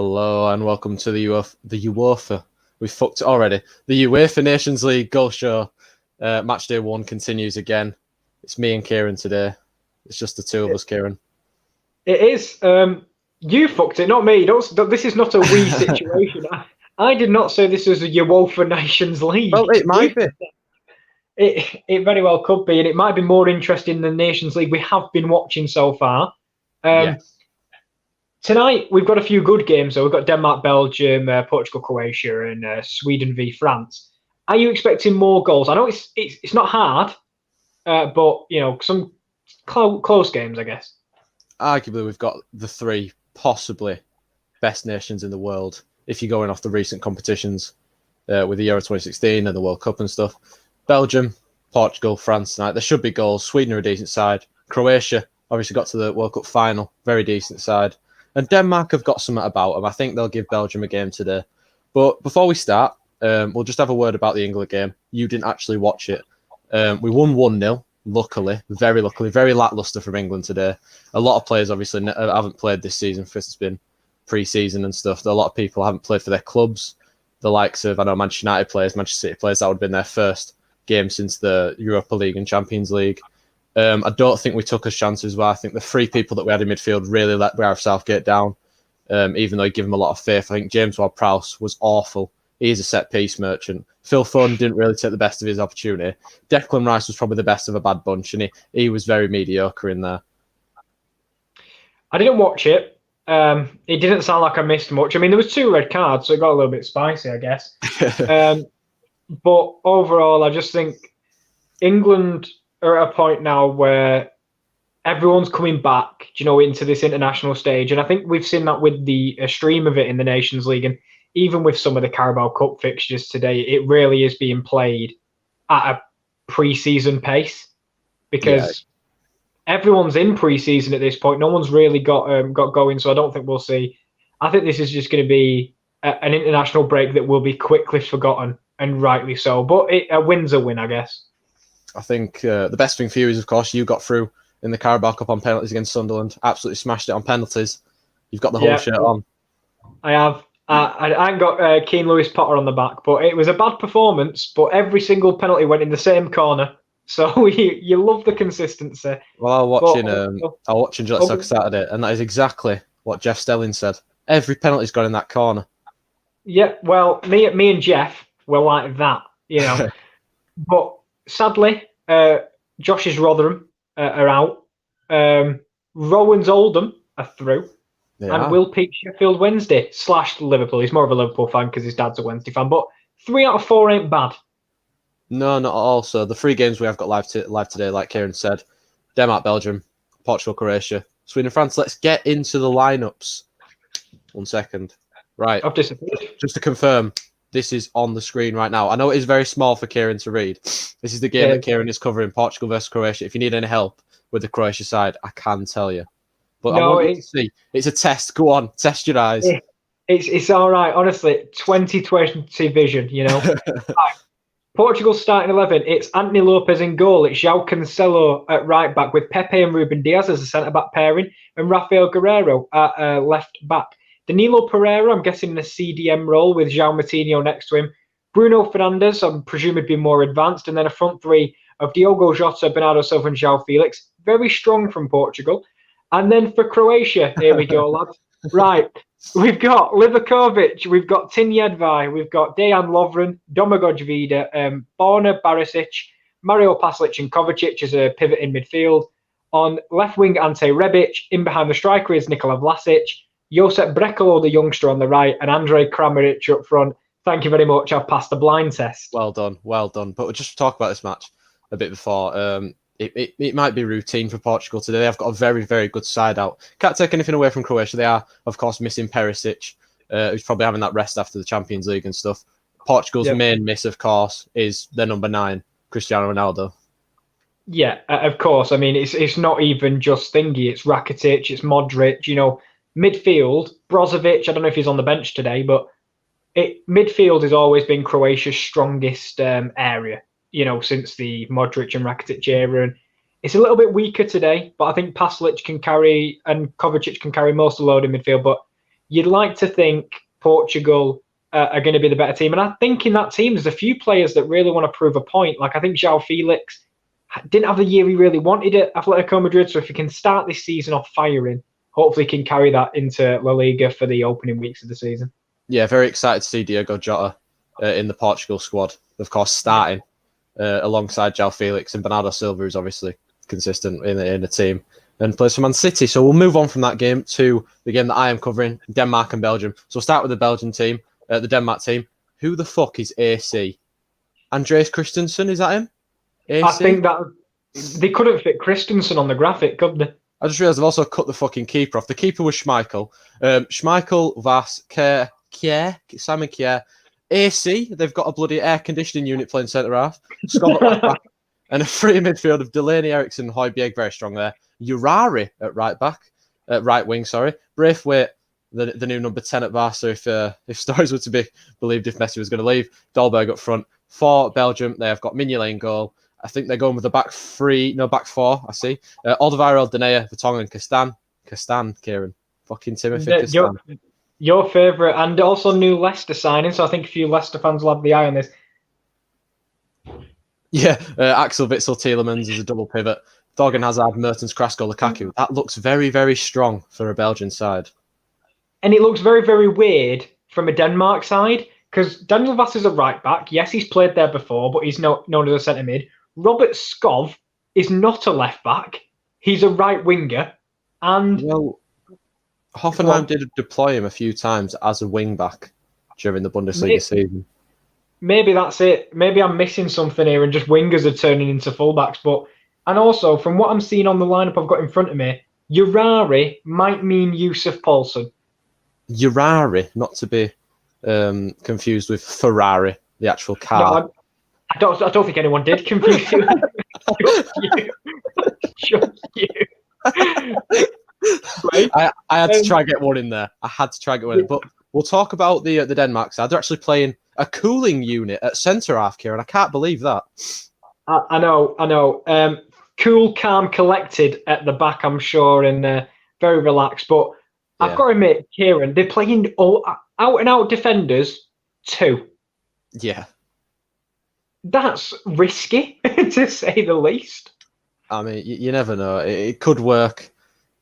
Hello and welcome to the UEFA. We fucked it already. The UEFA Nations League goal show. Match day 1 continues again. It's me and Kieran today. It's just the two of us, Kieran. It is. You fucked it, not me. This is not a we situation. I did not say this was a UEFA Nations League. Well, it might be. It very well could be, and it might be more interesting than Nations League we have been watching so far. Yes. Tonight, we've got a few good games. So we've got Denmark, Belgium, Portugal, Croatia, and Sweden v France. Are you expecting more goals? I know it's not hard, but some close games, I guess. Arguably, we've got the 3 possibly best nations in the world if you're going off the recent competitions with the Euro 2016 and the World Cup and stuff. Belgium, Portugal, France tonight. There should be goals. Sweden are a decent side. Croatia obviously got to the World Cup final. Very decent side. And Denmark have got something about them. I think they'll give Belgium a game today. But before we start, we'll just have a word about the England game. You didn't actually watch it. We won 1-0, luckily, very lacklustre from England today. A lot of players obviously haven't played this season because it's been pre-season and stuff. A lot of people haven't played for their clubs. The likes of, Manchester United players, Manchester City players, that would have been their first game since the Europa League and Champions League. I don't think we took as chances well. I think the 3 people that we had in midfield really let Gareth Southgate down, even though he gave him a lot of faith. I think James Ward-Prowse was awful. He's a set-piece merchant. Phil Foden didn't really take the best of his opportunity. Declan Rice was probably the best of a bad bunch, and he was very mediocre in there. I didn't watch it. It didn't sound like I missed much. I mean, there was 2 red cards, so it got a little bit spicy, I guess. But overall, I just think England are at a point now where everyone's coming back, into this international stage. And I think we've seen that with the stream of it in the Nations League. And even with some of the Carabao Cup fixtures today, it really is being played at a pre-season pace because everyone's in pre-season at this point. No one's really got going. So I don't think we'll see. I think this is just going to be an international break that will be quickly forgotten, and rightly so. But a win's a win, I guess. I think the best thing for you is, of course, you got through in the Carabao Cup on penalties against Sunderland. Absolutely smashed it on penalties. You've got the whole shirt on. I have. I ain't got Keane Lewis Potter on the back, but it was a bad performance. But every single penalty went in the same corner. So you love the consistency. Well, I was watching Gillette Soccer Saturday, and that is exactly what Jeff Stelling said. Every penalty's gone in that corner. Yeah, well, me and Jeff were like that, But sadly, Josh's Rotherham are out. Rowan's Oldham are through. Yeah. And Will Peake Sheffield Wednesday / Liverpool. He's more of a Liverpool fan because his dad's a Wednesday fan. But 3 out of 4 ain't bad. No, not at all. So the 3 games we have got live today, like Kieran said, Denmark, Belgium, Portugal, Croatia, Sweden, France. Let's get into the lineups. 1 second. Right. I've disappeared. Just to confirm, this is on the screen right now. I know it is very small for Kieran to read. This is the game that Kieran is covering, Portugal versus Croatia. If you need any help with the Croatia side, I can tell you. But I want you to see. It's a test. Go on. Test your eyes. It's all right. Honestly, 2020 vision, Right. Portugal starting 11. It's Anthony Lopez in goal. It's João Cancelo at right back with Pepe and Ruben Diaz as a centre-back pairing and Rafael Guerreiro at left back. Danilo Pereira, I'm guessing in a CDM role with João Moutinho next to him. Bruno Fernandes, I'm presuming be more advanced. And then a front 3 of Diogo Jota, Bernardo Silva and João Felix. Very strong from Portugal. And then for Croatia, here we go, lads. Right, we've got Livakovic, we've got Tinjedvaj, we've got Dejan Lovren, Domagoj Vida, Borna Barisic, Mario Pasalic and Kovacic as a pivot in midfield. On left wing, Ante Rebic. In behind the striker is Nikola Vlasic. Josep Brekalo, the youngster, on the right, and Andrej Kramaric up front. Thank you very much. I've passed the blind test. Well done. But we'll just talk about this match a bit before. It might be routine for Portugal today. They've got a very, very good side out. Can't take anything away from Croatia. They are, of course, missing Perisic, who's probably having that rest after the Champions League and stuff. Portugal's main miss, of course, is their number 9, Cristiano Ronaldo. Yeah, of course. I mean, it's not even just Thingy. It's Rakitic, it's Modric, Midfield, Brozovic, I don't know if he's on the bench today, but midfield has always been Croatia's strongest area, since the Modric and Rakitic era. And it's a little bit weaker today, but I think Pasalic can carry and Kovacic can carry most of the load in midfield. But you'd like to think Portugal are going to be the better team. And I think in that team, there's a few players that really want to prove a point. Like, I think João Felix didn't have the year he really wanted at Atletico Madrid. So if he can start this season off firing, hopefully he can carry that into La Liga for the opening weeks of the season. Yeah, very excited to see Diogo Jota in the Portugal squad. Of course, starting alongside João Felix, and Bernardo Silva, who's obviously consistent in the team and plays for Man City. So we'll move on from that game to the game that I am covering, Denmark and Belgium. So we'll start with the Belgian team, the Denmark team. Who the fuck is AC? Andreas Christensen, is that him? AC? I think that they couldn't fit Christensen on the graphic, could they? I just realised I've also cut the fucking keeper off. The keeper was Schmeichel. Schmeichel, Vass, Kjær, Simon Kjær. AC, they've got a bloody air conditioning unit playing centre half. Scott at back, and a free midfield of Delaney, Eriksson, Højbjerg, very strong there. Urari at right wing, sorry. Braithwaite, the new number 10 at Barca, if stories were to be believed, if Messi was going to leave. Dolberg up front. For Belgium, they have got Mignolet in goal. I think they're going with the back four, I see. Alderweireld, Denayer, Vertonghen, and Castan, Kieran. Fucking Timothy Castan. Your favourite, and also new Leicester signing, so I think a few Leicester fans will have the eye on this. Yeah, Axel Witsel, Tielemans is a double pivot. Thorgan Hazard, Mertens, Krasko, Lukaku. That looks very, very strong for a Belgian side. And it looks very, very weird from a Denmark side, because Daniel Vass is a right back. Yes, he's played there before, but he's known as a centre mid. Robert Skov is not a left back. He's a right winger. And well, Hoffenheim did deploy him a few times as a wing back during the Bundesliga season. Maybe that's it. Maybe I'm missing something here and just wingers are turning into fullbacks. And also, from what I'm seeing on the lineup I've got in front of me, Urari might mean Yusuf Poulsen. Urari, not to be confused with Ferrari, the actual car. No, I don't think anyone did confuse you. Just you. Right. I had to try and get one in there. But we'll talk about the Denmark side. They're actually playing a cooling unit at centre half here, and I can't believe that. I know. Cool, calm, collected at the back, I'm sure, and very relaxed. But yeah. I've got to admit, Kieran, they're playing out-and-out defenders too. Yeah. That's risky, to say the least. I mean, you never know. It could work.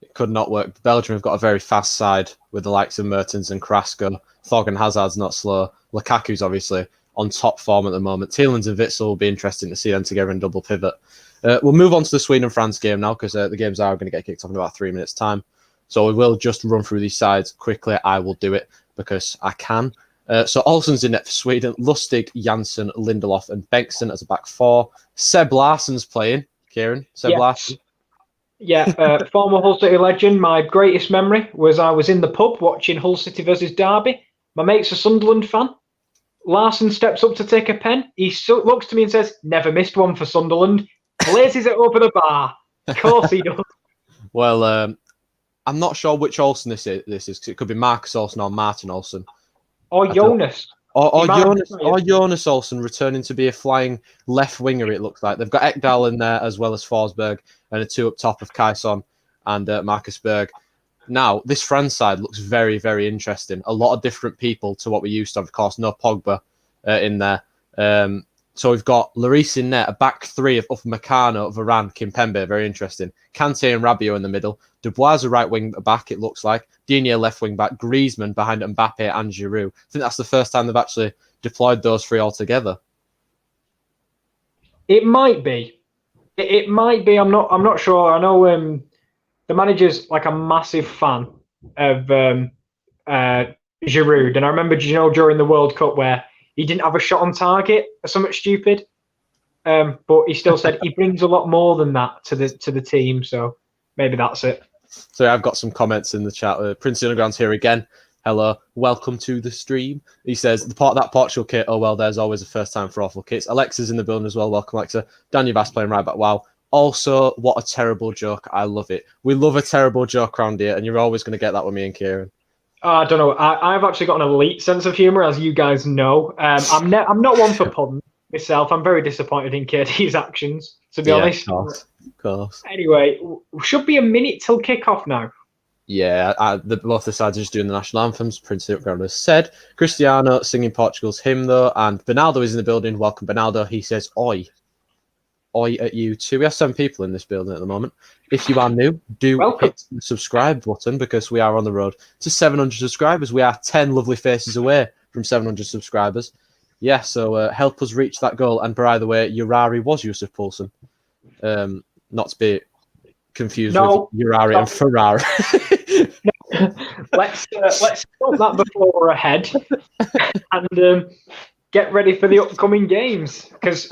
It could not work. Belgium have got a very fast side with the likes of Mertens and Krasko. Thorgan Hazard's not slow. Lukaku's obviously on top form at the moment. Tielemans and Witsel will be interesting to see them together in double pivot. We'll move on to the Sweden-France game now because the games are going to get kicked off in about 3 minutes' time. So we will just run through these sides quickly. I will do it because I can. So Olsen's in net for Sweden. Lustig, Janssen, Lindelof and Bengtsson as a back four. Seb Larsson's playing. Kieran, Seb Larsson. Yeah, former Hull City legend. My greatest memory was I was in the pub watching Hull City versus Derby. My mate's a Sunderland fan. Larsson steps up to take a pen. He looks to me and says, "Never missed one for Sunderland." Blazes it over the bar. Of course he does. Well, I'm not sure which Olsen this is. Cause it could be Marcus Olsen or Martin Olsen. Or Jonas. Or Jonas Olsen returning to be a flying left winger, it looks like. They've got Ekdal in there as well as Forsberg and a two up top of Kaison and Marcus Berg. Now, this France side looks very, very interesting. A lot of different people to what we used to have. Of course, no Pogba in there. So we've got Lloris in net, a back three of Upamecano, Varane, Kimpembe, very interesting. Kante and Rabiot in the middle. Dubois a right wing back, it looks like. Digne left wing back. Griezmann behind Mbappe and Giroud. I think that's the first time they've actually deployed those three all together. It might be. It might be. I'm not sure. I know the manager's like a massive fan of Giroud, and I remember during the World Cup where he didn't have a shot on target or something stupid, but he still said he brings a lot more than that to the team. So maybe that's it. So I've got some comments in the chat. Prince Underground's here again. Hello, welcome to the stream. He says that Portugal kit. Oh well, there's always a first time for awful kits. Alexa's in the building as well. Welcome, Alexa. Daniel Vass playing right back. Wow. Also, what a terrible joke. I love it. We love a terrible joke around here, and you're always going to get that with me and Kieran. I don't know. I've actually got an elite sense of humour, as you guys know. I'm not one for puns myself. I'm very disappointed in KD's actions, to be honest. Of course. Anyway, should be a minute till kick-off now. Yeah, both the sides are just doing the national anthems. Prince Ground has said. Cristiano singing Portugal's hymn, though, and Bernardo is in the building. Welcome, Bernardo. He says, oi. Oi at you too. We have 7 people in this building at the moment. If you are new, hit the subscribe button because we are on the road to 700 subscribers. We are 10 lovely faces away from 700 subscribers. Yeah, so help us reach that goal. And by the way, Urari was Yusuf Poulsen. Not to be confused with Urari and Ferrari. Let's stop that before we're ahead and get ready for the upcoming games. Because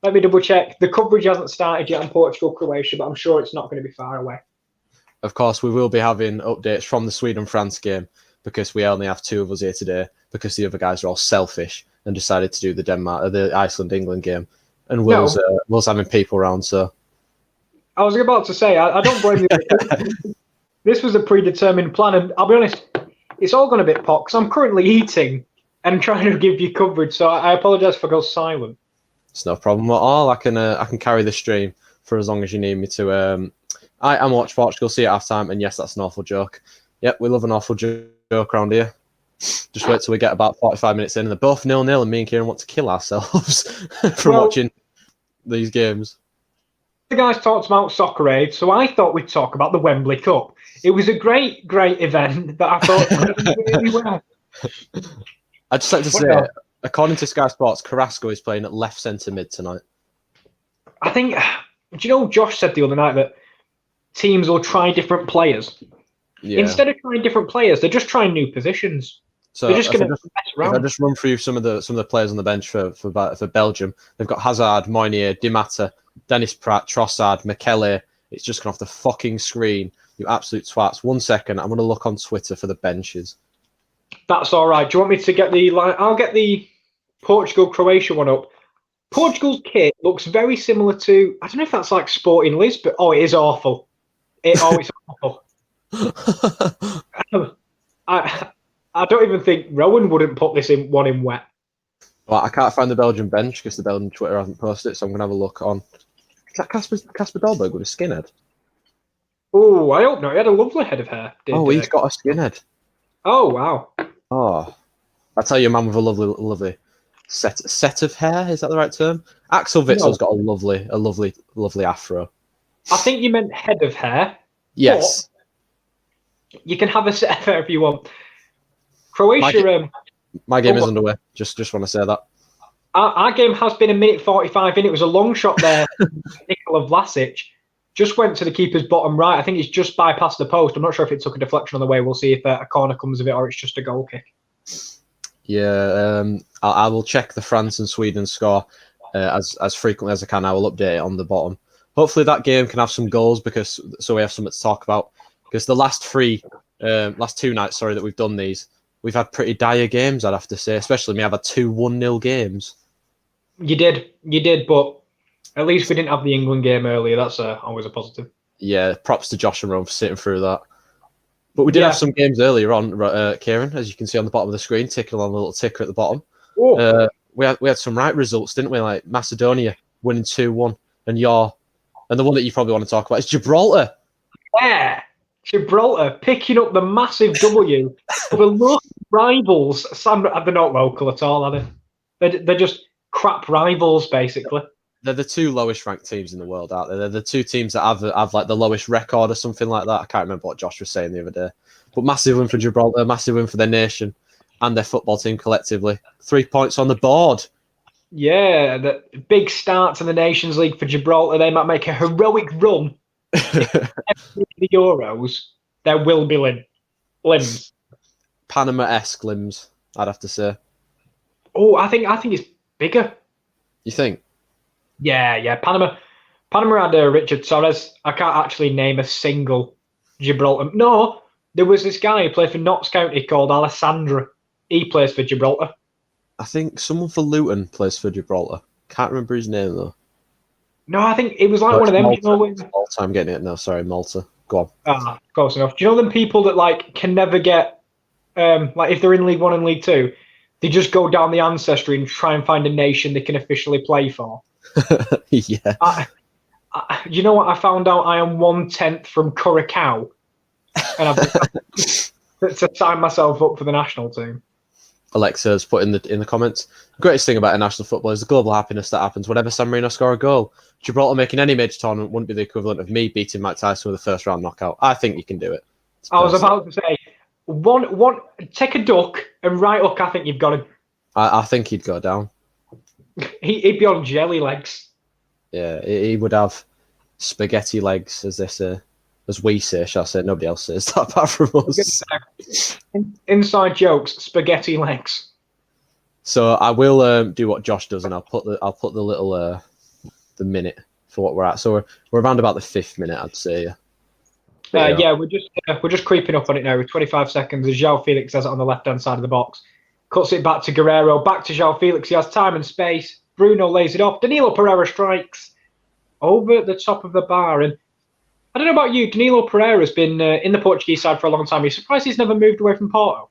let me double check. The coverage hasn't started yet on Portugal, Croatia, but I'm sure it's not going to be far away. Of course, we will be having updates from the Sweden-France game because we only have 2 of us here today because the other guys are all selfish and decided to do the Iceland-England game. And Will's having people around, so... I was about to say, I don't blame you. This was a predetermined plan, and I'll be honest, it's all gone a bit pot because I'm currently eating and trying to give you coverage, so I apologise for going silent. It's no problem at all. I can carry the stream for as long as you need me to. I'm watch Portugal, see at half-time, and yes, that's an awful joke. Yep, we love an awful joke around here. Just wait till we get about 45 minutes in, and they're both 0-0, and me and Kieran want to kill ourselves from watching these games. The guys talked about Soccer Aid, so I thought we'd talk about the Wembley Cup. It was a great event that I thought went really well. I'd just like to say, according to Sky Sports, Carrasco is playing at left centre mid tonight. I think, do you know, Josh said the other night that teams will try different players. Yeah. Instead of trying different players, they're just trying new positions. So they're just going to mess around. If I just run through some of the players on the bench for Belgium, they've got Hazard, Moynier, Di Matta, Dennis Pratt, Trossard, Michele. It's just gone off the fucking screen. You absolute twats. 1 second, I'm going to look on Twitter for the benches. That's all right. Do you want me to get I'll get the Portugal-Croatia one up. Portugal's kit looks very similar to, I don't know if that's like Sporting Lisbon. Oh, it is awful. It's awful. I don't even think Rowan wouldn't put this one in wet. Well, I can't find the Belgian bench because the Belgian Twitter hasn't posted it, so I'm going to have a look on. Is that Casper Dolberg with a skinhead? Oh, I hope not. He had a lovely head of hair. He's got a skinhead. Oh, wow. Oh, I tell you, a man with a lovely set of hair. Is that the right term? Axel Witzel's got a lovely afro. I think you meant head of hair. Yes. You can have a set of hair if you want. Croatia. My game is underway. Just want to say that. Our game has been a minute 45 in. It was a long shot there. Nikola Vlasic just went to the keeper's bottom right. I think he's just bypassed the post. I'm not sure if it took a deflection on the way. We'll see if a corner comes of it or it's just a goal kick. Yeah, I will check the France and Sweden score as frequently as I can. I will update it on the bottom. Hopefully that game can have some goals so we have something to talk about. Because the last 2 nights, that we've done these, we've had pretty dire games, I'd have to say. Especially me, I've had 2 1-0 games. You did, but at least we didn't have the England game earlier. That's always a positive. Yeah, props to Josh and Rome for sitting through that. But we did have some games earlier on, Kieran, as you can see on the bottom of the screen, ticking along a little ticker at the bottom. We had some right results, didn't we? Like Macedonia winning 2-1, and the one that you probably want to talk about is Gibraltar. Yeah, Gibraltar picking up the massive W over local rivals. They're not local at all, are they? They're just crap rivals, basically. They're the 2 lowest ranked teams in the world, aren't they? They're the 2 teams that have like the lowest record or something like that. I can't remember what Josh was saying the other day. But massive win for Gibraltar, massive win for their nation and their football team collectively. 3 points on the board. Yeah, the big start to the Nations League for Gibraltar. They might make a heroic run. The Euros, there will be limbs. Panama-esque limbs, I'd have to say. Oh, I think it's bigger. You think? Yeah. Panama had Richard Torres. I can't actually name a single Gibraltar. No, there was this guy who played for Notts County called Alessandro. He plays for Gibraltar. I think someone for Luton plays for Gibraltar. Can't remember his name though. No, I think it was like one of them. Malta. I'm getting it now. Sorry, Malta. Go on. Close enough. Do you know them people that can never get if they're in League 1 and League 2, they just go down the ancestry and try and find a nation they can officially play for? Yeah. You know what? I found out I am 1/10 from Curacao. and I've to sign myself up for the national team. Alexa's put in the comments. The greatest thing about international football is the global happiness that happens whenever San Marino score a goal. Gibraltar making any major tournament wouldn't be the equivalent of me beating Mike Tyson with a first round knockout. I think you can do it. I was about to say, one take a duck and right hook. I think you've got to. I think he'd go down. He'd be on jelly legs. Yeah, he would have spaghetti legs, as they say. As we say, shall I say? Nobody else says that apart from us. Inside jokes, spaghetti legs. So I will do what Josh does, and I'll put the little the minute for what we're at. So we're around about the 5th minute, I'd say. Yeah, we're just creeping up on it now with 25 seconds. As João Felix has it on the left hand side of the box, cuts it back to Guerrero, back to João Felix. He has time and space. Bruno lays it off. Danilo Pereira strikes over the top of the bar, and I don't know about you. Danilo Pereira's been in the Portuguese side for a long time. Are you surprised he's never moved away from Porto?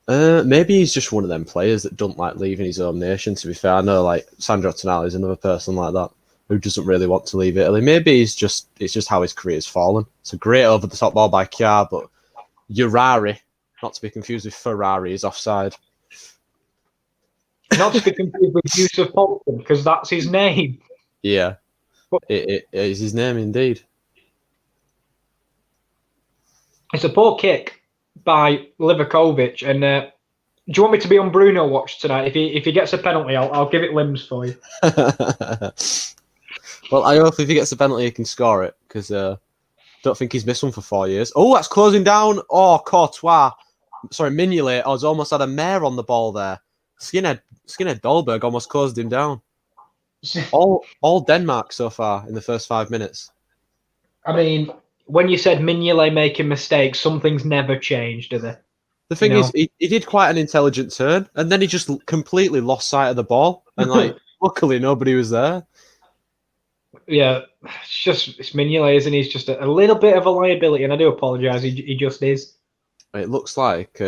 Maybe he's just one of them players that don't like leaving his own nation, to be fair. I know like Sandro Tonali is another person like that who doesn't really want to leave Italy. Maybe it's just how his career's fallen. It's a great over-the-top ball by Kjaer, but Urari, not to be confused with Ferrari, is offside. Not to be confused with Yusuf Poulsen, because that's his name. Yeah, it is his name indeed. It's a poor kick by Livakovic, and do you want me to be on Bruno watch tonight? If he gets a penalty, I'll give it limbs for you. Well, I hope if he gets a penalty, he can score it, because don't think he's missed one for 4 years. Oh, that's closing down. Oh, Courtois. Sorry, Mignolet. I was almost had a mare on the ball there. Skinhead Dolberg almost closed him down. All Denmark so far in the first 5 minutes. I mean, when you said Mignolet making mistakes, some things never change, do they? The thing is, he did quite an intelligent turn, and then he just completely lost sight of the ball. And like, luckily, nobody was there. Yeah, it's Mignolet, isn't he? He's just a little bit of a liability, and I do apologise. He just is. It looks like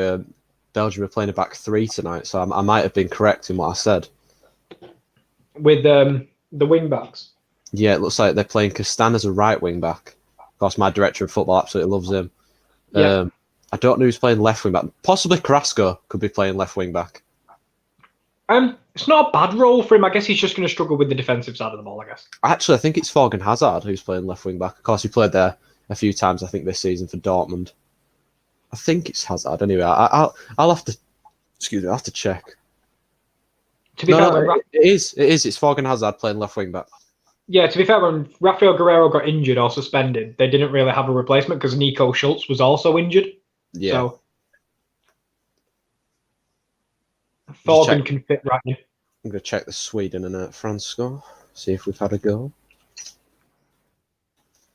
Belgium are playing a back 3 tonight, so I might have been correct in what I said. With the wing backs. Yeah, it looks like they're playing Castan as a right wing back. Of course, my director of football absolutely loves him. Yeah. I don't know who's playing left wing back. Possibly Carrasco could be playing left wing back. It's not a bad role for him. I guess he's just going to struggle with the defensive side of the ball, I guess. Actually, I think it's Thorgan Hazard who's playing left wing back. Of course, he played there a few times, I think, this season for Dortmund. I think it's Hazard. Anyway, I'll have to. Excuse me, I'll have to check. To be fair, it is. It's Thorgan Hazard playing left wing back. Yeah, to be fair, when Raphael Guerrero got injured or suspended, they didn't really have a replacement because Nico Schultz was also injured. Yeah. So Thorgan can fit right in. I'm going to check the Sweden and France score, see if we've had a goal.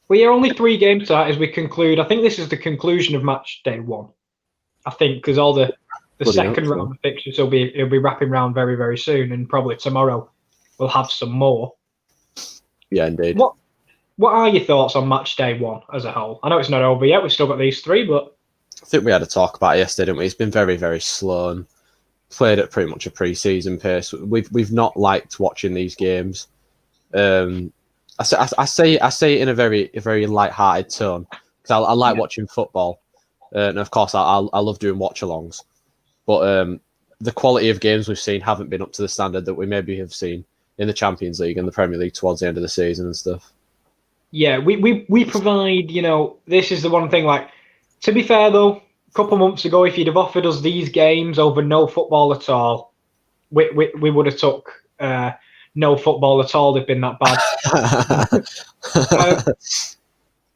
Well, yeah, only 3 games to that as we conclude. I think this is the conclusion of match day 1. I think because all the second round of fixtures it'll be wrapping round very, very soon, and probably tomorrow we'll have some more. Yeah, indeed. What are your thoughts on match day 1 as a whole? I know it's not over yet. We've still got these 3, but I think we had a talk about it yesterday, didn't we? It's been very, very slow and played at pretty much a pre-season pace. We've not liked watching these games. I say it in a very light-hearted tone because I like watching football, and of course I love doing watch-alongs. But the quality of games we've seen haven't been up to the standard that we maybe have seen in the Champions League and the Premier League towards the end of the season and stuff. Yeah, we provide. This is the one thing. Like, to be fair though, a couple of months ago, if you'd have offered us these games over no football at all, we would have took no football at all. They've been that bad.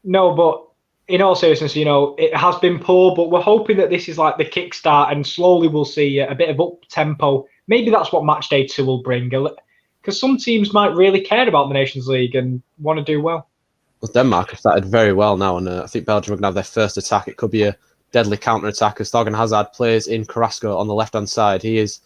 No, but in all seriousness, it has been poor. But we're hoping that this is like the kickstart, and slowly we'll see a bit of up tempo. Maybe that's what match day 2 will bring, because some teams might really care about the Nations League and want to do well. Well, Denmark have started very well now, and I think Belgium are going to have their first attack. It could be a deadly counter-attack as Thorgan Hazard plays in Carrasco on the left-hand side. He is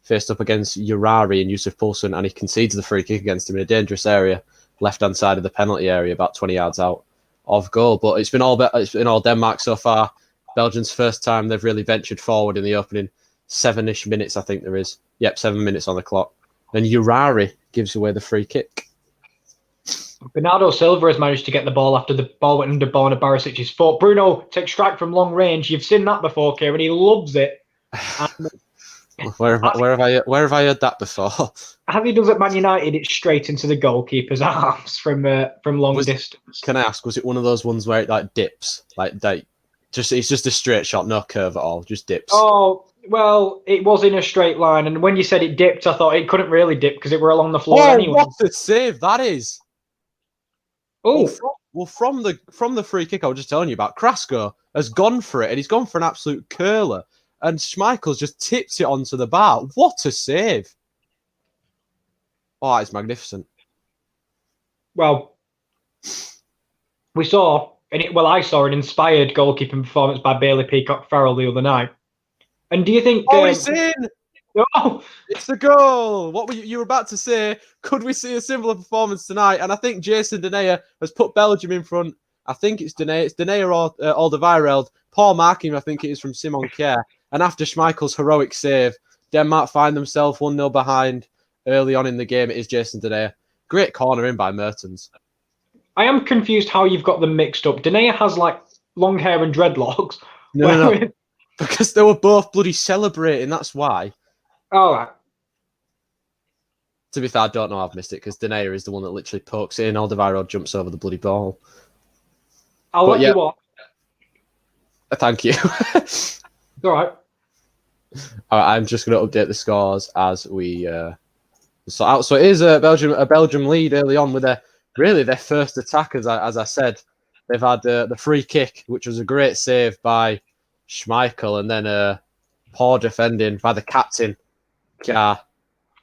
faced up against Urari and Yusuf Poulsen, and he concedes the free kick against him in a dangerous area, left-hand side of the penalty area, about 20 yards out of goal. But it's been all Denmark so far. Belgium's first time they've really ventured forward in the opening 7-ish minutes, I think there is. Yep, 7 minutes on the clock. And Urari gives away the free kick. Bernardo Silva has managed to get the ball after the ball went under Borna Barisic's foot. Bruno takes strike from long range. You've seen that before, Kieran. He loves it. And Where have I heard that before? as he does at Man United, it's straight into the goalkeeper's arms from long distance. Can I ask, was it one of those ones where it like dips, it's just a straight shot, no curve at all, just dips? Oh well, it was in a straight line, and when you said it dipped, I thought it couldn't really dip because it were along the floor anyway. What a save that is! Oh, well, from the free kick I was just telling you about, Krasko has gone for it, and he's gone for an absolute curler, and Schmeichel's just tips it onto the bar. What a save! Oh, it's magnificent. Well, I saw an inspired goalkeeping performance by Bailey Peacock-Farrell the other night. And do you think... Oh, it's in! Oh! It's the goal! What were you were about to say? Could we see a similar performance tonight? And I think Jason Denayer has put Belgium in front. I think it's Denayer. It's Denayer or Alderweireld. Paul marking, I think it is from Simon Kjær. And after Schmeichel's heroic save, Denmark find themselves 1-0 behind early on in the game. It is Jason Denayer. Great corner in by Mertens. I am confused how you've got them mixed up. Denayer has like long hair and dreadlocks. No. Because they were both bloody celebrating, that's why. All right. To be fair, I don't know how I've missed it, because Denayer is the one that literally pokes it in. Alderweireld jumps over the bloody ball. I'll let you watch. Thank you. It's all right. All right, I'm just going to update the scores as we sort out. So it is a Belgium lead early on with their first attack, as I said. They've had the free kick, which was a great save by Schmeichel, and then poor defending by the captain, Kjær,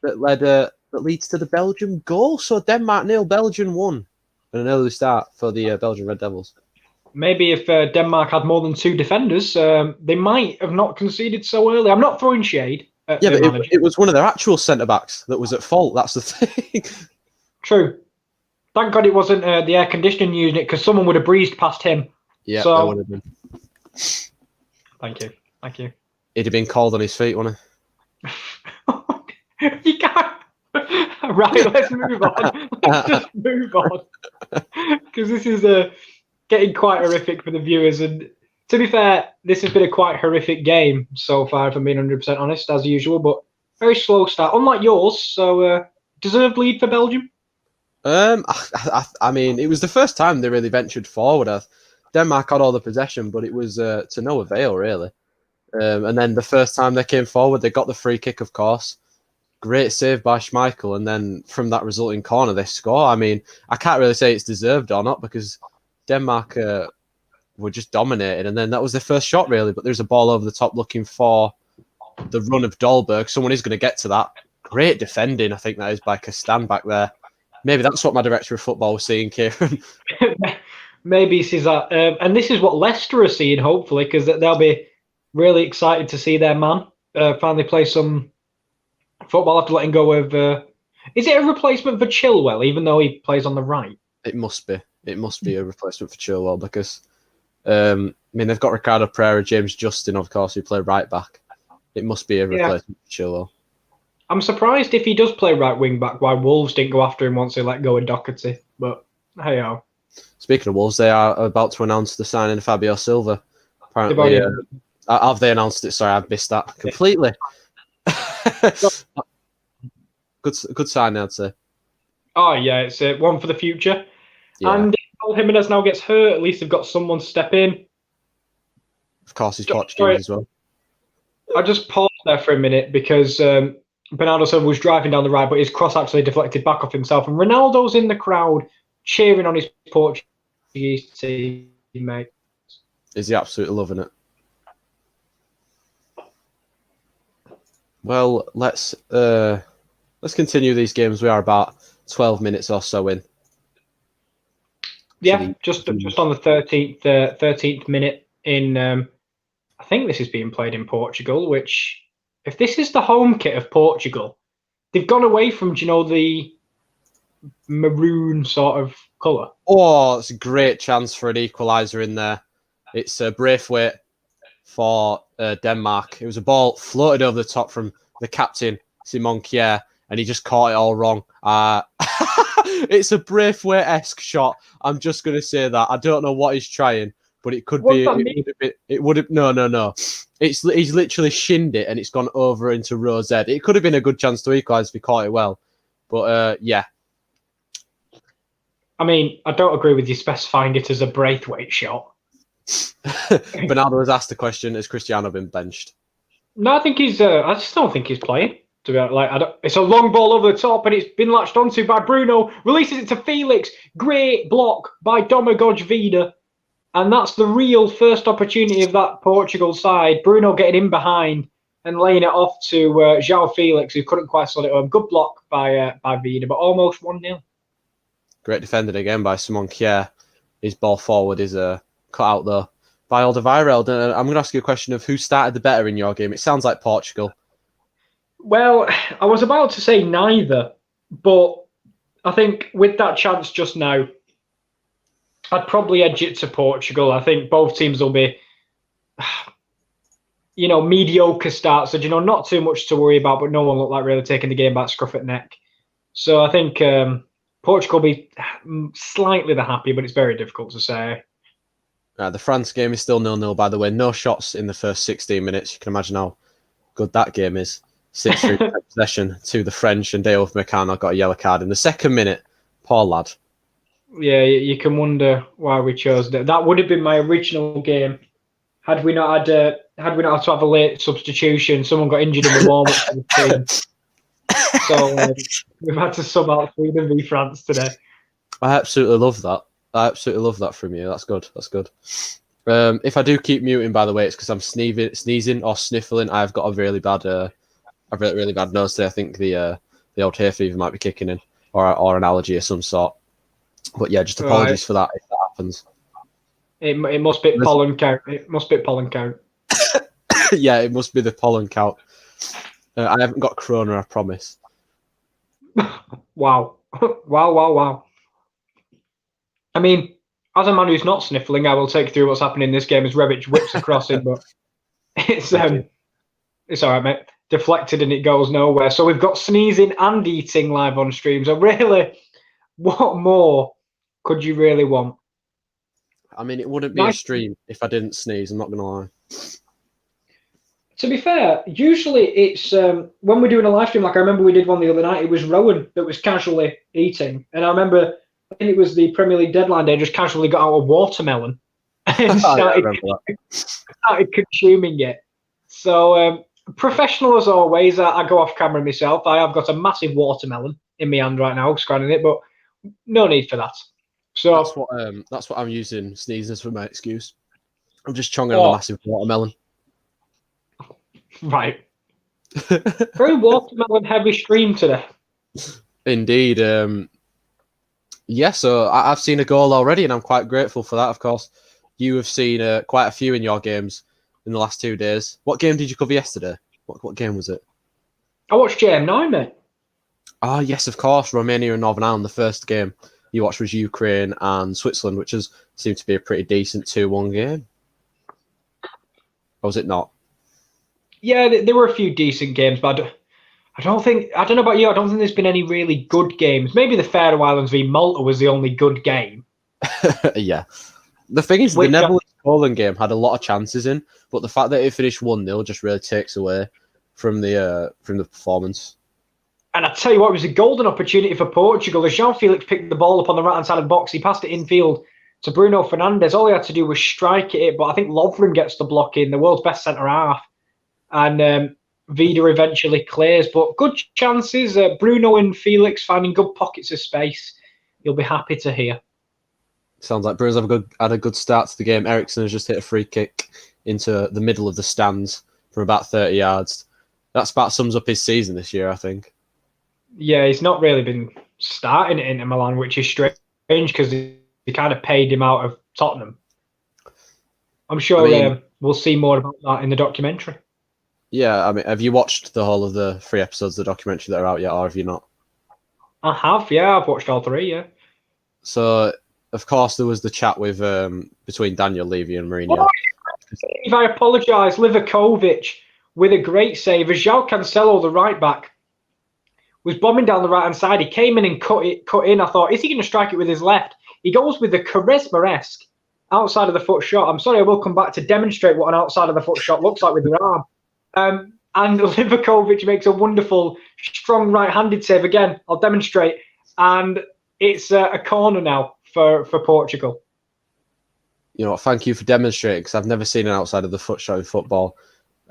that leads to the Belgium goal. So Denmark 0, Belgium 1, and an early start for the Belgian Red Devils. Maybe if Denmark had more than 2 defenders, they might have not conceded so early. I'm not throwing shade. But it was one of their actual centre-backs that was at fault. That's the thing. True. Thank God it wasn't the air conditioning unit, because someone would have breezed past him. Yeah, that would have been. Thank you. He'd have been called on his feet, wouldn't he? You can't. Right, let's move on. Let's just move on. Because this is getting quite horrific for the viewers. And to be fair, this has been a quite horrific game so far, if I'm being 100% honest, as usual. But very slow start, unlike yours. So deserved lead for Belgium? I mean, it was the first time they really ventured forward. Denmark had all the possession, but it was to no avail, really. And then the first time they came forward, they got the free kick, of course. Great save by Schmeichel, and then from that resulting corner, they score. I mean, I can't really say it's deserved or not, because Denmark were just dominated, and then that was their first shot, really. But there's a ball over the top looking for the run of Dolberg. Someone is going to get to that. Great defending, I think that is, by Castan back there. Maybe that's what my director of football was seeing, Kieran. Maybe he sees that. And this is what Leicester are seeing, hopefully, because they'll be really excited to see their man finally play some football after letting go of... is it a replacement for Chilwell, even though he plays on the right? It must be. It must be a replacement for Chilwell, because, I mean, they've got Ricardo Pereira, James Justin, of course, who play right back. It must be a replacement for Chilwell. I'm surprised if he does play right wing back why Wolves didn't go after him once they let go of Doherty. But hey-ho. Speaking of Wolves, they are about to announce the signing of Fabio Silva. Apparently, have they announced it? Sorry, I've missed that completely. Good signing, I'd say. Oh yeah, it's one for the future. Yeah. And if Jimenez now gets hurt, at least they've got someone to step in. Of course, he's Portuguese as well. I just paused there for a minute because Bernardo Silva was driving down the right, but his cross actually deflected back off himself. And Ronaldo's in the crowd cheering on his Portuguese teammate. Is he absolutely loving it? Well, let's continue these games. We are about 12 minutes or so in. Yeah, just on the 13th minute in. I think this is being played in Portugal. Which, if this is the home kit of Portugal, they've gone away from the maroon sort of colour. Oh, it's a great chance for an equaliser in there. It's Braithwaite for Denmark. It was a ball floated over the top from the captain, Simon Kjær, and he just caught it all wrong. It's a Braithwaite-esque shot. I'm just going to say that. I don't know what he's trying, but it could be. It would have. No. He's literally shinned it and it's gone over into row Z. It could have been a good chance to equalise if he caught it well. But yeah. I mean, I don't agree with you specifying it as a Braithwaite shot. Bernardo has asked the question: has Cristiano been benched? No, I think he's. I just don't think he's playing. To be honest, it's a long ball over the top, and it's been latched onto by Bruno. Releases it to Felix. Great block by Domagoj Vida, and that's the real first opportunity of that Portugal side. Bruno getting in behind and laying it off to João Felix, who couldn't quite slot it home. Good block by Vida, but almost 1-0. Great defended again by Simon Kjaer. His ball forward is cut out though by Alderweireld. I'm going to ask you a question of who started the better in your game. It sounds like Portugal. Well, I was about to say neither, but I think with that chance just now, I'd probably edge it to Portugal. I think both teams will be, mediocre starts. So, not too much to worry about, but no one looked like really taking the game back scruff at neck. So I think Portugal will be slightly the happy, but it's very difficult to say. The France game is still 0-0, by the way. No shots in the first 16 minutes. You can imagine how good that game is. 6-3 possession to the French, and Dale McCann got a yellow card in the second minute. Poor lad. Yeah, you can wonder why we chose that. That would have been my original game had we not had to have a late substitution. Someone got injured in the warm-up. So we've had to sub out Sweden v France today. I absolutely love that. I absolutely love that from you. That's good. That's good. If I do keep muting, by the way, it's because I'm sneezing or sniffling. I've got a really bad nose today. I think the old hay fever might be kicking in, or an allergy of some sort. But yeah, just apologies for that if that happens. It must be pollen count. It must be pollen count. Yeah, it must be the pollen count. I haven't got corona, I promise. Wow. Wow. I mean, as a man who's not sniffling, I will take you through what's happening in this game as Rebic whips across it, but it's all right, mate. Deflected and it goes nowhere. So we've got sneezing and eating live on stream. So really, what more could you really want? I mean, it wouldn't be a stream if I didn't sneeze, I'm not going to lie. To be fair, usually it's when we're doing a live stream, like I remember we did one the other night, it was Rowan that was casually eating. And I remember, I think it was the Premier League deadline day, just casually got out a watermelon and started consuming it. So professional as always, I go off camera myself. I have got a massive watermelon in my hand right now, scanning it, but no need for that. So that's what I'm using sneezes for my excuse. I'm just chonging on a massive watermelon. Right. Very watermelon heavy stream today. Indeed. Yeah, so I've seen a goal already, and I'm quite grateful for that, of course. You have seen quite a few in your games in the last 2 days. What game did you cover yesterday? What game was it? I watched JM9, mate. Oh, yes, of course. Romania and Northern Ireland, the first game you watched was Ukraine and Switzerland, which seemed to be a pretty decent 2-1 game. Or was it not? Yeah, there were a few decent games, but I don't know about you, I don't think there's been any really good games. Maybe the Faroe Islands v Malta was the only good game. Yeah. The thing is, the Netherlands-Poland game had a lot of chances in, but the fact that it finished 1-0 just really takes away from the performance. And I tell you what, it was a golden opportunity for Portugal. As João Felix picked the ball up on the right-hand side of the box, he passed it infield to Bruno Fernandes. All he had to do was strike it, but I think Lovren gets the block in, the world's best centre-half. And Vida eventually clears, but good chances. Bruno and Felix finding good pockets of space. You'll be happy to hear. Sounds like Bruno's had a good start to the game. Ericsson has just hit a free kick into the middle of the stands from about 30 yards. That about sums up his season this year, I think. Yeah, he's not really been starting at Inter Milan, which is strange because they kind of paid him out of Tottenham. I'm sure we'll see more about that in the documentary. Yeah, I mean, have you watched the whole of the 3 episodes of the documentary that are out yet, or have you not? I have, yeah. I've watched all 3, yeah. So, of course, there was the chat with between Daniel Levy and Mourinho. Oh, I apologise. Livakovic with a great save. As João Cancelo, the right back, was bombing down the right-hand side. He came in and cut in. I thought, is he going to strike it with his left? He goes with the charisma-esque outside of the foot shot. I'm sorry, I will come back to demonstrate what an outside of the foot shot looks like with your arm. And Livakovic makes a wonderful, strong right-handed save again. I'll demonstrate. And it's a corner now for Portugal. You know what? Thank you for demonstrating, because I've never seen an outside of the foot shot in football.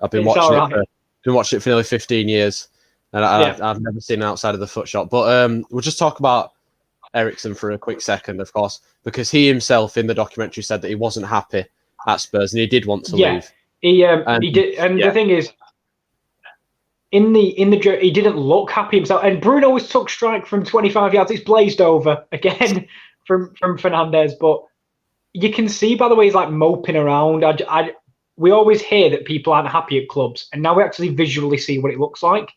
I've been watching it for nearly 15 years, and I've never seen an outside of the foot shot. But we'll just talk about Eriksen for a quick second, of course, because he himself in the documentary said that he wasn't happy at Spurs and he did want to leave. He did, and the thing is, in the he didn't look happy himself. And Bruno was took strike from 25 yards. It's blazed over again from Fernandes, but you can see by the way he's like moping around. We always hear that people aren't happy at clubs, and now we actually visually see what it looks like.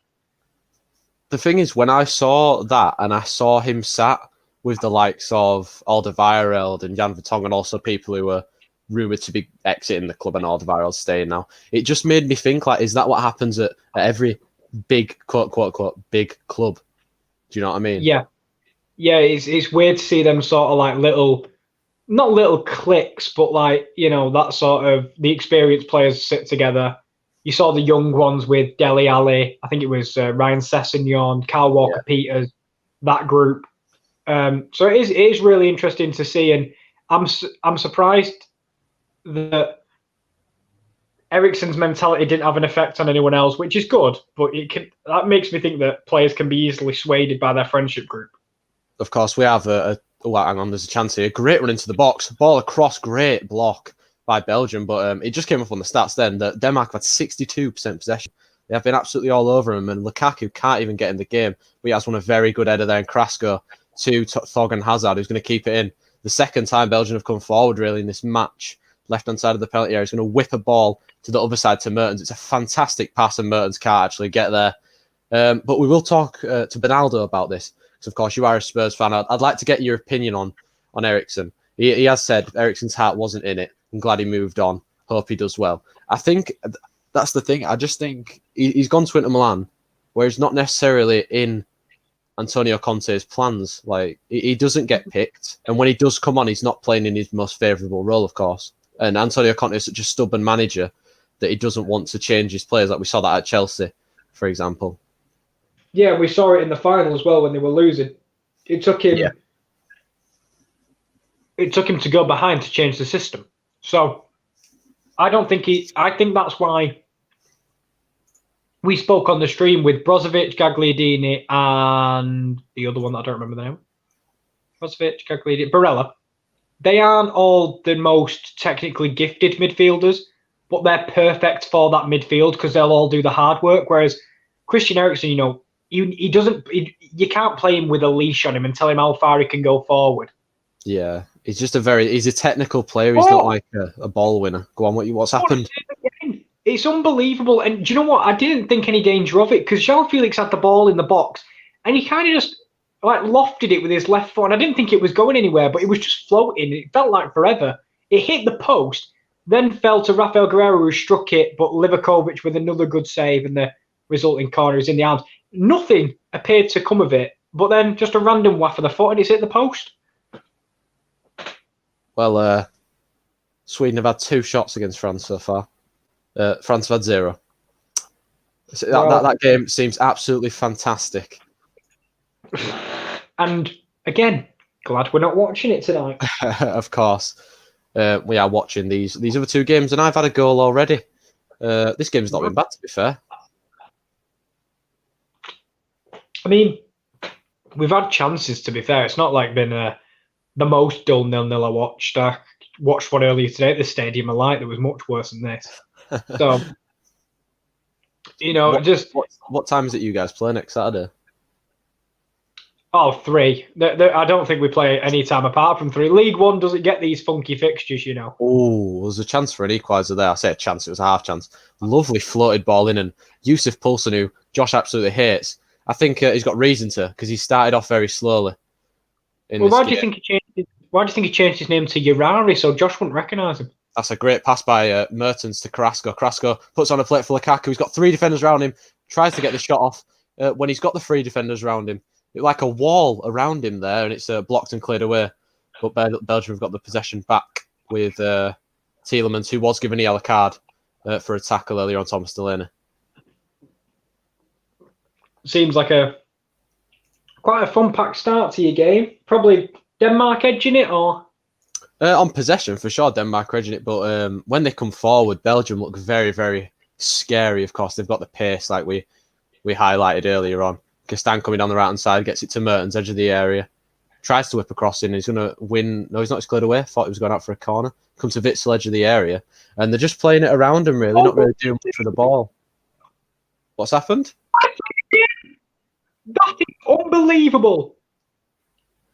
The thing is, when I saw that and I saw him sat with the likes of Alderweireld and Jan Vertonghen, and also people who were rumoured to be exiting the club and Alderweireld staying now, it just made me think, like, is that what happens at every big, quote, big club? Do you know what I mean? Yeah, it's weird to see them sort of like not little cliques, but like, you know, that sort of the experienced players sit together. You saw the young ones with Dele Alli, I think it was Ryan Sessegnon, Kyle Walker-Peters, that group. So it is really interesting to see, and I'm surprised that Eriksen's mentality didn't have an effect on anyone else, which is good. But that makes me think that players can be easily swayed by their friendship group. Of course, we have hang on, there's a chance here. Great run into the box, ball across, great block by Belgium, but it just came up on the stats then that Denmark have had 62% possession. They have been absolutely all over him, and Lukaku can't even get in the game. But he has won a very good header there in Krasko to Thorgan Hazard, who's going to keep it in. The second time Belgium have come forward, really, in this match. Left-hand side of the penalty area. He's going to whip a ball to the other side to Mertens. It's a fantastic pass, and Mertens can't actually get there. But we will talk to Benaldo about this, because, of course, you are a Spurs fan. I'd like to get your opinion on Eriksen. He has said Eriksen's heart wasn't in it. I'm glad he moved on. Hope he does well. I think that's the thing. I just think he's gone to Inter Milan, where he's not necessarily in Antonio Conte's plans. Like, he doesn't get picked, and when he does come on, he's not playing in his most favourable role, of course. And Antonio Conte is such a stubborn manager that he doesn't want to change his players. Like we saw that at Chelsea, for example. Yeah, we saw it in the final as well when they were losing. It took him. Yeah. It took him to go behind to change the system. So I think that's why we spoke on the stream with Brozovic, Gagliardini, and the other one that I don't remember the name. Brozovic, Gagliardini, Barella. They aren't all the most technically gifted midfielders, but they're perfect for that midfield because they'll all do the hard work. Whereas Christian Eriksen, you know, he doesn't. You can't play him with a leash on him and tell him how far he can go forward. Yeah, he's just he's a technical player. He's not like a ball winner. Go on, what's happened? It's unbelievable. And do you know what? I didn't think any danger of it because João Felix had the ball in the box and he kind of just like lofted it with his left foot. And I didn't think it was going anywhere, but it was just floating. It felt like forever. It hit the post, then fell to Rafael Guerreiro, who struck it, but Livakovic with another good save and the resulting corner is in the arms. Nothing appeared to come of it, but then just a random whack of the foot and it's hit the post. Well, Sweden have had 2 shots against France so far. France have had 0. So that game seems absolutely fantastic. And again, glad we're not watching it tonight. Of course. We are watching these other 2 games, and I've had a goal already. This game's not been bad, to be fair. I mean, we've had chances, to be fair. It's not like been the most dull 0-0 I watched. I watched one earlier today at the Stadium of Light that was much worse than this. So, you know, what time is it you guys play next Saturday? 3. I don't think we play any time apart from 3. League One doesn't get these funky fixtures, you know. Oh, there's a chance for an equaliser there. I say a chance, it was a half chance. Lovely floated ball in, and Yusuf Poulsen, who Josh absolutely hates. I think he's got reason to, because he started off very slowly. Why do you think he changed his name to Urari so Josh wouldn't recognise him? That's a great pass by Mertens to Carrasco. Carrasco puts on a plate for Lukaku. He's got 3 defenders around him, tries to get the shot off. when he's got the three defenders around him, it's like a wall around him there, and it's blocked and cleared away. But Belgium have got the possession back with Tielemans, who was given a yellow card for a tackle earlier on Thomas Delaney. Seems like quite a fun-packed start to your game. Probably Denmark edging it, or? On possession, for sure, Denmark are edging it. But when they come forward, Belgium look very, very scary. Of course, they've got the pace, like we highlighted earlier on. Castan coming down the right-hand side, gets it to Mertens, edge of the area. Tries to whip across in. He's going to win. No, he's not. He's cleared away. Thought he was going out for a corner. Comes to Witzel, edge of the area. And they're just playing it around him, really. Not really doing much with the ball. What's happened? That is unbelievable.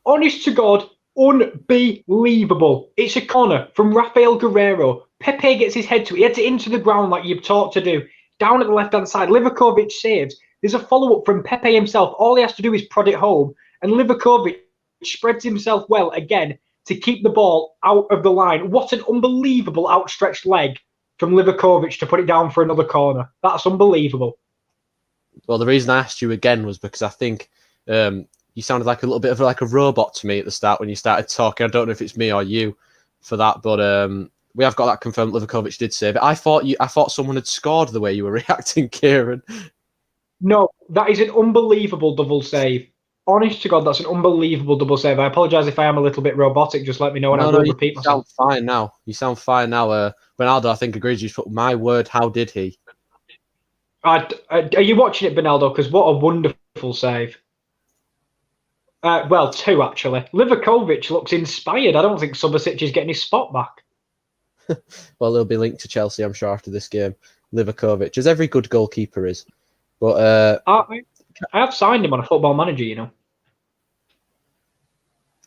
Honest to God, unbelievable. It's a corner from Rafael Guerreiro. Pepe gets his head to it. He heads it into the ground like you've taught to do. Down at the left-hand side, Livakovic saves. There's a follow-up from Pepe himself. All he has to do is prod it home. And Livakovic spreads himself well again to keep the ball out of the line. What an unbelievable outstretched leg from Livakovic to put it down for another corner. That's unbelievable. Well, the reason I asked you again was because I think you sounded like a little bit of like a robot to me at the start when you started talking. I don't know if it's me or you for that, but we have got that confirmed. Livakovic did save it. I thought someone had scored the way you were reacting, Kieran. No, that is an unbelievable double save. Honest to God, that's an unbelievable double save. I apologise if I am a little bit robotic. Just let me know and I will repeat myself. You sound fine now. You sound fine now. Ronaldo, I think, agrees. You put my word. How did he? Are you watching it, Benaldo? Because what a wonderful save. Well, two, actually. Livakovic looks inspired. I don't think Subasic is getting his spot back. Well, he'll be linked to Chelsea, I'm sure, after this game. Livakovic, as every good goalkeeper is. But I have signed him on a Football Manager, you know.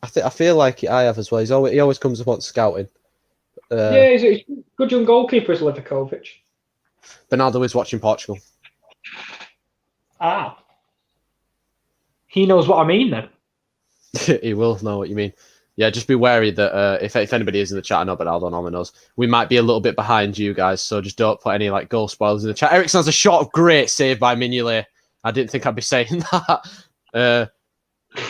I feel like I have as well. He always comes up on scouting. Yeah, he's a good young goalkeeper, is Livakovic. Bernardo is watching Portugal. Ah. He knows what I mean, then. He will know what you mean. Yeah, just be wary that if anybody is in the chat, I know Bernardo normally knows, we might be a little bit behind you guys, so just don't put any like goal spoilers in the chat. Eriksen has a shot, great save by Mignolet. I didn't think I'd be saying that.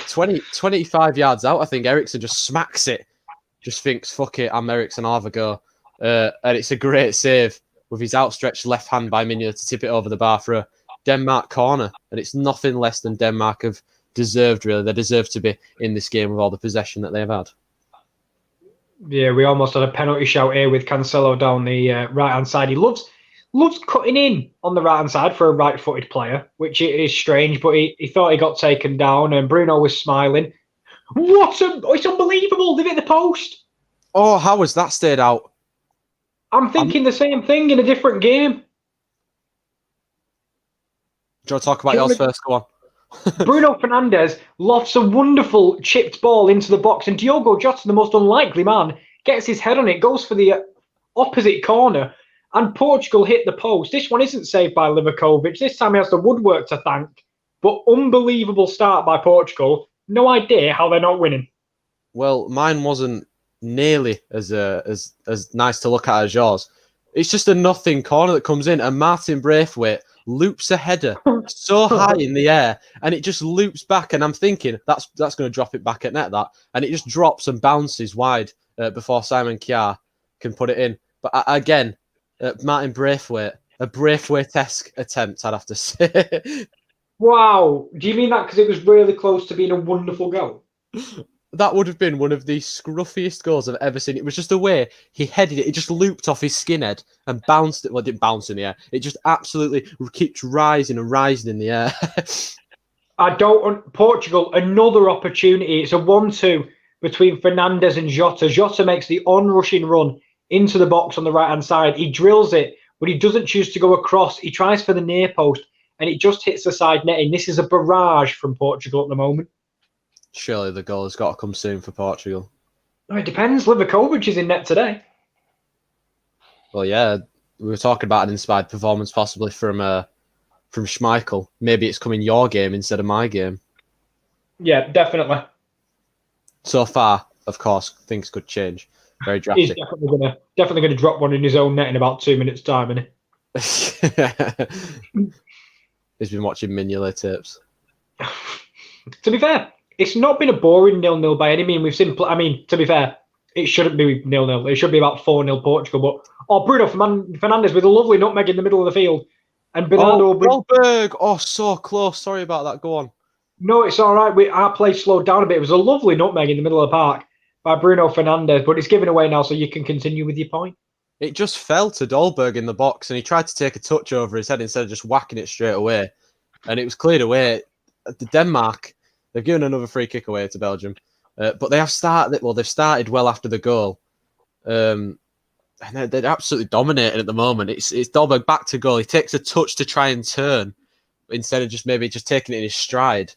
25 yards out, I think Eriksen just smacks it. Just thinks, fuck it, I'm Eriksen, I'll have a go. And it's a great save with his outstretched left hand by Mignolet to tip it over the bar for a Denmark corner. And it's nothing less than Denmark have deserved, really. They deserve to be in this game with all the possession that they've had. Yeah, we almost had a penalty shout here with Cancelo down the right-hand side. He loves cutting in on the right-hand side for a right-footed player, which is strange, but he thought he got taken down, and Bruno was smiling. It's unbelievable. They've hit the post. Oh, how has that stayed out? I'm thinking the same thing in a different game. Do you want to talk about yours first? Go on. Bruno Fernandes lofts a wonderful chipped ball into the box, and Diogo Jota, the most unlikely man, gets his head on it, goes for the opposite corner, and Portugal hit the post. This one isn't saved by Livakovic. This time he has the woodwork to thank. But unbelievable start by Portugal. No idea how they're not winning. Well, mine wasn't nearly as nice to look at as yours. It's just a nothing corner that comes in, and Martin Braithwaite loops a header so high in the air, and it just loops back. And I'm thinking that's going to drop it back at net, and it just drops and bounces wide before Simon Kjaer can put it in. But again, Martin Braithwaite, a Braithwaite-esque attempt, I'd have to say. Wow. Do you mean that because it was really close to being a wonderful goal? That would have been one of the scruffiest goals I've ever seen. It was just the way he headed it. It just looped off his skinhead and bounced it. Well, it didn't bounce in the air. It just absolutely keeps rising and rising in the air. Portugal, another opportunity. It's a 1-2 between Fernandes and Jota. Jota makes the on-rushing run into the box on the right-hand side. He drills it, but he doesn't choose to go across. He tries for the near post, and it just hits the side netting. This is a barrage from Portugal at the moment. Surely the goal has got to come soon for Portugal. Oh, it depends. Livakovic is in net today. Well, yeah, we were talking about an inspired performance possibly from Schmeichel. Maybe it's coming your game instead of my game. Yeah, definitely. So far, of course, things could change. Very drastic. He's definitely gonna drop one in his own net in about 2 minutes' time, isn't he? He's been watching Mignolet tapes. To be fair, it's not been a boring 0-0 by any means. We've seen. I mean, to be fair, it shouldn't be 0-0. It should be about 4-0 Portugal. But Bruno Fernandes with a lovely nutmeg in the middle of the field, and Bernardo. Goldberg. Oh, so close. Sorry about that. Go on. No, it's all right. Our play slowed down a bit. It was a lovely nutmeg in the middle of the park by Bruno Fernandes, but it's given away now, so you can continue with your point. It just fell to Dolberg in the box, and he tried to take a touch over his head instead of just whacking it straight away, and it was cleared away. The Denmark, they've given another free kick away to Belgium, but they have started. Well, they've started well after the goal, and they're absolutely dominating at the moment. It's Dolberg back to goal. He takes a touch to try and turn instead of just taking it in his stride.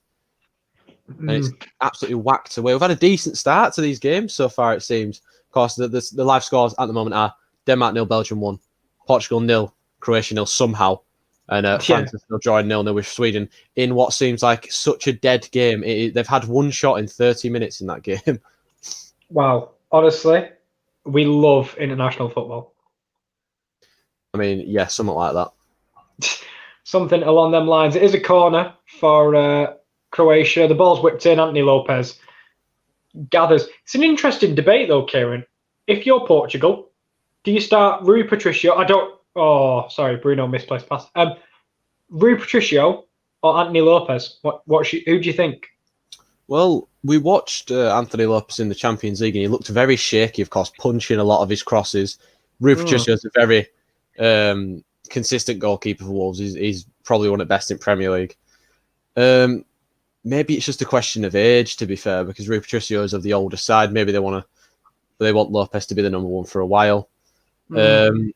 And it's absolutely whacked away. We've had a decent start to these games so far, it seems. Of course, the live scores at the moment are Denmark 0, Belgium 1, Portugal 0, Croatia 0 somehow, and France is still drawing 0-0 with Sweden in what seems like such a dead game. They've had one shot in 30 minutes in that game. Wow. Honestly, we love international football. I mean, yeah, something like that. Something along them lines. It is a corner for Croatia. The ball's whipped in. Anthony Lopez gathers. It's an interesting debate, though, Kieran. If you're Portugal, do you start Rui Patricio? Bruno misplaced pass. Rui Patricio or Anthony Lopez? Who do you think? Well, we watched Anthony Lopez in the Champions League, and he looked very shaky, of course, punching a lot of his crosses. Rui Patricio is a very consistent goalkeeper for Wolves. He's probably one of the best in Premier League. Maybe it's just a question of age, to be fair, because Rui Patricio is of the older side. Maybe they want Lopez to be the number one for a while. It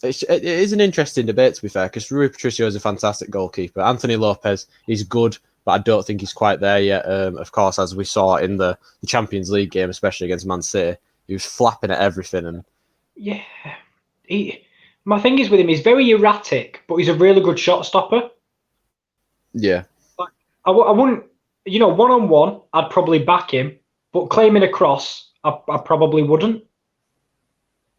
is an interesting debate, to be fair, because Rui Patricio is a fantastic goalkeeper. Anthony Lopez is good, but I don't think he's quite there yet. Of course, as we saw in the Champions League game, especially against Man City, he was flapping at everything. And yeah, my thing is with him, he's very erratic, but he's a really good shot stopper. Yeah. I wouldn't, one-on-one, I'd probably back him, but claiming a cross, I probably wouldn't.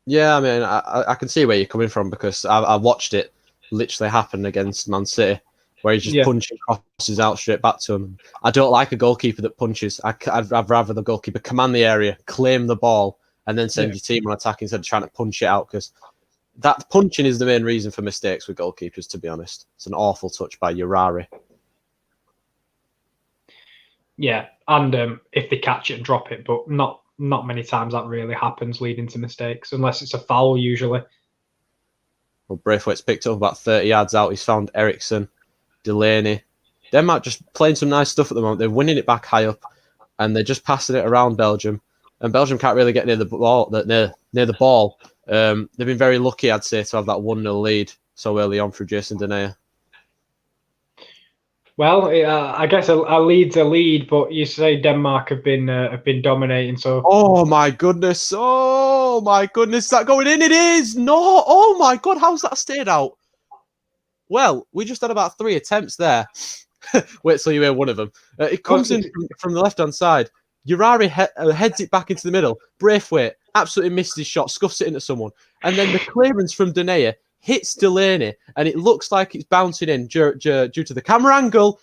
Yeah, I mean, I can see where you're coming from, because I watched it literally happen against Man City, where he's just punching crosses out straight back to him. I don't like a goalkeeper that punches. I'd rather the goalkeeper command the area, claim the ball, and then send your team on attack instead of trying to punch it out, because that punching is the main reason for mistakes with goalkeepers, to be honest. It's an awful touch by Urari. Yeah, and if they catch it and drop it, but not many times that really happens, leading to mistakes, unless it's a foul usually. Well, Braithwaite's picked up about 30 yards out. He's found Eriksson, Delaney. Denmark just playing some nice stuff at the moment. They're winning it back high up, and they're just passing it around Belgium. And Belgium can't really get near the ball. Near the ball. They've been very lucky, I'd say, to have that 1-0 lead so early on through Jason Denayer. Well, I guess a lead's a lead, but you say Denmark have been dominating. So, oh my goodness, is that going in? It is. No, oh my god, how's that stayed out? Well, we just had about 3 attempts there. Wait till you hear one of them. It comes in from the left hand side. Urari heads it back into the middle. Braithwaite absolutely missed his shot, scuffs it into someone, and then the clearance from Denayer hits Delaney, and it looks like it's bouncing in due to the camera angle.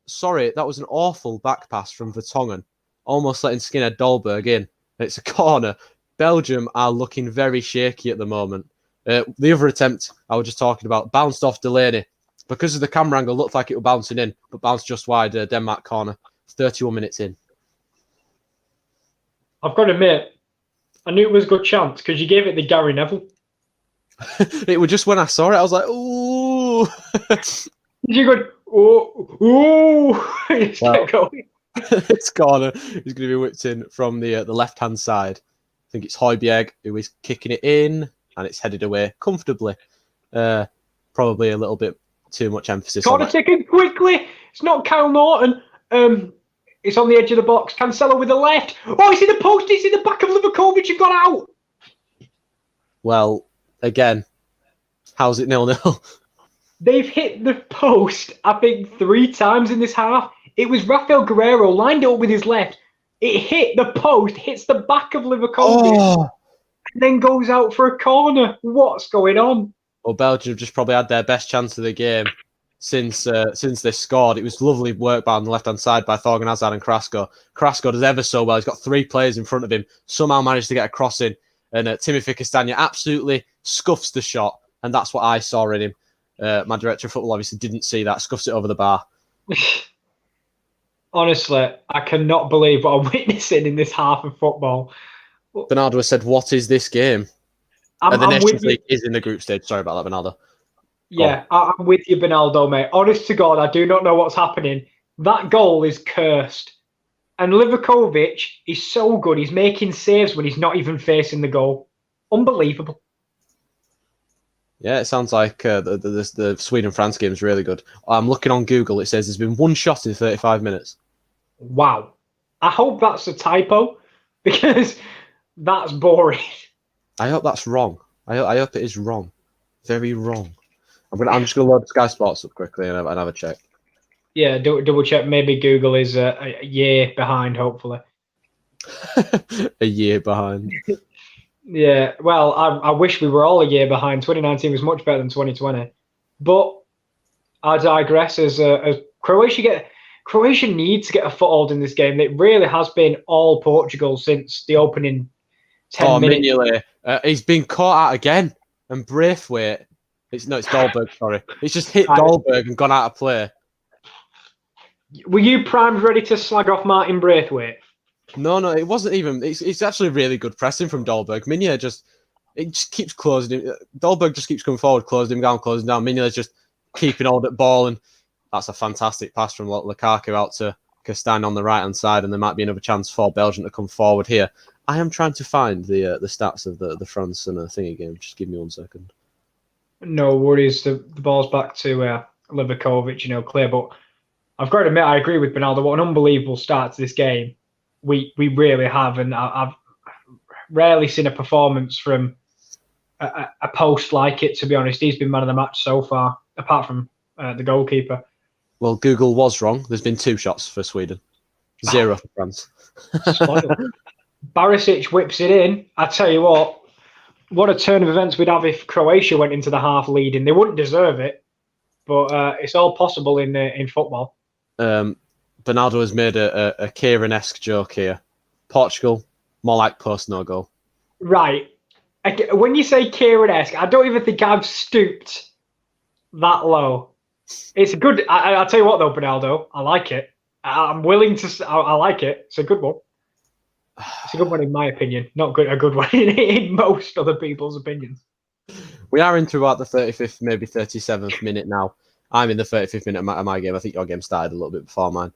Sorry, that was an awful back pass from Vertonghen, almost letting Skinner Dolberg in. It's a corner. Belgium are looking very shaky at the moment. The other attempt I was just talking about bounced off Delaney. Because of the camera angle, looked like it was bouncing in, but bounced just wide Denmark corner. 31 minutes in. I've got to admit, I knew it was a good chance because you gave it to Gary Neville. It was just when I saw it, I was like, ooh. You go, ooh. It's going. It's corner. He's going to be whipped in from the left-hand side. I think it's Højbjerg who is kicking it in, and it's headed away comfortably. Probably a little bit too much emphasis on it. Corner taken quickly. It's not Kyle Norton. It's on the edge of the box. Cancelo with the left. Oh, he's in the post. He's in the back of Livakovic and got out. Well, again, how's it 0-0? They've hit the post, I think, 3 times in this half. It was Rafael Guerreiro lined it up with his left. It hit the post, hits the back of Livakovic, and then goes out for a corner. What's going on? Well, Belgium have just probably had their best chance of the game since they scored. It was lovely work on the left-hand side by Thorgan Hazard and Carrasco. Carrasco does ever so well. He's got 3 players in front of him. Somehow managed to get a cross in. And Timothy Castagna absolutely scuffs the shot. And that's what I saw in him. My director of football obviously didn't see that. Scuffs it over the bar. Honestly, I cannot believe what I'm witnessing in this half of football. Bernardo has said, "What is this game?" The Nations League is in the group stage. Sorry about that, Bernardo. Yeah, I'm with you, Bernardo, mate. Honest to God, I do not know what's happening. That goal is cursed. And Livakovic is so good. He's making saves when he's not even facing the goal. Unbelievable. Yeah, it sounds like the Sweden-France game is really good. I'm looking on Google. It says there's been 1 shot in 35 minutes. Wow. I hope that's a typo because that's boring. I hope that's wrong. I hope it is wrong. Very wrong. I'm just going to load Sky Sports up quickly and have a check. Yeah, double check. Maybe Google is a year behind, hopefully. A year behind. Yeah, well, I wish we were all a year behind. 2019 was much better than 2020. But I digress. As Croatia needs to get a foothold in this game. It really has been all Portugal since the opening 10 minutes. Mignolet. He's been caught out again. And Braithwaite. It's Dahlberg, sorry. He's just hit Dahlberg and gone out of play. Were you primed ready to slag off Martin Braithwaite? No, it wasn't even. It's actually really good pressing from Dahlberg. Mignolet just keeps closing him. Dahlberg just keeps coming forward, closing him down. Mignolet's just keeping hold at ball, and that's a fantastic pass from Lukaku out to Castagne on the right-hand side, and there might be another chance for Belgium to come forward here. I am trying to find the stats of the France and thingy game. Just give me 1 second. No worries. The ball's back to Livakovic, clear. But I've got to admit, I agree with Bernardo. What an unbelievable start to this game. We really have, and I've rarely seen a performance from a post like it, to be honest. He's been man of the match so far, apart from the goalkeeper. Well, Google was wrong. There's been 2 shots for Sweden. 0 for France. Barisic whips it in. I tell you what a turn of events we'd have if Croatia went into the half leading. They wouldn't deserve it, but it's all possible in football. Bernardo has made a Kieran-esque joke here. Portugal, more like post no goal. Right. When you say Kieran-esque, I don't even think I've stooped that low. It's a good. I'll tell you what, though, Bernardo, I like it. I'm willing to. I like it. It's a good one. It's a good one in my opinion. Not good. A good one in most other people's opinions. We are into about the 35th, maybe 37th minute now. I'm in the 35th minute of my game. I think your game started a little bit before mine.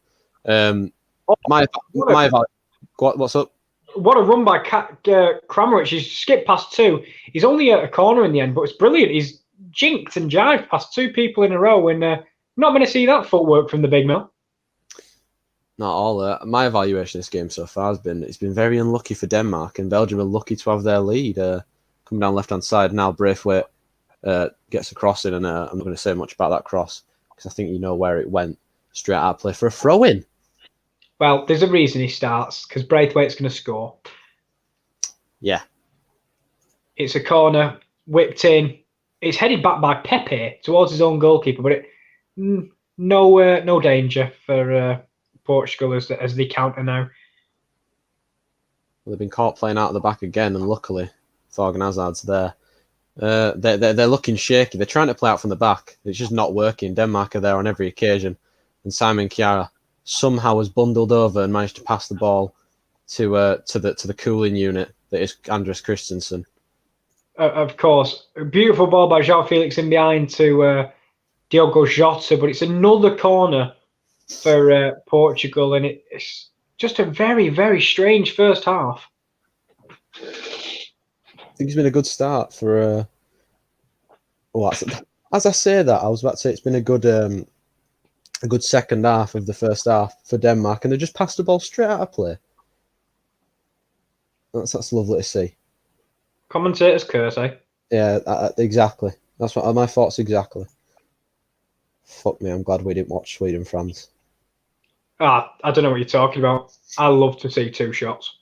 What's up? What a run by Kramaric. He's skipped past 2. He's only at a corner in the end, but it's brilliant. He's jinked and jived past 2 people in a row, and not going to see that footwork from the big man. Not all. My evaluation of this game so far has been it's been very unlucky for Denmark, and Belgium are lucky to have their lead coming down left-hand side. Now Braithwaite gets a cross in, and I'm not going to say much about that cross because I think you know where it went. Straight out of play for a throw-in. Well, there's a reason he starts, because Braithwaite's going to score. Yeah. It's a corner, whipped in. It's headed back by Pepe towards his own goalkeeper, but no danger for Portugal as they counter now. Well, they've been caught playing out of the back again, and luckily Thorgan Hazard's there. They're looking shaky. They're trying to play out from the back. It's just not working. Denmark are there on every occasion, and Simon Kjær somehow has bundled over and managed to pass the ball to the cooling unit that is Andres Christensen. Of course, a beautiful ball by João Felix in behind to Diogo Jota, but it's another corner for Portugal, and it's just a very, very strange first half. I think it's been a good start for. As I say that, I was about to say it's been a good second half of the first half for Denmark, and they just passed the ball straight out of play. That's lovely to see. Commentators curse, eh? Yeah, exactly. That's what my thoughts exactly. Fuck me, I'm glad we didn't watch Sweden-France. I don't know what you're talking about. I love to see 2 shots.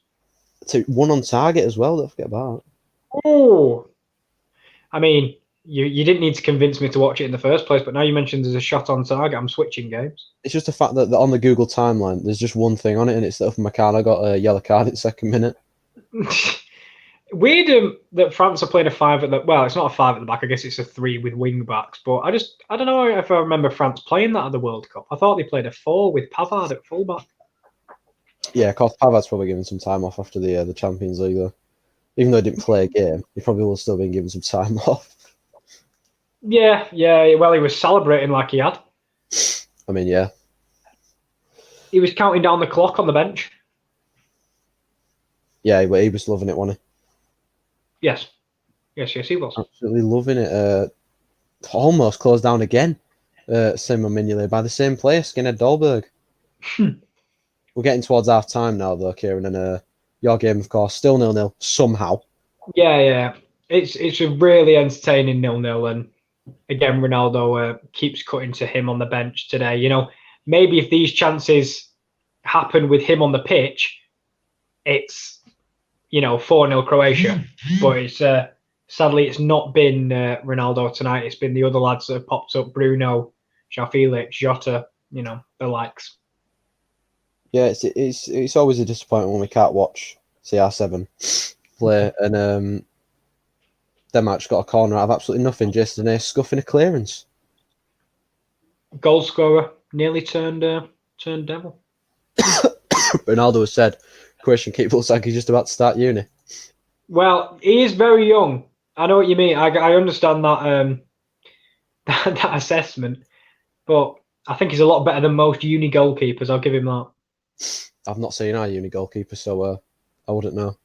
1 on target as well, don't forget about. Oh! I mean, You didn't need to convince me to watch it in the first place, but now you mentioned there's a shot on target, I'm switching games. It's just the fact that on the Google timeline, there's just one thing on it, and it's that Upamecano got a yellow card in the second minute. Weird that France are playing a 5 at the well, it's not a 5 at the back. I guess it's a 3 with wing backs. But I don't know if I remember France playing that at the World Cup. I thought they played a 4 with Pavard at fullback. Yeah, of course, Pavard's probably given some time off after the Champions League, though. Even though he didn't play a game, he probably will have still been given some time off. Yeah. Well, he was celebrating like he had. I mean, yeah. He was counting down the clock on the bench. Yeah, he was loving it, wasn't he? Yes, he was. Absolutely loving it. Almost closed down again, Simon Mignolet, by the same player, Skinhead Dolberg. We're getting towards half time now, though, Kieran, and your game, of course, still 0-0 somehow. Yeah. It's a really entertaining 0-0, and again, Ronaldo keeps cutting to him on the bench today. You know, maybe if these chances happen with him on the pitch, it's 4-0 Croatia. But it's sadly it's not been Ronaldo tonight. It's been the other lads that have popped up: Bruno, João Felix, Jota. The likes. Yeah, it's always a disappointment when we can't watch CR7 play, and Denmark's got a corner out of absolutely nothing. Jason Ace scuffing a clearance. Goal scorer nearly turned devil. Ronaldo has said Croatian keeper looks like he's just about to start uni. Well, he is very young. I know what you mean. I understand that that assessment, but I think he's a lot better than most uni goalkeepers. I'll give him that. I've not seen our uni goalkeeper, so I wouldn't know.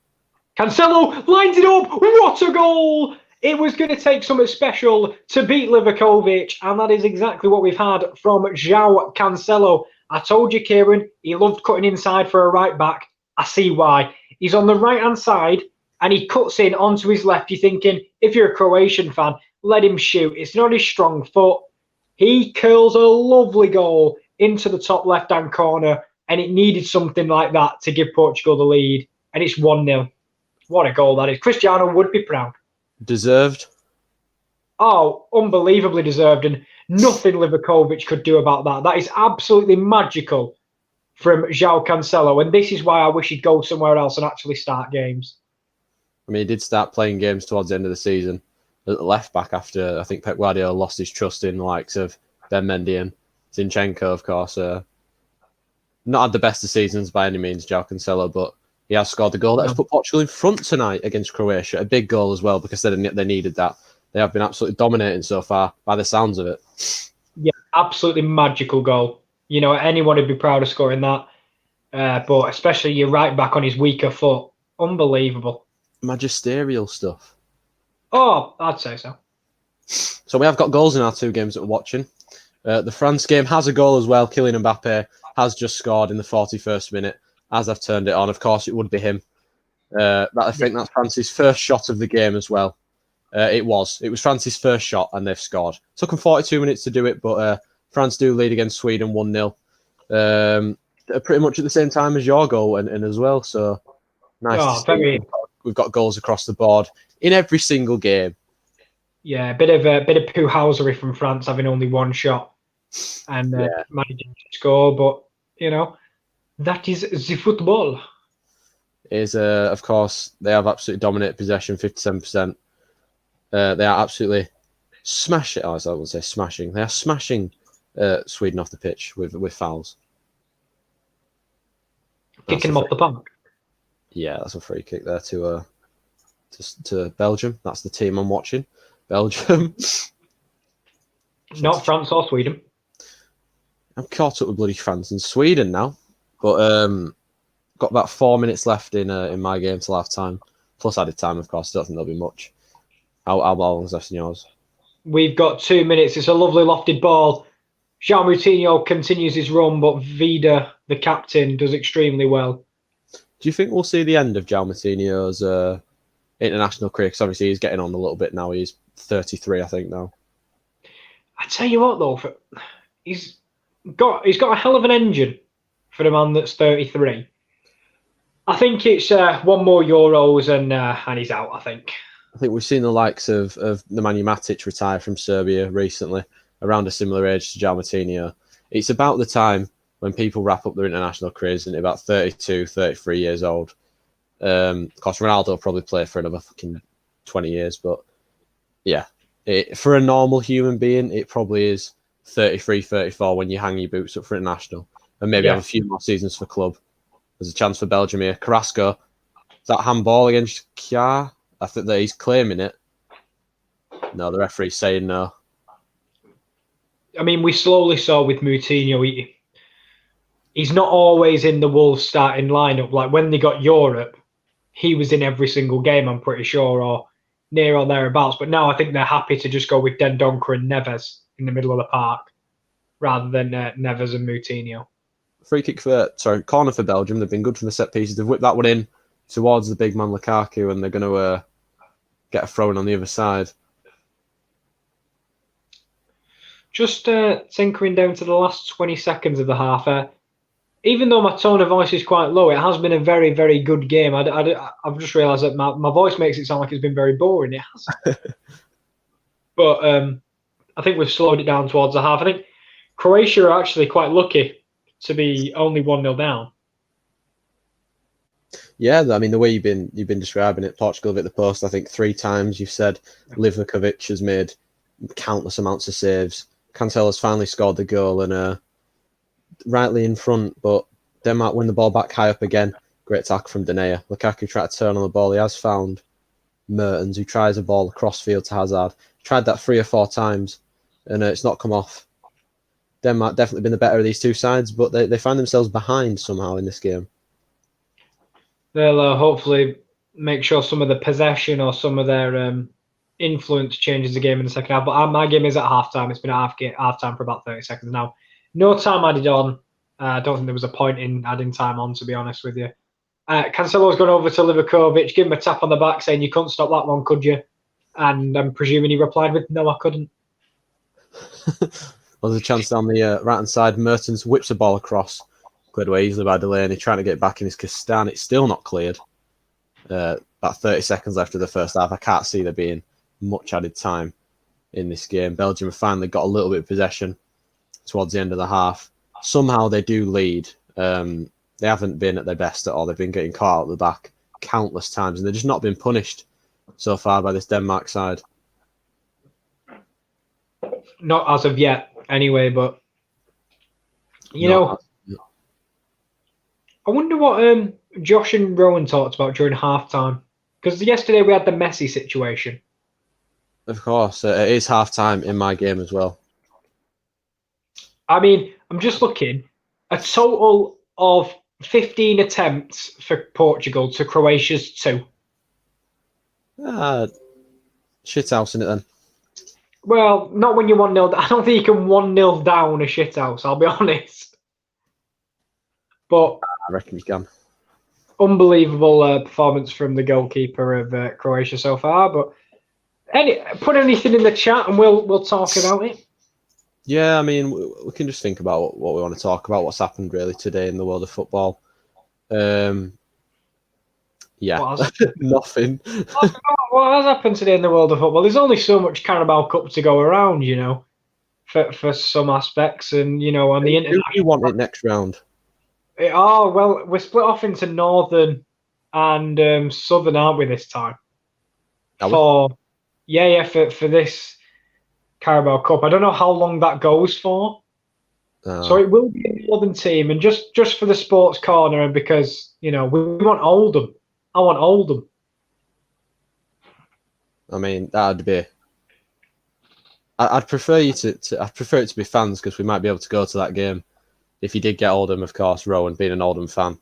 Cancelo lines it up. What a goal! It was going to take something special to beat Livakovic, and that is exactly what we've had from João Cancelo. I told you, Kieran, he loved cutting inside for a right back. I see why. He's on the right-hand side, and he cuts in onto his left. You're thinking, if you're a Croatian fan, let him shoot. It's not his strong foot. He curls a lovely goal into the top left-hand corner, and it needed something like that to give Portugal the lead, and it's 1-0. What a goal that is. Cristiano would be proud. Deserved. Oh, unbelievably deserved, and nothing Livakovic could do about that. That is absolutely magical from João Cancelo, and this is why I wish he'd go somewhere else and actually start games. I mean, he did start playing games towards the end of the season at the left back after I think Pep Guardiola lost his trust in the likes of Ben Mendy and Zinchenko, of course. Not had the best of seasons by any means, João Cancelo, but he has scored the goal that has put Portugal in front tonight against Croatia. A big goal as well, because they needed that. They have been absolutely dominating so far, by the sounds of it. Yeah, absolutely magical goal. Anyone would be proud of scoring that. But especially your right back on his weaker foot. Unbelievable. Magisterial stuff. Oh, I'd say so. So we have got goals in our two games that we're watching. The France game has a goal as well. Kylian Mbappe has just scored in the 41st minute. As I've turned it on, of course, it would be him. I think that's France's first shot of the game as well. It was France's first shot, and they've scored. Took them 42 minutes to do it, but France do lead against Sweden 1-0. Pretty much at the same time as your goal and as well. So nice. We've got goals across the board in every single game. Yeah, a bit of poohousery from France having only one shot and managing to score, but that is the football. Of course, they have absolutely dominated possession, 57%. They are absolutely smashing. I wouldn't say smashing. They are smashing Sweden off the pitch with fouls. Kicking them off the park. Yeah, that's a free kick there to Belgium. That's the team I'm watching. Belgium. Not France or Sweden. I'm caught up with bloody France and Sweden now. But got about 4 minutes left in my game till half time. Plus added time, of course. I don't think there'll be much. How long is left in yours? We've got 2 minutes. It's a lovely lofted ball. Jean Moutinho continues his run, but Vida, the captain, does extremely well. Do you think we'll see the end of João Moutinho's international career? Because obviously he's getting on a little bit now. He's 33, I think, now. I tell you what, though, he's got a hell of an engine for a man that's 33. I think it's one more Euros and he's out, I think. I think we've seen the likes of Nemanja Matic retire from Serbia recently, around a similar age to João Moutinho. It's about the time when people wrap up their international careers and about 32, 33 years old. Of course, Ronaldo will probably play for another fucking 20 years, but yeah, for a normal human being, it probably is 33, 34 when you hang your boots up for international and maybe have a few more seasons for club. There's a chance for Belgium here. Carrasco, is that handball against Kjaer? I think that he's claiming it. No, the referee's saying no. I mean, we slowly saw with Moutinho, he's not always in the Wolves starting lineup. Like when they got Europe, he was in every single game, I'm pretty sure, or near or thereabouts. But now I think they're happy to just go with Dendoncker and Neves in the middle of the park rather than Neves and Moutinho. Corner for Belgium. They've been good from the set pieces. They've whipped that one in towards the big man Lukaku, and they're going to get a throw in on the other side. Just tinkering down to the last 20 seconds of the half. Even though my tone of voice is quite low, it has been a very, very good game. I've just realised that my voice makes it sound like it's been very boring. It hasn't. But I think we've slowed it down towards the half. I think Croatia are actually quite lucky to be only 1-0 down. Yeah, I mean, the way you've been describing it, Portugal have hit the post, I think 3 times. You've said Livakovic has made countless amounts of saves. Cancelo's finally scored the goal and rightly in front, but Denmark win the ball back high up again. Great tackle from Denayer. Lukaku tried to turn on the ball. He has found Mertens, who tries a ball across field to Hazard. Tried that 3 or 4 times, and it's not come off. Denmark definitely been the better of these two sides, but they find themselves behind somehow in this game. They'll hopefully make sure some of the possession or some of their influence changes the game in the second half. But my game is at halftime. It's been at halftime for about 30 seconds now. No time added on. I don't think there was a point in adding time on, to be honest with you. Cancelo's gone over to Livakovic, give him a tap on the back, saying, "You couldn't stop that one, could you?" And I'm presuming he replied with, "No, I couldn't." Well, there's a chance down the right-hand side. Mertens whips the ball across. Cleared away easily by Delaney, trying to get back in his Castan. It's still not cleared. About 30 seconds left of the first half. I can't see there being much added time in this game. Belgium have finally got a little bit of possession towards the end of the half. Somehow they do lead. They haven't been at their best at all. They've been getting caught out the back countless times, and they've just not been punished so far by this Denmark side. Not as of yet, anyway, but you know, I wonder what Josh and Rowan talked about during halftime. Because yesterday we had the Messi situation. Of course, it is halftime in my game as well. I mean, I'm just looking. A total of 15 attempts for Portugal to Croatia's 2. Shithouse in it then. Well, not when you're 1-0. I don't think you can 1-0 down a shithouse, I'll be honest. But I reckon you can. Unbelievable performance from the goalkeeper of Croatia so far. But put anything in the chat and we'll talk about it. Yeah, I mean, we can just think about what we want to talk about, what's happened really today in the world of football. Yeah, nothing. What has happened today in the world of football? There's only so much Carabao Cup to go around, you know, for some aspects. And, you know, on the internet. Who do you want it next round? Well, we're split off into Northern and Southern, aren't we, this time? For this Carabao Cup. I don't know how long that goes for. So it will be a Northern team. And just for the sports corner, and because, you know, we want Oldham. I want Oldham. I mean, that'd be... I'd prefer it to be fans, because we might be able to go to that game. If you did get Oldham, of course, Rowan, being an Oldham fan,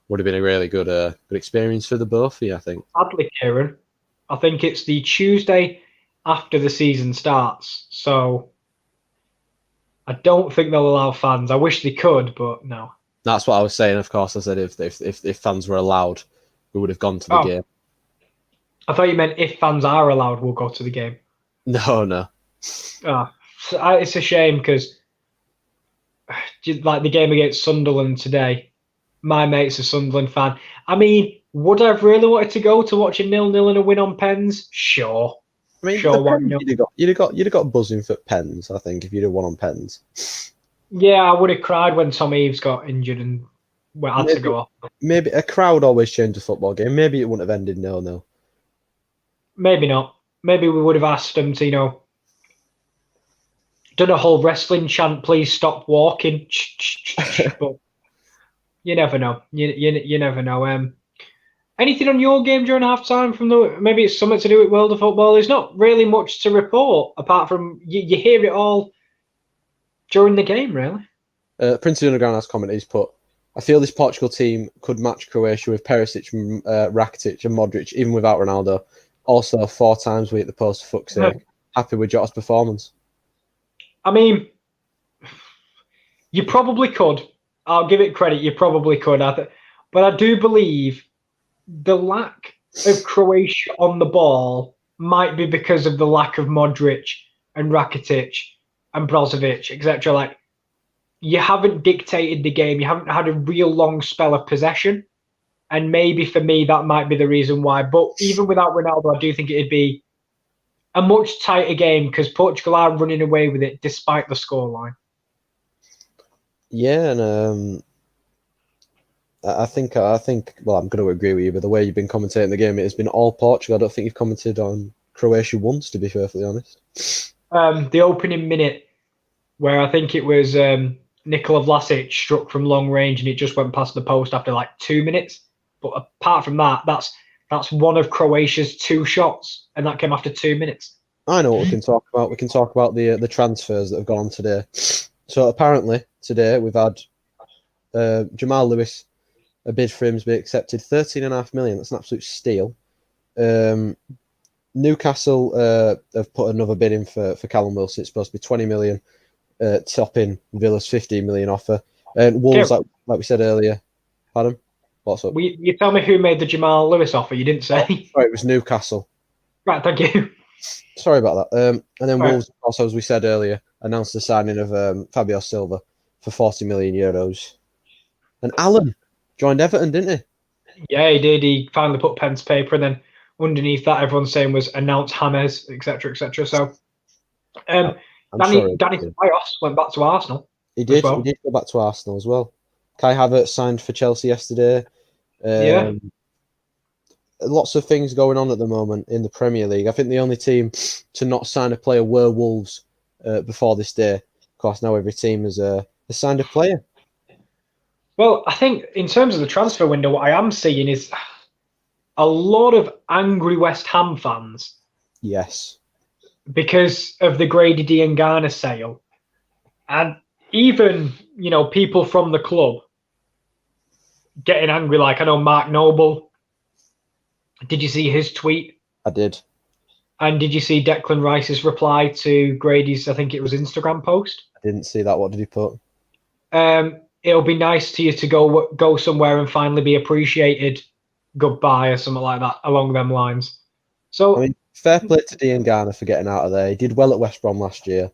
would have been a really good experience for the both of you, I think. Sadly, Kieran, I think it's the Tuesday after the season starts. So I don't think they'll allow fans. I wish they could, but no. That's what I was saying, of course. I said if fans were allowed, we would have gone to the game. I thought you meant if fans are allowed, we'll go to the game. No. It's a shame because, like the game against Sunderland today, My mate's a Sunderland fan. I mean, would I have really wanted to go to watch a 0-0 and a win on pens? Sure. I mean, Sure, the why pens not? you'd have got buzzing for pens. I think if you'd have won on pens. Yeah, I would have cried when Tom Eaves got injured and had to go off. Maybe a crowd always change a football game. Maybe it wouldn't have ended 0-0. Maybe not. Maybe we would have asked them to, done a whole wrestling chant, please stop walking. But you never know. You never know. Anything on your game during halftime from maybe it's something to do with World of Football? There's not really much to report apart from you hear it all during the game, really. Prince Underground has commented. He's put, I feel this Portugal team could match Croatia with Perisic, Rakitic, and Modric, even without Ronaldo. Also, 4 times we hit the post, for fuck's sake. Happy with Jota's performance. I mean, you probably could. I'll give it credit. You probably could. But I do believe the lack of Croatia on the ball might be because of the lack of Modric and Rakitic and Brozovic, etc. Like, you haven't dictated the game. You haven't had a real long spell of possession. And maybe for me, that might be the reason why. But even without Ronaldo, I do think it'd be a much tighter game because Portugal are running away with it despite the scoreline. Yeah, and I think, well, I'm going to agree with you, but the way you've been commentating the game, it has been all Portugal. I don't think you've commented on Croatia once, to be perfectly honest. The opening minute, where I think it was Nikola Vlasic struck from long range and it just went past the post after like 2 minutes. But apart from that, that's one of Croatia's 2 shots, and that came after 2 minutes. I know what we can talk about. We can talk about the transfers that have gone on today. So apparently today we've had Jamal Lewis, a bid for him has been accepted, 13.5 million. That's an absolute steal. Newcastle have put another bid in for Callum Wilson. It's supposed to be 20 million, topping Villa's 15 million offer. And Wolves, like we said earlier, pardon? What's up? You tell me who made the Jamal Lewis offer. You didn't say. Sorry, it was Newcastle. Right, thank you. Sorry about that. And then Wolves, also, as we said earlier, announced the signing of Fabio Silva for 40 million euros. And Allen joined Everton, didn't he? Yeah, he did. He finally put pen to paper, and then underneath that, everyone's saying was announced James, etc., etc. So, Danny Ceballos went back to Arsenal. He did. Well. He did go back to Arsenal as well. Kai Havertz signed for Chelsea yesterday. Yeah. Lots of things going on at the moment in the Premier League. I think the only team to not sign a player were Wolves before this day. Of course, now every team has signed a player. Well, I think in terms of the transfer window, what I am seeing is a lot of angry West Ham fans. Yes. Because of the Grady Diangana sale. And even, people from the club getting angry. Like, I know Mark Noble. Did you see his tweet? I did. And did you see Declan Rice's reply to Grady's, I think it was Instagram post? I didn't see that. What did he put? It'll be nice to you to go somewhere and finally be appreciated. Goodbye, or something like that, along them lines. So, I mean, fair play to Diangana for getting out of there. He did well at West Brom last year.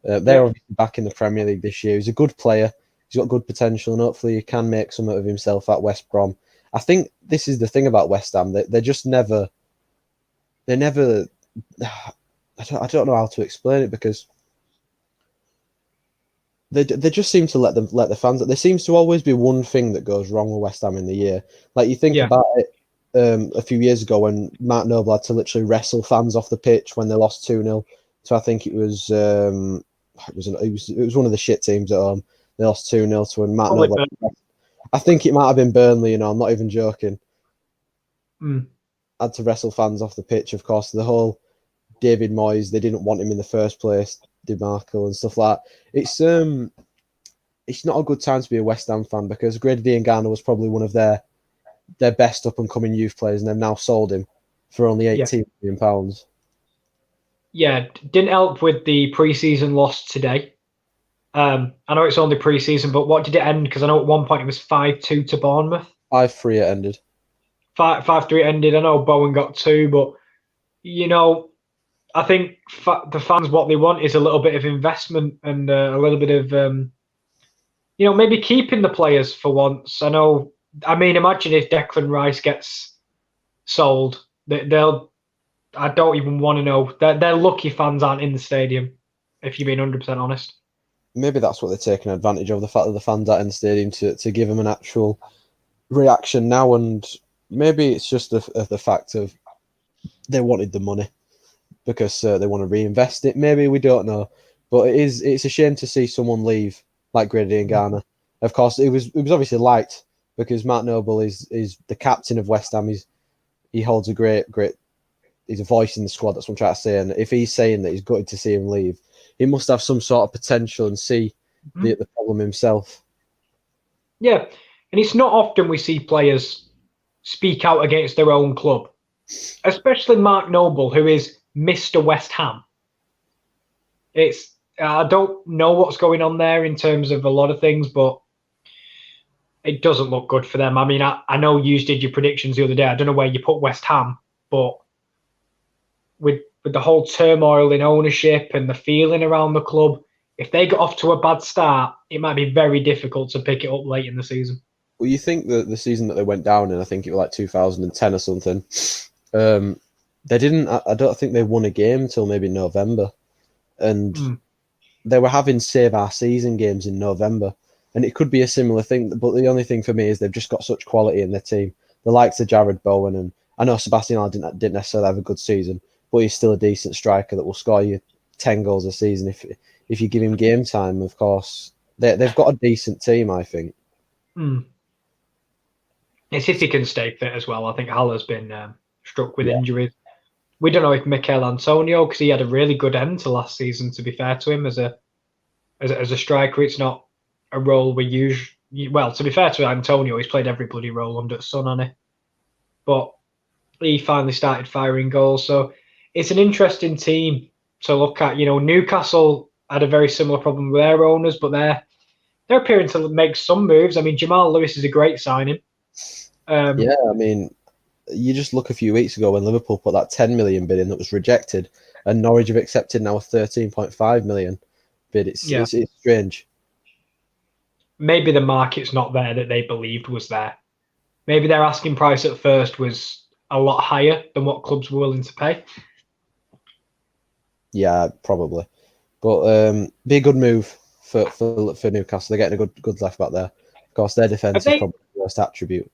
They're obviously back in the Premier League this year. He's a good player. He's got good potential, and hopefully he can make something of himself at West Brom. I think this is the thing about West Ham. They just never. They never. I don't know how to explain it because they just seem to let the fans. There seems to always be one thing that goes wrong with West Ham in the year. Like you think about it a few years ago when Mark Noble had to literally wrestle fans off the pitch when they lost 2-0. So I think it was one of the shit teams at home. They lost 2-0 to Mark Noble. I think it might have been Burnley. I'm not even joking. Had to wrestle fans off the pitch. Of course, the whole David Moyes, they didn't want him in the first place. DeMarco and stuff like that. It's not a good time to be a West Ham fan because Grady Diangana was probably one of their best up and coming youth players, and they've now sold him for only £18 million. Yeah, didn't help with the pre-season loss today. I know it's only pre-season, but what did it end? Because I know at one point it was 5-2 to Bournemouth. 5-3 it ended. 5-3 it ended. I know Bowen got 2, but I think the fans, what they want is a little bit of investment and a little bit of maybe keeping the players for once. Imagine if Declan Rice gets sold. I don't even want to know. They're lucky fans aren't in the stadium, if you're being 100% honest. Maybe that's what they're taking advantage of, the fact that the fans are in the stadium to give them an actual reaction now. And maybe it's just the fact of they wanted the money because they want to reinvest it. Maybe, we don't know. But it's a shame to see someone leave like Grady and Garner. Of course, it was obviously liked because Mark Noble is the captain of West Ham. He holds a great. He's a voice in the squad. That's what I'm trying to say. And if he's saying that he's gutted to see him leave, he must have some sort of potential and see the problem himself. Yeah, and it's not often we see players speak out against their own club, especially Mark Noble, who is Mr. West Ham. I don't know what's going on there in terms of a lot of things, but it doesn't look good for them. I mean, I know you did your predictions the other day. I don't know where you put West Ham, but with the whole turmoil in ownership and the feeling around the club, if they got off to a bad start, it might be very difficult to pick it up late in the season. Well, you think that the season that they went down in, I think it was like 2010 or something, they didn't. I don't think they won a game until maybe November, and they were having save our season games in November, and it could be a similar thing. But the only thing for me is they've just got such quality in their team. The likes of Jared Bowen, and I know Sebastian Haller didn't necessarily have a good season, but he's still a decent striker that will score you 10 goals a season if you give him game time. Of course, they've got a decent team, I think. It's if he can stay fit as well. I think Haller's been struck with injuries. We don't know if Mikel Antonio, because he had a really good end to last season, to be fair to him, as a striker. It's not a role we use. Well, to be fair to Antonio, he's played every bloody role under the sun, hasn't he? But he finally started firing goals. So it's an interesting team to look at. Newcastle had a very similar problem with their owners, but they're appearing to make some moves. I mean, Jamal Lewis is a great signing. Yeah, I mean, you just look a few weeks ago when Liverpool put that 10 million bid in that was rejected, and Norwich have accepted now a 13.5 million bid. It's strange. Maybe the market's not there that they believed was there. Maybe their asking price at first was a lot higher than what clubs were willing to pay. Yeah, probably. But be a good move for Newcastle. They're getting a good left back there. Of course, their defence is probably the worst attribute.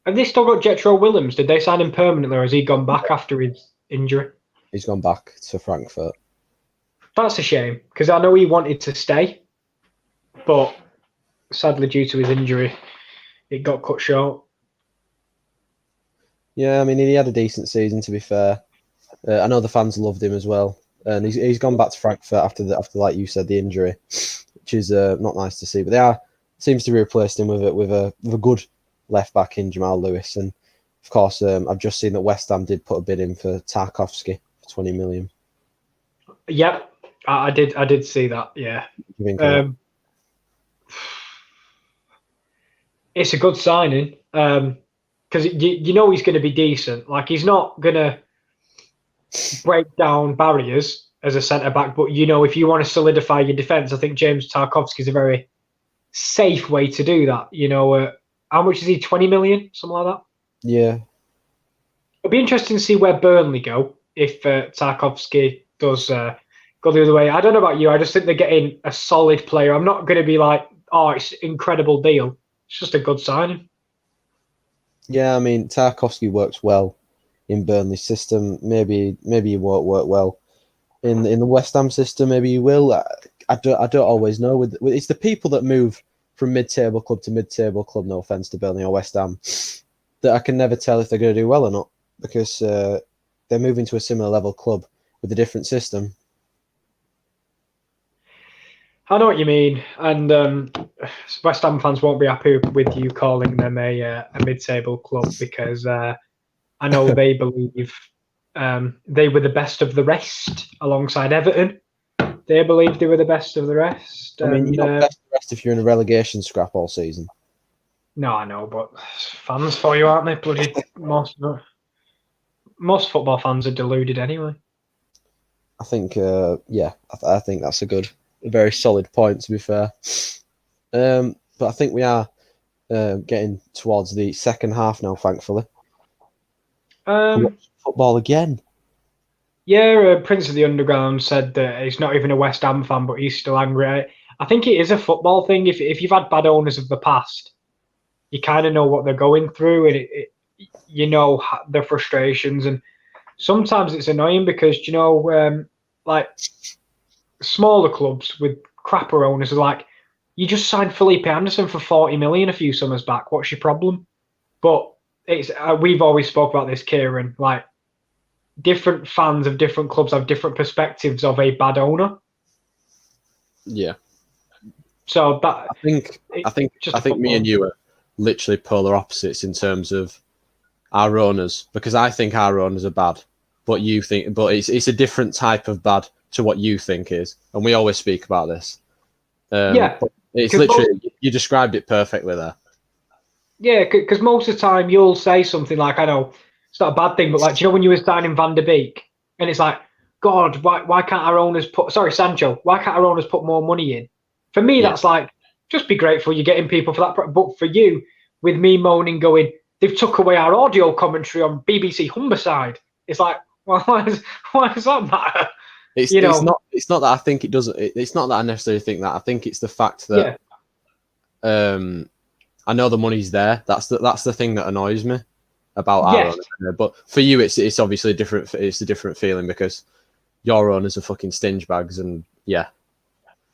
Have they still got Jetro Willems? Did they sign him permanently, or has he gone back after his injury? He's gone back to Frankfurt. That's a shame, because I know he wanted to stay, but sadly, due to his injury, it got cut short. Yeah, I mean, he had a decent season, to be fair. I know the fans loved him as well, and he's gone back to Frankfurt after like you said, the injury, which is not nice to see. But seems to be replaced him with a good left back in Jamal Lewis, and of course, I've just seen that West Ham did put a bid in for Tarkowski for 20 million. Yep, I did see that. Yeah, it's a good signing because you know he's going to be decent. Like, he's not going to break down barriers as a centre back, but if you want to solidify your defence, I think James Tarkowski is a very safe way to do that. How much is he? 20 million, something like that. Yeah, it'll be interesting to see where Burnley go if Tarkowski does go the other way. I don't know about you. I just think they're getting a solid player. I'm not going to be like, oh, it's an incredible deal. It's just a good signing. Yeah, I mean, Tarkowski works well in Burnley's system. Maybe he won't work well in the West Ham system. Maybe he will. I don't always know. It's the people that move from mid-table club to mid-table club, no offence to Burnley or West Ham, that I can never tell if they're going to do well or not, because they're moving to a similar level club with a different system. I know what you mean, and West Ham fans won't be happy with you calling them a mid-table club, because I know they believe they were the best of the rest alongside Everton. They believe they were the best of the rest. I mean, you're not best of the rest if you're in a relegation scrap all season. No, I know, but fans for you, aren't they? Bloody most football fans are deluded anyway. I think, I think that's a very solid point, to be fair. But I think we are getting towards the second half now, thankfully. Football again. Yeah, Prince of the Underground said that he's not even a West Ham fan, but he's still angry. I think it is a football thing. If you've had bad owners of the past, you kind of know what they're going through, and you know their frustrations. And sometimes it's annoying because like smaller clubs with crapper owners are like, you just signed Felipe Anderson for 40 million a few summers back. What's your problem? But it's we've always spoke about this, Kieran. Like, different fans of different clubs have different perspectives of a bad owner. Yeah. So that I think me and you are literally polar opposites in terms of our owners, because I think our owners are bad, but it's a different type of bad to what you think is, and we always speak about this. It's literally you described it perfectly there. Yeah, because most of the time you'll say something like, I know it's not a bad thing, but like, do you know when you were signing Van der Beek, and it's like, God, why can't our owners Sancho, why can't our owners put more money in? For me, that's like, just be grateful you're getting people for that. But for you, with me moaning, going, they've took away our audio commentary on BBC Humberside. It's like, well, why does that matter? It's not that I think it doesn't. It's not that I necessarily think that. I think it's the fact that I know the money's there. That's the thing that annoys me about our owners. But for you, it's obviously different. It's a different feeling because your owners are fucking stinge bags, and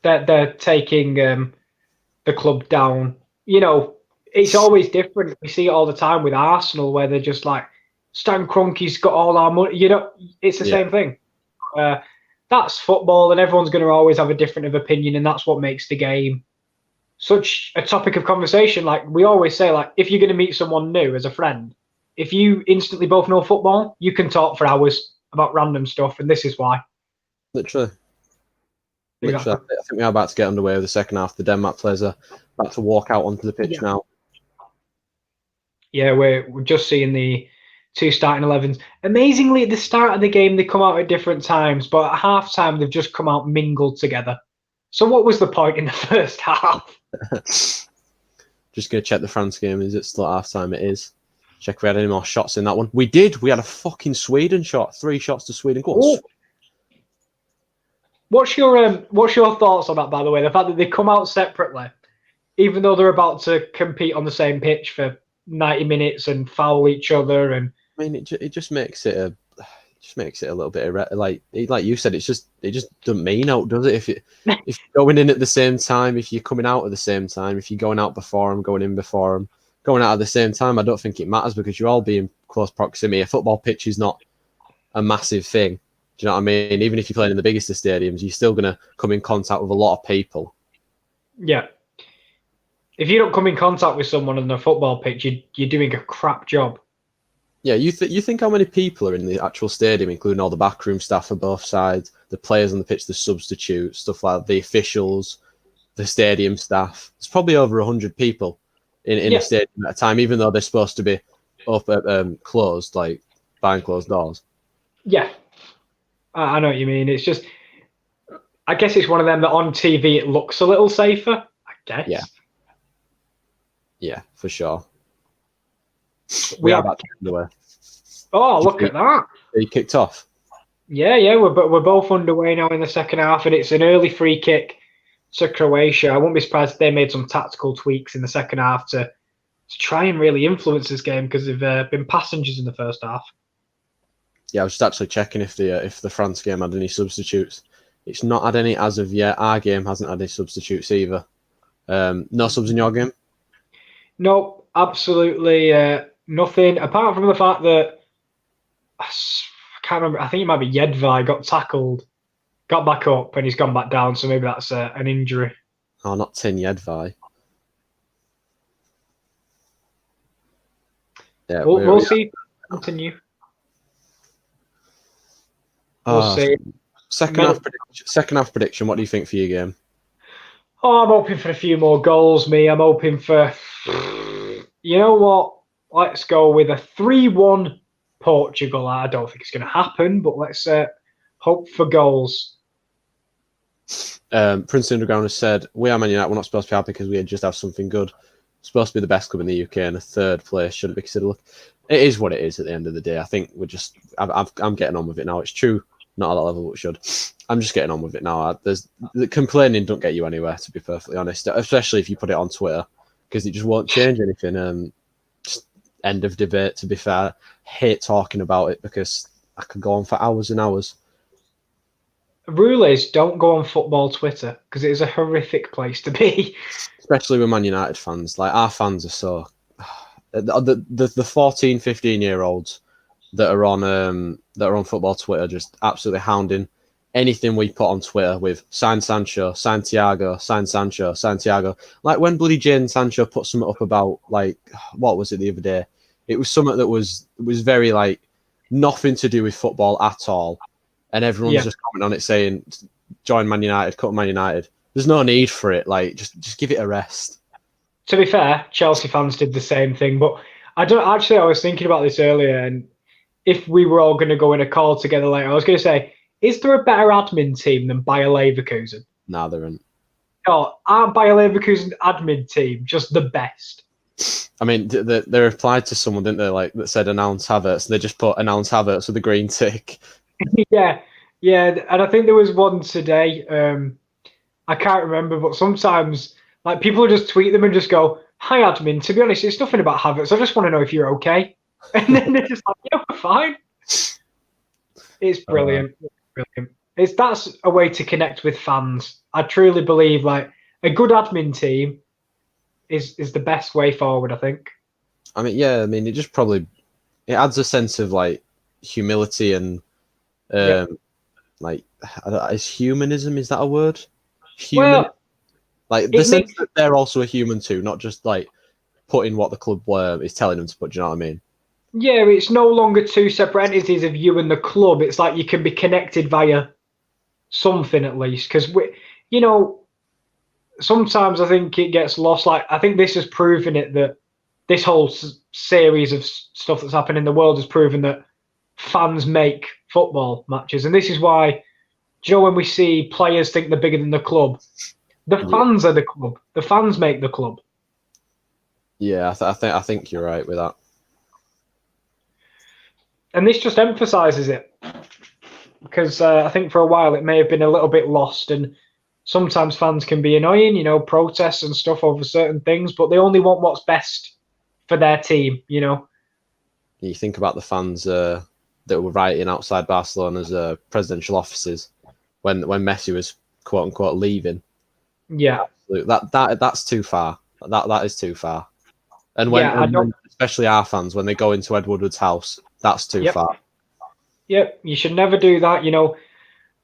they're taking the club down. You know, it's always different. We see it all the time with Arsenal, where they're just like, Stan Kroenke's got all our money. You know, it's the same thing. That's football, and everyone's going to always have a different opinion, and that's what makes the game such a topic of conversation. Like we always say, like if you're going to meet someone new as a friend, if you instantly both know football, you can talk for hours about random stuff, and this is why. Literally. I think we are about to get underway with the second half. The Denmark players are about to walk out onto the pitch now. Yeah, we're just seeing the two starting 11s. Amazingly, at the start of the game, they come out at different times, but at half time, they've just come out mingled together. So what was the point in the first half? Just going to check the France game. Is it still at half time? It is. Check if we had any more shots in that one. We did. We had a fucking Sweden shot. 3 shots to Sweden. Go on. What's your thoughts on that, by the way? The fact that they come out separately, even though they're about to compete on the same pitch for 90 minutes and foul each other, and I mean, it just makes it a little bit like you said. It just doesn't mean out, does it? If you're going in at the same time, if you're coming out at the same time, if you're going out before them, going in before them, going out at the same time, I don't think it matters because you'll all be in close proximity. A football pitch is not a massive thing. Do you know what I mean? Even if you're playing in the biggest of stadiums, you're still going to come in contact with a lot of people. Yeah. If you don't come in contact with someone on the football pitch, you're doing a crap job. Yeah, you think how many people are in the actual stadium, including all the backroom staff for both sides, the players on the pitch, the substitutes, stuff like that, the officials, the stadium staff. There's probably over 100 people in a stadium at a time, even though they're supposed to be up closed, like behind closed doors. Yeah. I know what you mean. It's just, I guess it's one of them that on TV it looks a little safer, I guess. Yeah, for sure. We are about to get underway. Oh, look at that. Are you kicked off? Yeah, we're both underway now in the second half, and it's an early free kick to Croatia. I won't be surprised if they made some tactical tweaks in the second half to try and really influence this game because they've been passengers in the first half. Yeah, I was just actually checking if the France game had any substitutes. It's not had any as of yet. Our game hasn't had any substitutes either. No subs in your game? No, absolutely nothing. Apart from the fact that I can't remember. I think it might be Jedvaj got tackled, got back up, and he's gone back down. So maybe that's an injury. Oh, not Tin Jedvaj. Yeah, we'll see. Continue. We'll see. Second half prediction. What do you think for your game? Oh, I'm hoping for a few more goals, me. I'm hoping for, you know what? Let's go with a 3-1 Portugal. I don't think it's going to happen, but let's hope for goals. Prince Underground has said, we are Man United, we're not supposed to be happy because we just have something good. We're supposed to be the best club in the UK, and a third place shouldn't be considered. Look, it is what it is at the end of the day. I think we're just, I'm getting on with it now. It's true, not at that level, but it should. I'm just getting on with it now. The complaining don't get you anywhere, to be perfectly honest, especially if you put it on Twitter, because it just won't change anything. Just end of debate, to be fair. Hate talking about it because I could go on for hours and hours. Rule is don't go on football Twitter because it is a horrific place to be. Especially with Man United fans. Like, our fans are so... The 14, 15-year-olds that are on football Twitter just absolutely hounding anything we put on Twitter with sign Sancho, sign Thiago, sign Sancho, sign Thiago. Like, when bloody Jadon Sancho put something up about, like, what was it the other day? It was something that was very, like, nothing to do with football at all. And everyone's just commenting on it saying, join Man United, cut Man United. There's no need for it. Like, just give it a rest. To be fair, Chelsea fans did the same thing. But I was thinking about this earlier, and if we were all going to go in a call together later, I was going to say, is there a better admin team than Bayer Leverkusen? Nah, there isn't. No, aren't Bayer Leverkusen admin team just the best? I mean, they replied to someone, didn't they, like, that said announce Havertz, and they just put announce Havertz with a green tick. Yeah, and I think there was one today. I can't remember, but sometimes like people will just tweet them and just go, "Hi, admin. To be honest, it's nothing about Havertz. I just want to know if you're okay." And then they're just like, "Yeah, we're fine." It's brilliant. That's a way to connect with fans. I truly believe like a good admin team is the best way forward. I think. I mean, yeah. I mean, it adds a sense of like humility and like, is humanism, is that a word? Human, like the sense that they're also a human too, not just like putting what the club is telling them to put. Do you know what I mean? Yeah, it's no longer two separate entities of you and the club. It's like you can be connected via something at least. Because sometimes I think it gets lost. Like I think this has proven it, that this whole series of stuff that's happened in the world has proven that fans make football matches, and this is why, when we see players think they're bigger than the club, the fans are the club. The fans make the club. Yeah, I think you're right with that. And this just emphasises it, because I think for a while it may have been a little bit lost, and sometimes fans can be annoying, protests and stuff over certain things, but they only want what's best for their team, You think about the fans that were rioting outside Barcelona's presidential offices when Messi was quote unquote leaving. Yeah, that's too far. That is too far. And when especially our fans, when they go into Ed Woodward's house, that's too far. Yep, you should never do that.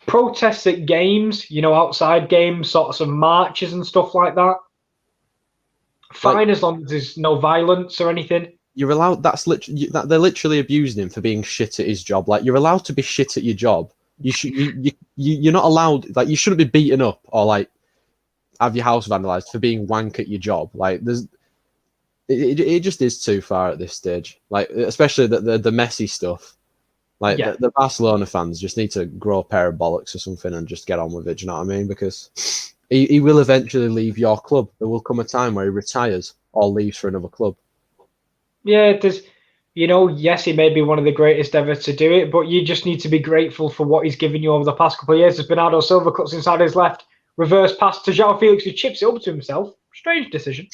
Protests at games, outside games, sorts of marches and stuff like that. Fine, as long as there's no violence or anything. You're allowed. They're literally abusing him for being shit at his job. Like, you're allowed to be shit at your job. You're not allowed. Like, you shouldn't be beaten up or like have your house vandalized for being wank at your job. Like, it just is too far at this stage. Like, especially the messy stuff. Like, the Barcelona fans just need to grow a pair of bollocks or something and just get on with it. Do you know what I mean? Because he will eventually leave your club. There will come a time where he retires or leaves for another club. Yeah, there's, yes, he may be one of the greatest ever to do it, but you just need to be grateful for what he's given you over the past couple of years. As Bernardo Silva cuts inside his left, reverse pass to João Felix, who chips it up to himself. Strange decision.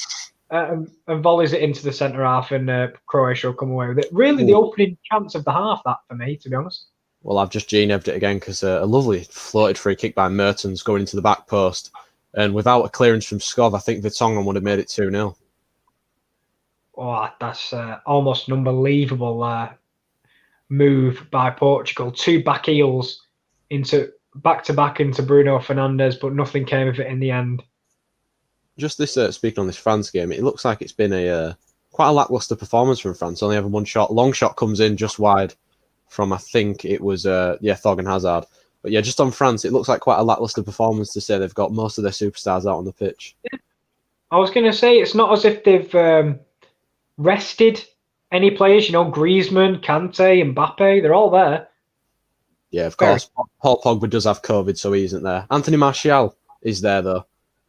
And volleys it into the centre half, and Croatia will come away with it. Really, the opening chance of the half, that for me, to be honest. Well, I've just Gene-Ev'd it again because a lovely floated free kick by Mertens going into the back post. And without a clearance from Skov, I think Vertonghen would have made it 2-0. Oh, that's almost an unbelievable move by Portugal. Two back heels into back-to-back into Bruno Fernandes, but nothing came of it in the end. Just this, speaking on this France game, it looks like it's been quite a lackluster performance from France. Only having one shot. Long shot comes in just wide from, I think it was, Thorgan Hazard. But yeah, just on France, it looks like quite a lackluster performance to say they've got most of their superstars out on the pitch. I was going to say, it's not as if they've rested any players. Griezmann, Kante, Mbappe, they're all there. Yeah, of course. Paul Pogba does have COVID, so he isn't there. Anthony Martial is there, though,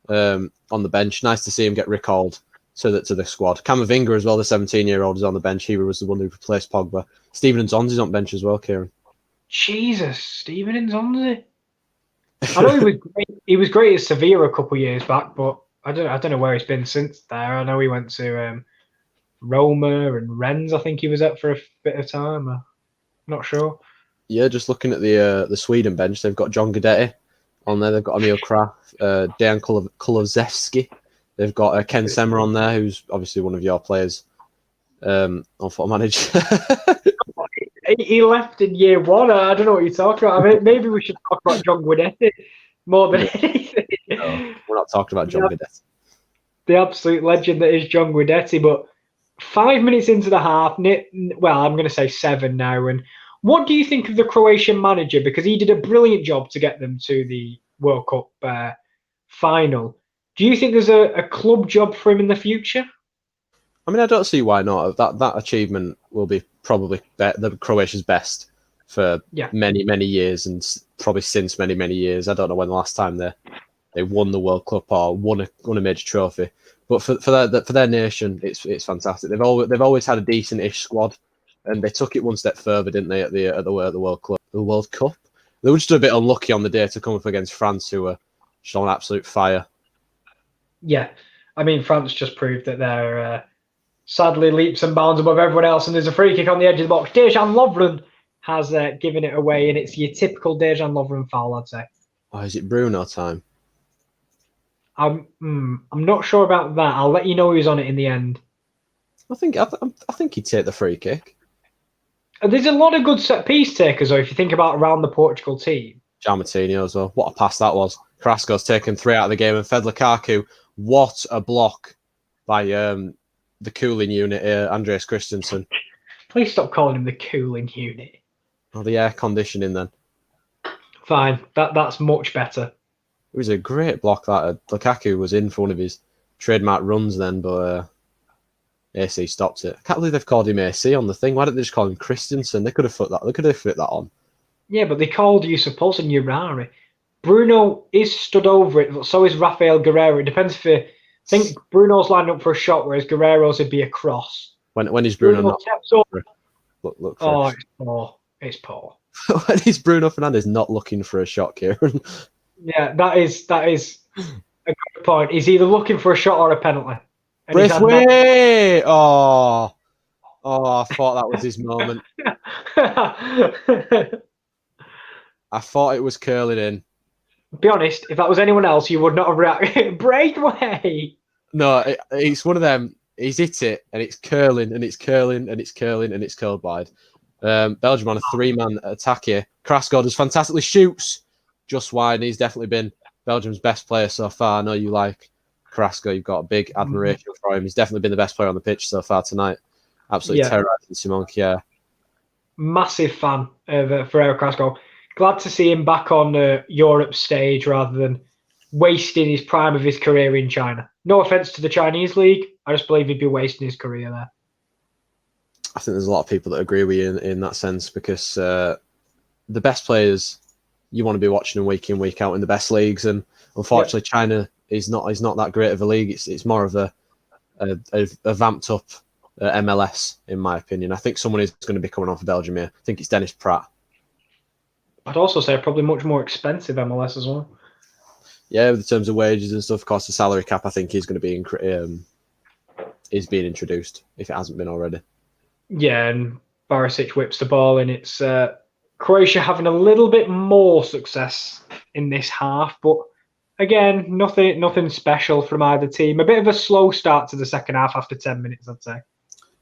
on the bench. Nice to see him get recalled to the squad. Camavinga as well, the 17-year-old, is on the bench. He was the one who replaced Pogba. Steven Nzonzi's on bench as well, Kieran. Jesus, Steven Nzonzi. I know he was great at Sevilla a couple of years back, but I don't know where he's been since there. I know he went to Roma and Rennes, I think he was at for a bit of time. I'm not sure. Yeah, just looking at the Sweden bench, they've got John Guidetti on there. They've got Emil Kraf, Dejan Kulusevski. They've got Ken Semmer on there, who's obviously one of your players on Football Manager. He left in year one. I don't know what you're talking about. I mean, maybe we should talk about John Guidetti more than anything. No, we're not talking about John Guidetti. The absolute legend that is John Guidetti. But 5 minutes into the half, well, I'm going to say 7 now. And what do you think of the Croatian manager? Because he did a brilliant job to get them to the World Cup final. Do you think there's a club job for him in the future? I mean, I don't see why not. That achievement will be probably the Croatia's best for many, many years, and probably since many, many years. I don't know when the last time they won the World Cup or won a major trophy. But for their nation, it's fantastic. They've always had a decent-ish squad, and they took it one step further, didn't they, at the World Cup? They were just a bit unlucky on the day to come up against France, who were just on absolute fire. Yeah, I mean, France just proved that they're sadly leaps and bounds above everyone else, and there's a free kick on the edge of the box. Dejan Lovren has given it away, and it's your typical Dejan Lovren foul, I'd say. Oh, is it Bruno time? I'm not sure about that. I'll let you know who's on it in the end. I think he'd take the free kick. There's a lot of good set piece takers, though, if you think about around the Portugal team. Martinho as well. What a pass that was. Carrasco's taken 3 out of the game, and Fed Lukaku, what a block by the cooling unit here, Andreas Christensen. Please stop calling him the cooling unit. Oh, the air conditioning then. Fine, that's much better. It was a great block that. Lukaku was in for one of his trademark runs then, but AC stopped it. I can't believe they've called him AC on the thing. Why didn't they just call him Christensen? They could have put that. They could have fit that on. Yeah, but they called Yusuf Poulsen Urari. Bruno is stood over it, but so is Rafael Guerreiro. It depends if I think Bruno's lined up for a shot, whereas Guerreiro's would be a cross. When is Bruno not? Look for it's poor. When is Bruno Fernandes not looking for a shot, Kieran? Yeah, that is a good point. He's either looking for a shot or a penalty. Braithwaite! Oh, I thought that was his moment. I thought it was curling in. Be honest, if that was anyone else, you would not have reacted. Braithwaite! No, it's one of them. He's hit it, and it's curling, and it's curling, and it's curling, and it's curled wide. Belgium on a 3-man attack here. Carrasco does fantastically, shoots just wide, and he's definitely been Belgium's best player so far. I know you like Carrasco. You've got a big admiration for him. He's definitely been the best player on the pitch so far tonight. Absolutely terrorising Simon Kjaer. Massive fan of Ferreira Carrasco. Glad to see him back on Europe's stage rather than wasting his prime of his career in China. No offense to the Chinese league. I just believe he'd be wasting his career there. I think there's a lot of people that agree with you in that sense, because the best players, you want to be watching them week in, week out in the best leagues. And unfortunately, China is not that great of a league. It's more of a vamped up MLS, in my opinion. I think someone is going to be coming on for Belgium here. I think it's Dennis Pratt. I'd also say probably much more expensive MLS as well. Yeah, in terms of wages and stuff, of course, the salary cap I think is going to be is being introduced if it hasn't been already. Yeah, and Barisic whips the ball, and it's Croatia having a little bit more success in this half, but again, nothing special from either team. A bit of a slow start to the second half after 10 minutes, I'd say.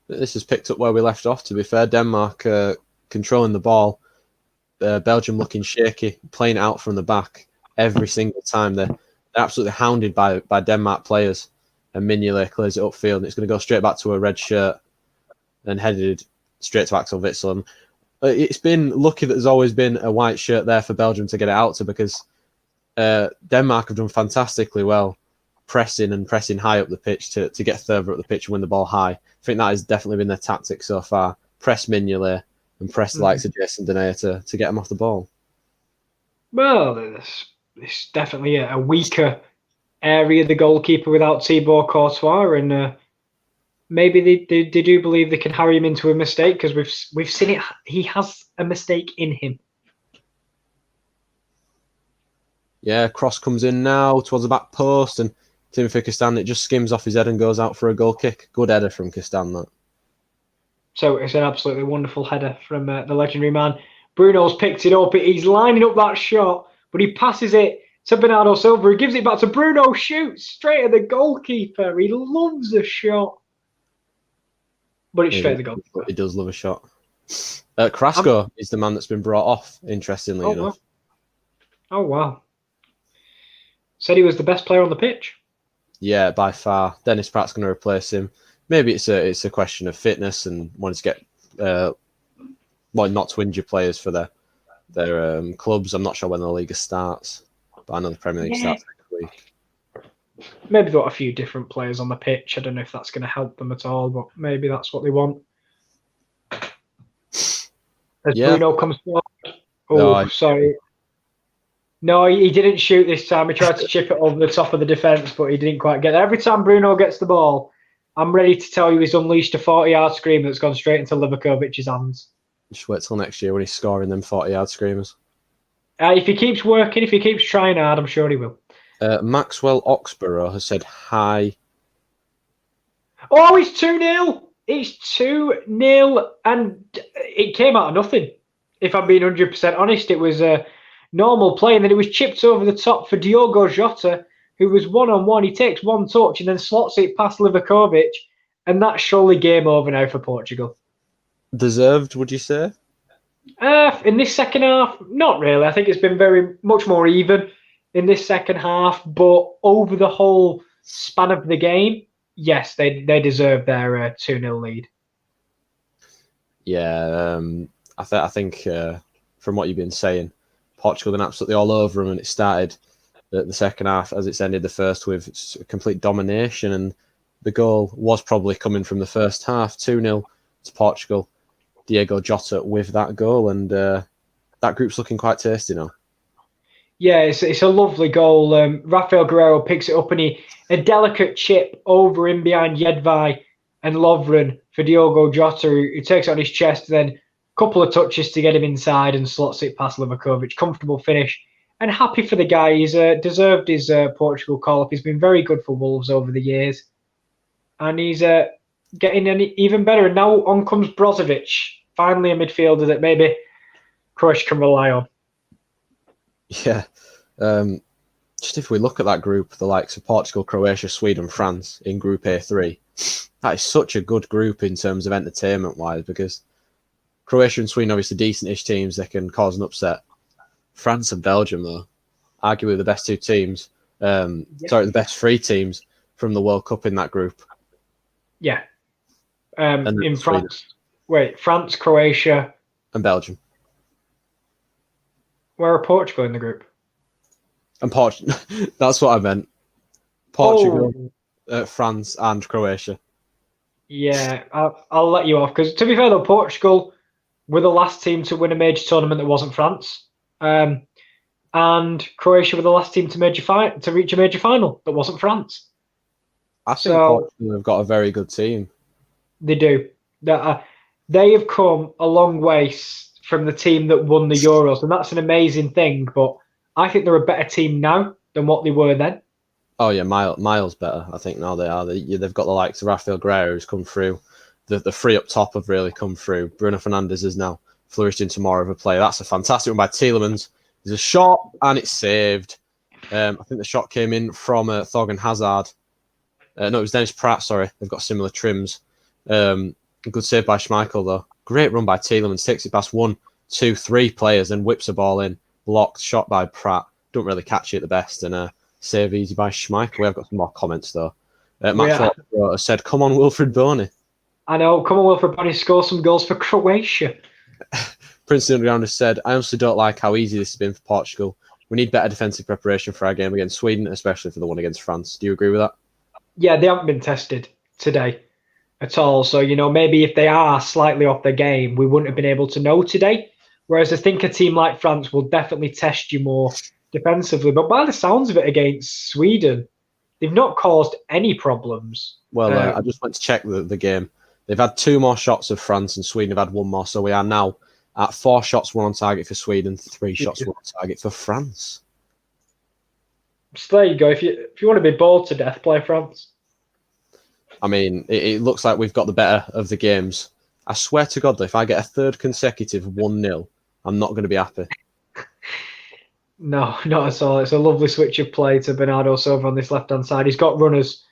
This has picked up where we left off, to be fair. Denmark controlling the ball. Belgium looking shaky, playing out from the back every single time. They're absolutely hounded by Denmark players, and Mignolet clears it upfield, and it's going to go straight back to a red shirt and headed straight to Axel Witsel. It's been lucky that there's always been a white shirt there for Belgium to get it out to, because Denmark have done fantastically well pressing high up the pitch to get further up the pitch and win the ball high. I think that has definitely been their tactic so far. Press Mignolet, and press the likes of Jason Denayer to get him off the ball. Well, it's definitely a weaker area, the goalkeeper, without Thibaut Courtois, and maybe they do believe they can harry him into a mistake, because we've seen it. He has a mistake in him. Yeah, cross comes in now towards the back post, and Timothy Castagne, it just skims off his head and goes out for a goal kick. Good header from Castagne, that. So it's an absolutely wonderful header from the legendary man. Bruno's picked it up. He's lining up that shot, but he passes it to Bernardo Silva. He gives it back to Bruno. Shoots straight at the goalkeeper. He loves a shot. But it's straight at the goalkeeper. He does love a shot. Carrasco is the man that's been brought off, interestingly enough. Wow. Oh, wow. Said he was the best player on the pitch. Yeah, by far. Dennis Pratt's going to replace him. Maybe it's a question of fitness and wanting to get not to injure players for their clubs. I'm not sure when the Liga starts, but I know the Premier League starts next week. Maybe they've got a few different players on the pitch. I don't know if that's going to help them at all, but maybe that's what they want. As Bruno comes forward. Oh, sorry. No, he didn't shoot this time. He tried to chip it over the top of the defence, but he didn't quite get there. Every time Bruno gets the ball, I'm ready to tell you he's unleashed a 40-yard screamer that's gone straight into Livakovic's hands. Just wait till next year when he's scoring them 40-yard screamers. If he keeps working, if he keeps trying hard, I'm sure he will. Maxwell Oxborough has said hi. Oh, it's 2-0. It's 2-0, and it came out of nothing. If I'm being 100% honest, it was a normal play, and then it was chipped over the top for Diogo Jota, who was one-on-one. He takes one touch and then slots it past Livakovic, and that's surely game over now for Portugal. Deserved, would you say? In this second half, not really. I think it's been much more even in this second half, but over the whole span of the game, yes, they deserve their 2-0 lead. Yeah, I think from what you've been saying, Portugal been absolutely all over them, and it started the second half as it's ended the first with complete domination, and the goal was probably coming from the first half. 2-0 to Portugal. Diego Jota with that goal, and that group's looking quite tasty now. Yeah, it's a lovely goal. Rafael Guerreiro picks it up, and a delicate chip over in behind Jedvaj and Lovren for Diogo Jota, who takes it on his chest, then a couple of touches to get him inside and slots it past Livakovic. Comfortable finish, and happy for the guy. He's deserved his Portugal call-up. He's been very good for Wolves over the years, and he's getting even better. And now on comes Brozovic, finally a midfielder that maybe Croatia can rely on. Yeah. Just if we look at that group, the likes of Portugal, Croatia, Sweden, France in Group A3, that is such a good group in terms of entertainment-wise, because Croatia and Sweden, obviously decent-ish teams, they can cause an upset. France and Belgium, though, arguably the best two teams. The best three teams from the World Cup in that group. Yeah. In France, France, Croatia, and Belgium. Where are Portugal in the group? And Portugal. That's what I meant. Portugal, France, and Croatia. Yeah, I'll let you off, because to be fair though, Portugal were the last team to win a major tournament that wasn't France, and Croatia were the last team to reach a major final that wasn't France. I think Portugal have got a very good team. They do. They have come a long way from the team that won the Euros, and that's an amazing thing. But I think they're a better team now than what they were then. Oh yeah, miles better. I think now they are. They've got the likes of Rafael Guerreiro who's come through. The three up top have really come through. Bruno Fernandes has now flourished into more of a player. That's a fantastic one by Tielemans. There's a shot and it's saved. I think the shot came in from Thorgan Hazard. No, it was Dennis Pratt. Sorry, they've got similar trims. Good save by Schmeichel though. Great run by Tielemans. Takes it past 1, 2, 3 players and whips a ball in. Blocked, shot by Pratt. Don't really catch it at the best, and save easy by Schmeichel. We have got some more comments though. Max said, "Come on, Wilfred Boney." I know. Come on, Wilfred Boney. Score some goals for Croatia. Prince Underground has said, "I honestly don't like how easy this has been for Portugal. We need better defensive preparation for our game against Sweden, especially for the one against France." Do you agree with that? Yeah, they haven't been tested today. at all. So, maybe if they are slightly off their game, we wouldn't have been able to know today. Whereas I think a team like France will definitely test you more defensively. But by the sounds of it against Sweden, they've not caused any problems. Well, I just went to check the game. They've had 2 more shots of France and Sweden have had 1 more. So we are now at 4 shots, 1 on target for Sweden, 3 shots, 1 on target for France. So there you go. If you want to be bored to death, play France. I mean, it looks like we've got the better of the games. I swear to God, though, if I get a 3rd consecutive 1-0, I'm not going to be happy. No, not at all. It's a lovely switch of play to Bernardo Silva on this left-hand side. He's got runners,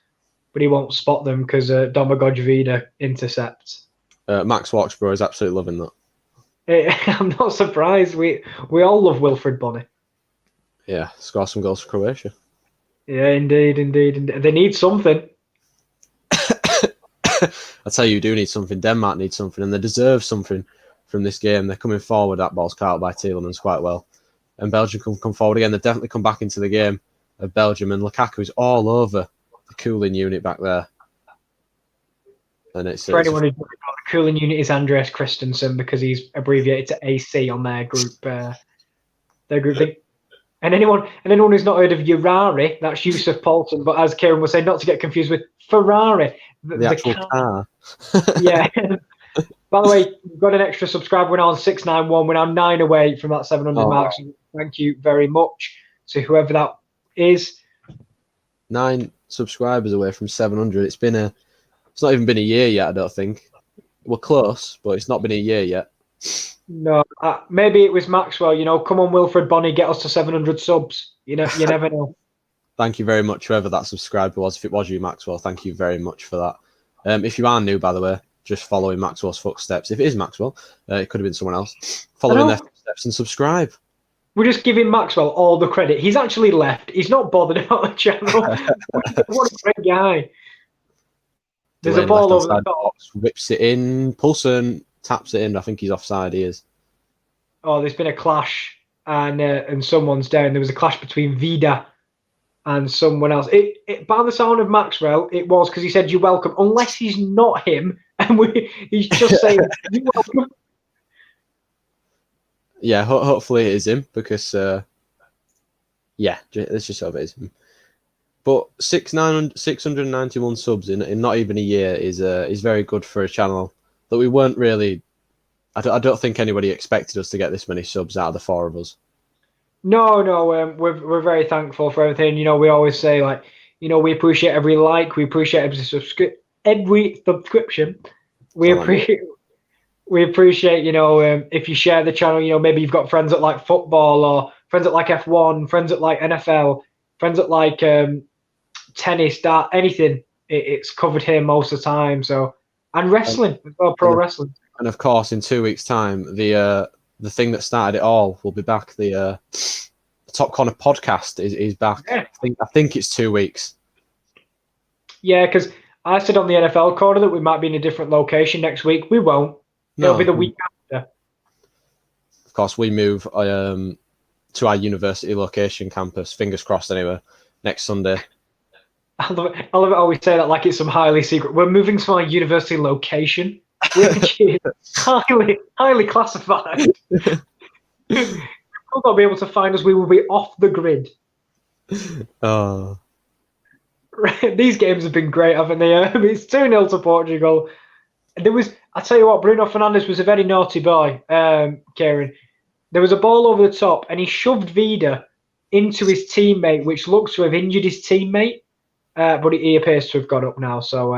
but he won't spot them because Domagoj Vida intercepts. Max Watchborough is absolutely loving that. I'm not surprised. We all love Wilfred Bonny. Yeah, score some goals for Croatia. Yeah, indeed. They need something. I tell you do need something. Denmark needs something, and they deserve something from this game. They're coming forward. That ball's caught by Tielemans quite well. And Belgium can come forward again. They've definitely come back into the game of Belgium, and Lukaku is all over the cooling unit back there. And For anyone who doesn't know, the cooling unit is Andreas Christensen because he's abbreviated to AC on their group. Their group thing. And anyone who's not heard of Urari, that's Yusuf Poulsen. But as Kieran was saying, not to get confused with Ferrari, the actual car. Yeah. By the way, we've got an extra subscriber. We're now on 691. We're now 9 away from that 700 mark. So thank you very much to whoever that is. 9 subscribers away from 700. It's not even been a year yet, I don't think. We're close, but it's not been a year yet. No, maybe it was Maxwell. Come on, Wilfred Bonny, get us to 700 subs. You never know. Thank you very much, whoever that subscriber was. If it was you, Maxwell, thank you very much for that. If you are new, by the way, just following Maxwell's footsteps. If it is Maxwell, it could have been someone else. Following their footsteps and subscribe. We're just giving Maxwell all the credit. He's actually left. He's not bothered about the channel. What a great guy. There's a ball over the top. Whips it in. Poulsen taps it in. I think he's offside. He is. Oh, there's been a clash and someone's down. There was a clash between Vida and someone else. By the sound of Maxwell, it was because he said you're welcome, unless he's not him, and he's just saying you're welcome. Yeah, hopefully it is him because let's just hope it is him. But 691 subs in not even a year is very good for a channel that we weren't really. I don't think anybody expected us to get this many subs out of the 4 of us. No, we're very thankful for everything. We always say we appreciate every like, we appreciate every subscription. We appreciate if you share the channel. Maybe you've got friends that like football, or friends that like F1, friends that like NFL, friends that like tennis, dart, anything. It's covered here most of the time. So, and wrestling as well, pro wrestling. And of course, in 2 weeks' time, the thing that started it all will be back. The Top Corner podcast is back. Yeah. I think it's 2 weeks. Yeah, because I said on the NFL corner that we might be in a different location next week. We won't. It'll be the week after. Of course, we move to our university location campus. Fingers crossed, anyway. Next Sunday. I love it how we say that like it's some highly secret. We're moving to our university location, which is highly classified. You will not be able to find us. We will be off the grid. Oh. These games have been great, haven't they? It's 2-0 to Portugal. I tell you what, Bruno Fernandes was a very naughty boy, Kieran. There was a ball over the top, and he shoved Vida into his teammate, which looks to have injured his teammate. But he appears to have got up now. So,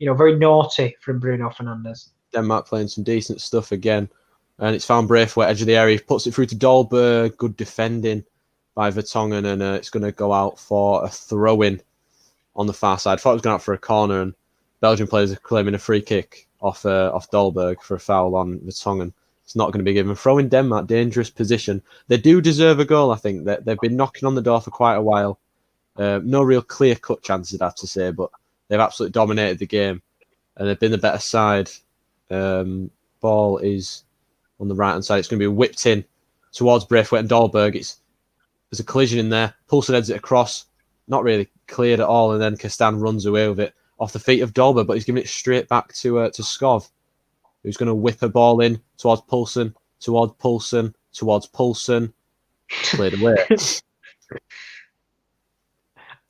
very naughty from Bruno Fernandes. Denmark playing some decent stuff again. And it's found Braithwaite, edge of the area. He puts it through to Dolberg. Good defending by Vertonghen. And it's going to go out for a throw-in on the far side. I thought it was going out for a corner. And Belgian players are claiming a free kick off Dolberg for a foul on Vertonghen. It's not going to be given. Throwing Denmark, dangerous position. They do deserve a goal, I think. They've been knocking on the door for quite a while. No real clear-cut chances, I'd have to say, but they've absolutely dominated the game, and they've been the better side. Ball is on the right-hand side. It's going to be whipped in towards Braithwaite and Dolberg. There's a collision in there. Poulsen heads it across. Not really cleared at all, and then Castan runs away with it. off the feet of Dolber, but he's giving it straight back to Skov, who's going to whip a ball in towards Poulsen, played away.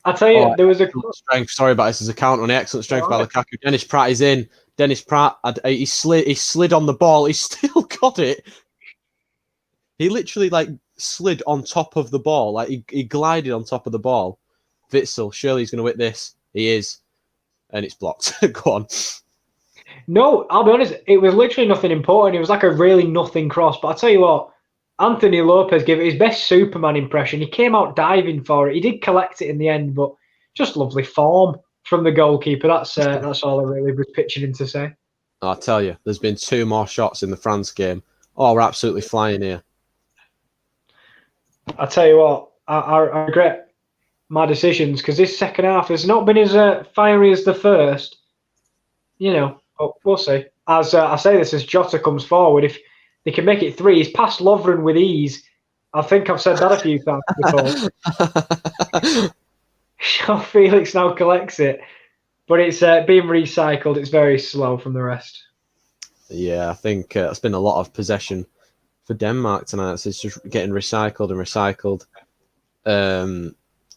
I tell you, there was a strength. Sorry about this. As a counter on excellent strength by Lukaku. Dennis Pratt is in. Dennis Pratt, he slid on the ball. He still got it. He literally slid on top of the ball. He glided on top of the ball. Witsel, surely he's going to whip this. He is. And it's blocked. Go on. No, I'll be honest. It was literally nothing important. It was like a really nothing cross. But I'll tell you what, Anthony Lopez gave it his best Superman impression. He came out diving for it. He did collect it in the end, but just lovely form from the goalkeeper. That's all I really was pitching in to say. I'll tell you, there's been 2 more shots in the France game. Oh, we're absolutely flying here. I'll tell you what, I regret my decisions because this second half has not been as fiery as the first. But we'll see. As I say this as Jota comes forward, if they can make it 3, he's past Lovren with ease. I think I've said that a few times before. João Felix now collects it, but it's being recycled. It's very slow from the rest. Yeah, I think it's been a lot of possession for Denmark tonight. So it's just getting recycled and recycled.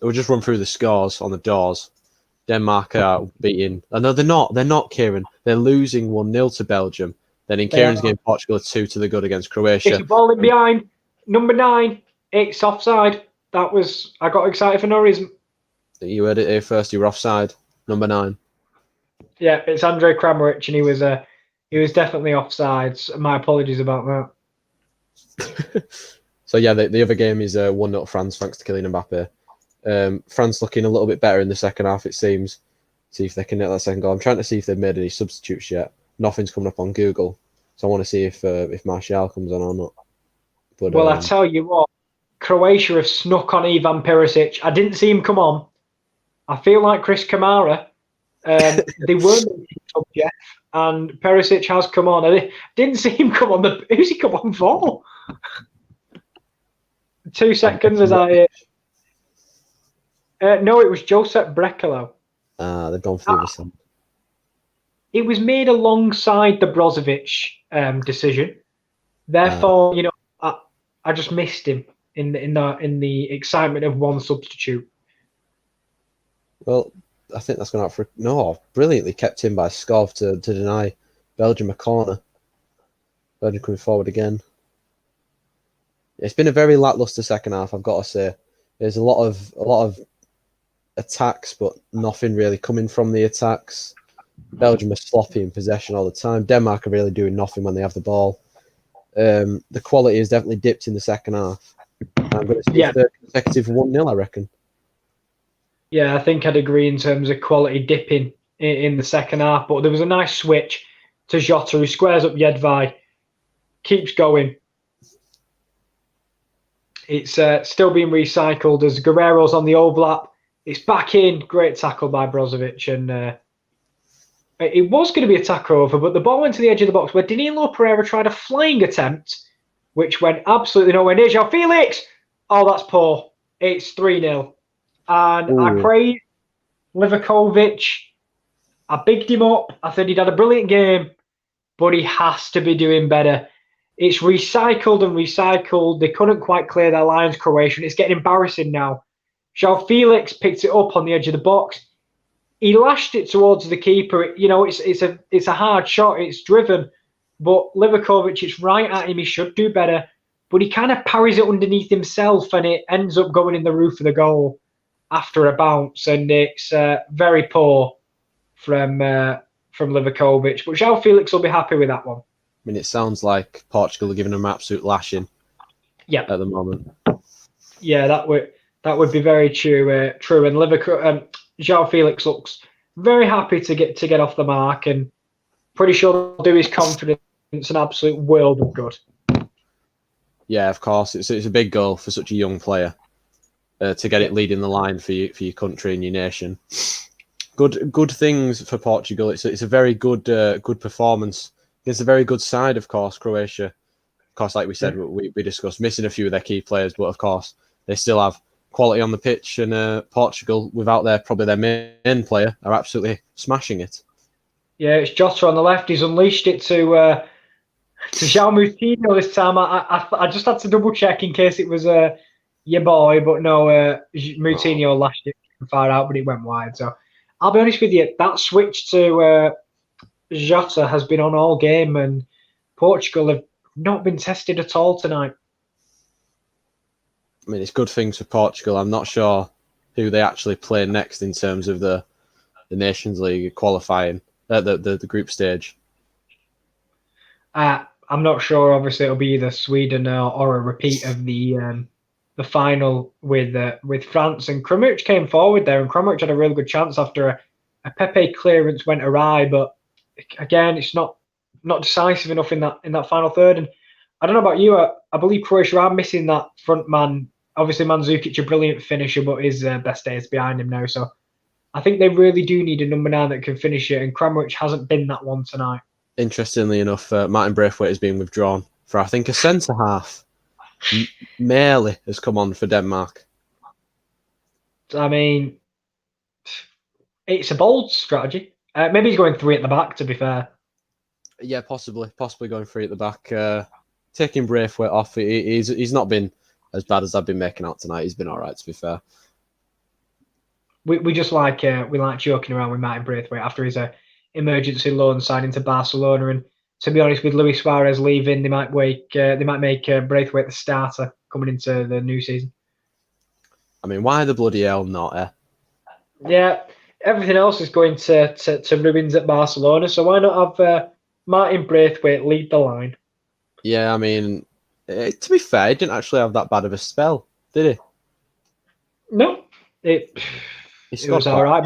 We'll just run through the scores on the doors. Denmark are beating. No, they're not. They're not, Kieran. They're losing 1-0 to Belgium. Then in Kieran's game, Portugal are 2 to the good against Croatia. It's a ball in behind. Number 9. It's offside. I got excited for no reason. You heard it here first. You were offside. Number 9. Yeah, it's Andrej Kramaric, and he was definitely offside. So my apologies about that. So yeah, the other game is 1-0 France, thanks to Kylian Mbappe. France looking a little bit better in the second half, it seems. See if they can get that second goal. I'm trying to see if they've made any substitutes yet. Nothing's coming up on Google, so I want to see if Martial comes on or not. But, I tell you what, Croatia have snuck on Ivan Perisic. I didn't see him come on. I feel like Chris Kamara. They weren't up yet, and Perisic has come on. I didn't see him come on. Who's he come on for? 2 seconds as I. No, it was Josep Brekalo. They've gone for the other side. It was made alongside the Brozovic decision. Therefore, I just missed him in the excitement of one substitute. Well, I think that's gone out for brilliantly kept in by Skov to deny Belgium a corner. Belgium coming forward again. It's been a very lackluster second half, I've got to say. There's a lot of attacks, but nothing really coming from the attacks. Belgium are sloppy in possession all the time. Denmark are really doing nothing when they have the ball. The quality has definitely dipped in the second half. I'm going to see a third consecutive 1-0, I reckon. Yeah, I think I'd agree in terms of quality dipping in the second half. But there was a nice switch to Jota, who squares up Jedvaj, keeps going. It's still being recycled as Guerrero's on the overlap. It's back in. Great tackle by Brozovic. And it was going to be a tackle over, but the ball went to the edge of the box where Danilo Pereira tried a flying attempt, which went absolutely nowhere near. João Felix! Oh, that's poor. It's 3-0. And I praised Livakovic. I bigged him up. I said he'd had a brilliant game, but he has to be doing better. It's recycled and recycled. They couldn't quite clear their lines, Croatia. It's getting embarrassing now. João Felix picked it up on the edge of the box. He lashed it towards the keeper. It's a hard shot. It's driven. But Livakovic, it's right at him. He should do better. But he kind of parries it underneath himself, and it ends up going in the roof of the goal after a bounce. And it's very poor from Livakovic. But João Felix will be happy with that one. I mean, it sounds like Portugal are giving them an absolute lashing. Yeah. At the moment. Yeah, that would be very true. And João Felix looks very happy to get off the mark, and pretty sure he'll do his confidence an absolute world of good. Yeah, of course. It's a big goal for such a young player to get it leading the line for your country and your nation. Good things for Portugal. It's a very good performance. It's a very good side, of course, Croatia. Of course, like we said, we discussed missing a few of their key players, but of course, they still have quality on the pitch, and Portugal, without probably their main player, are absolutely smashing it. Yeah, it's Jota on the left. He's unleashed it to João Moutinho this time. I just had to double check in case it was your boy, but no, Moutinho lashed it far out, but it went wide. So I'll be honest with you, that switch to Jota has been on all game, and Portugal have not been tested at all tonight. I mean, it's good things for Portugal. I'm not sure who they actually play next in terms of the Nations League qualifying, the group stage. I'm not sure. Obviously, it'll be either Sweden or a repeat of the final with France. And Krumich came forward there, and Krumich had a really good chance after a Pepe clearance went awry. But again, it's not decisive enough in that final third. And I don't know about you. I believe Croatia are missing that front man. Obviously, Mandzukic, a brilliant finisher, but his best days behind him now. So I think they really do need a number 9 that can finish it, and Krumich hasn't been that one tonight. Interestingly enough, Martin Braithwaite has been withdrawn for, I think, a centre-half. Merely has come on for Denmark. I mean, it's a bold strategy. Maybe he's going 3 at the back, to be fair. Yeah, possibly going 3 at the back. Taking Braithwaite off, he's not been as bad as I've been making out tonight. He's been all right, to be fair. We just like joking around with Martin Braithwaite after his emergency loan signing to Barcelona, and to be honest, with Luis Suarez leaving, they might make Braithwaite the starter coming into the new season. I mean, why the bloody hell not? Yeah, everything else is going to ruins at Barcelona, so why not have Martin Braithwaite lead the line? Yeah, I mean, to be fair, he didn't actually have that bad of a spell, did he? No, it was all right,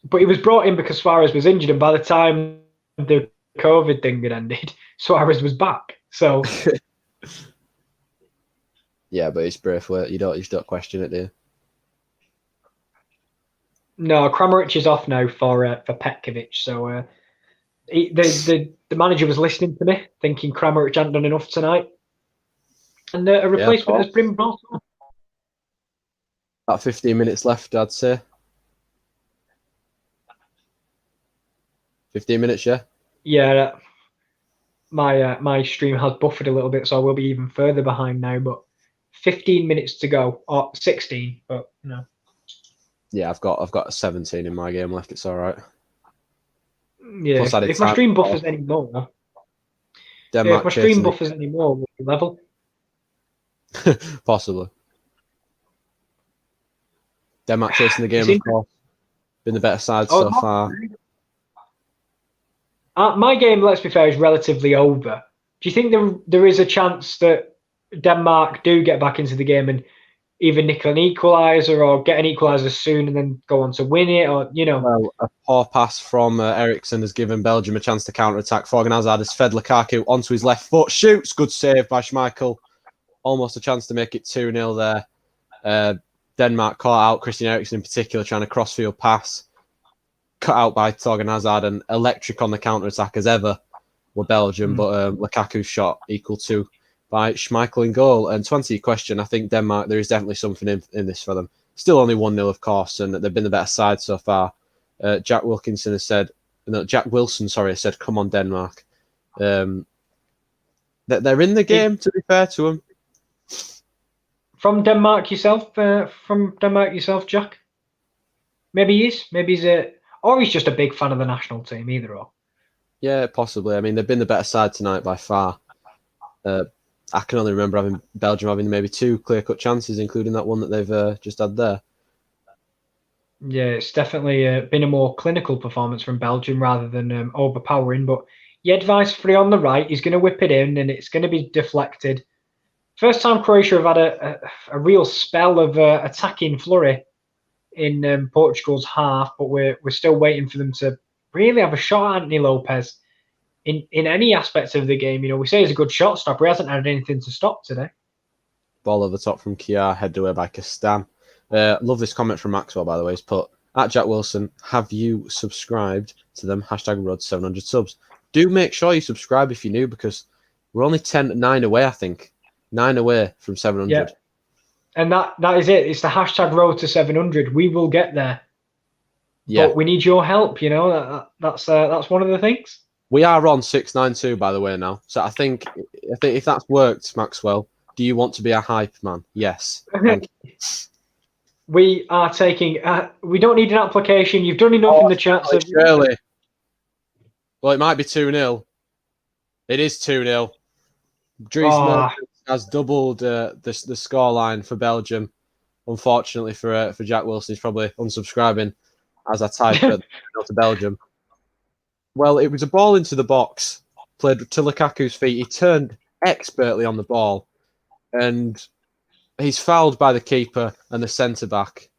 but he was brought in because Suarez was injured, and by the time the COVID thing had ended, Suarez was back. So yeah, but it's Braithwaite. You don't question it, do you? No, Kramaric is off now for Petkovic. So the manager was listening to me, thinking Kramaric hadn't done enough tonight, and a replacement has been brought on. About 15 minutes left, I'd say. 15 minutes, yeah? Yeah, my stream has buffered a little bit, so I will be even further behind now, but 15 minutes to go, or 16, but no. Yeah, I've got 17 in my game left, it's all right. Yeah, if my stream buffers anymore, we'll be level. Possibly. Denmark chasing the game, of course. Been the better side so far. My game, let's be fair, is relatively over. Do you think there is a chance that Denmark do get back into the game and either nick an equaliser or get an equaliser soon and then go on to win it, or Well, a poor pass from Eriksson has given Belgium a chance to counter-attack. Thorgan Hazard has fed Lukaku onto his left foot. Shoots, good save by Schmeichel. Almost a chance to make it 2-0 there. Denmark caught out, Christian Eriksen in particular, trying to crossfield pass. Cut out by Thorgan Hazard, and electric on the counter-attack as ever were Belgium, but Lukaku's shot equal to by Schmeichel in goal. And to answer your question, I think Denmark, there is definitely something in this for them. Still only 1-0, of course, and they've been the better side so far. Jack Wilson has said, come on, Denmark. They're in the game, to be fair to them. From Denmark yourself, Jack? Maybe he is. Maybe he's just a big fan of the national team, either or. Yeah, possibly. I mean, they've been the better side tonight by far. I can only remember Belgium having maybe 2 clear-cut chances, including that one that they've just had there. Yeah, it's definitely been a more clinical performance from Belgium rather than overpowering. But Jedvaj's free on the right. He's going to whip it in, and it's going to be deflected. First time Croatia have had a real spell of attacking flurry in Portugal's half, but we're still waiting for them to really have a shot at Anthony Lopez in any aspects of the game. We say he's a good shot stopper. He hasn't had anything to stop today. Ball over the top from Kiar, headed away by Castan. Love this comment from Maxwell, by the way. He's put, at Jack Wilson, have you subscribed to them? #Road 700 subs. Do make sure you subscribe if you're new, because we're only 9 away, I think. 9 away from 700. Yeah. And that is it. It's the hashtag road to 700. We will get there. Yeah. But we need your help, you know. That's one of the things. We are on 692, by the way, now. So I think if that's worked, Maxwell, do you want to be a hype man? Yes. Thank you. We are taking. We don't need an application. You've done enough in the chat. So surely. Well, it might be 2-0. It is 2-0. Dries Mertens has doubled the scoreline for Belgium. Unfortunately for Jack Wilson, he's probably unsubscribing as I type to Belgium. Well, it was a ball into the box, played to Lukaku's feet. He turned expertly on the ball, and he's fouled by the keeper and the centre back.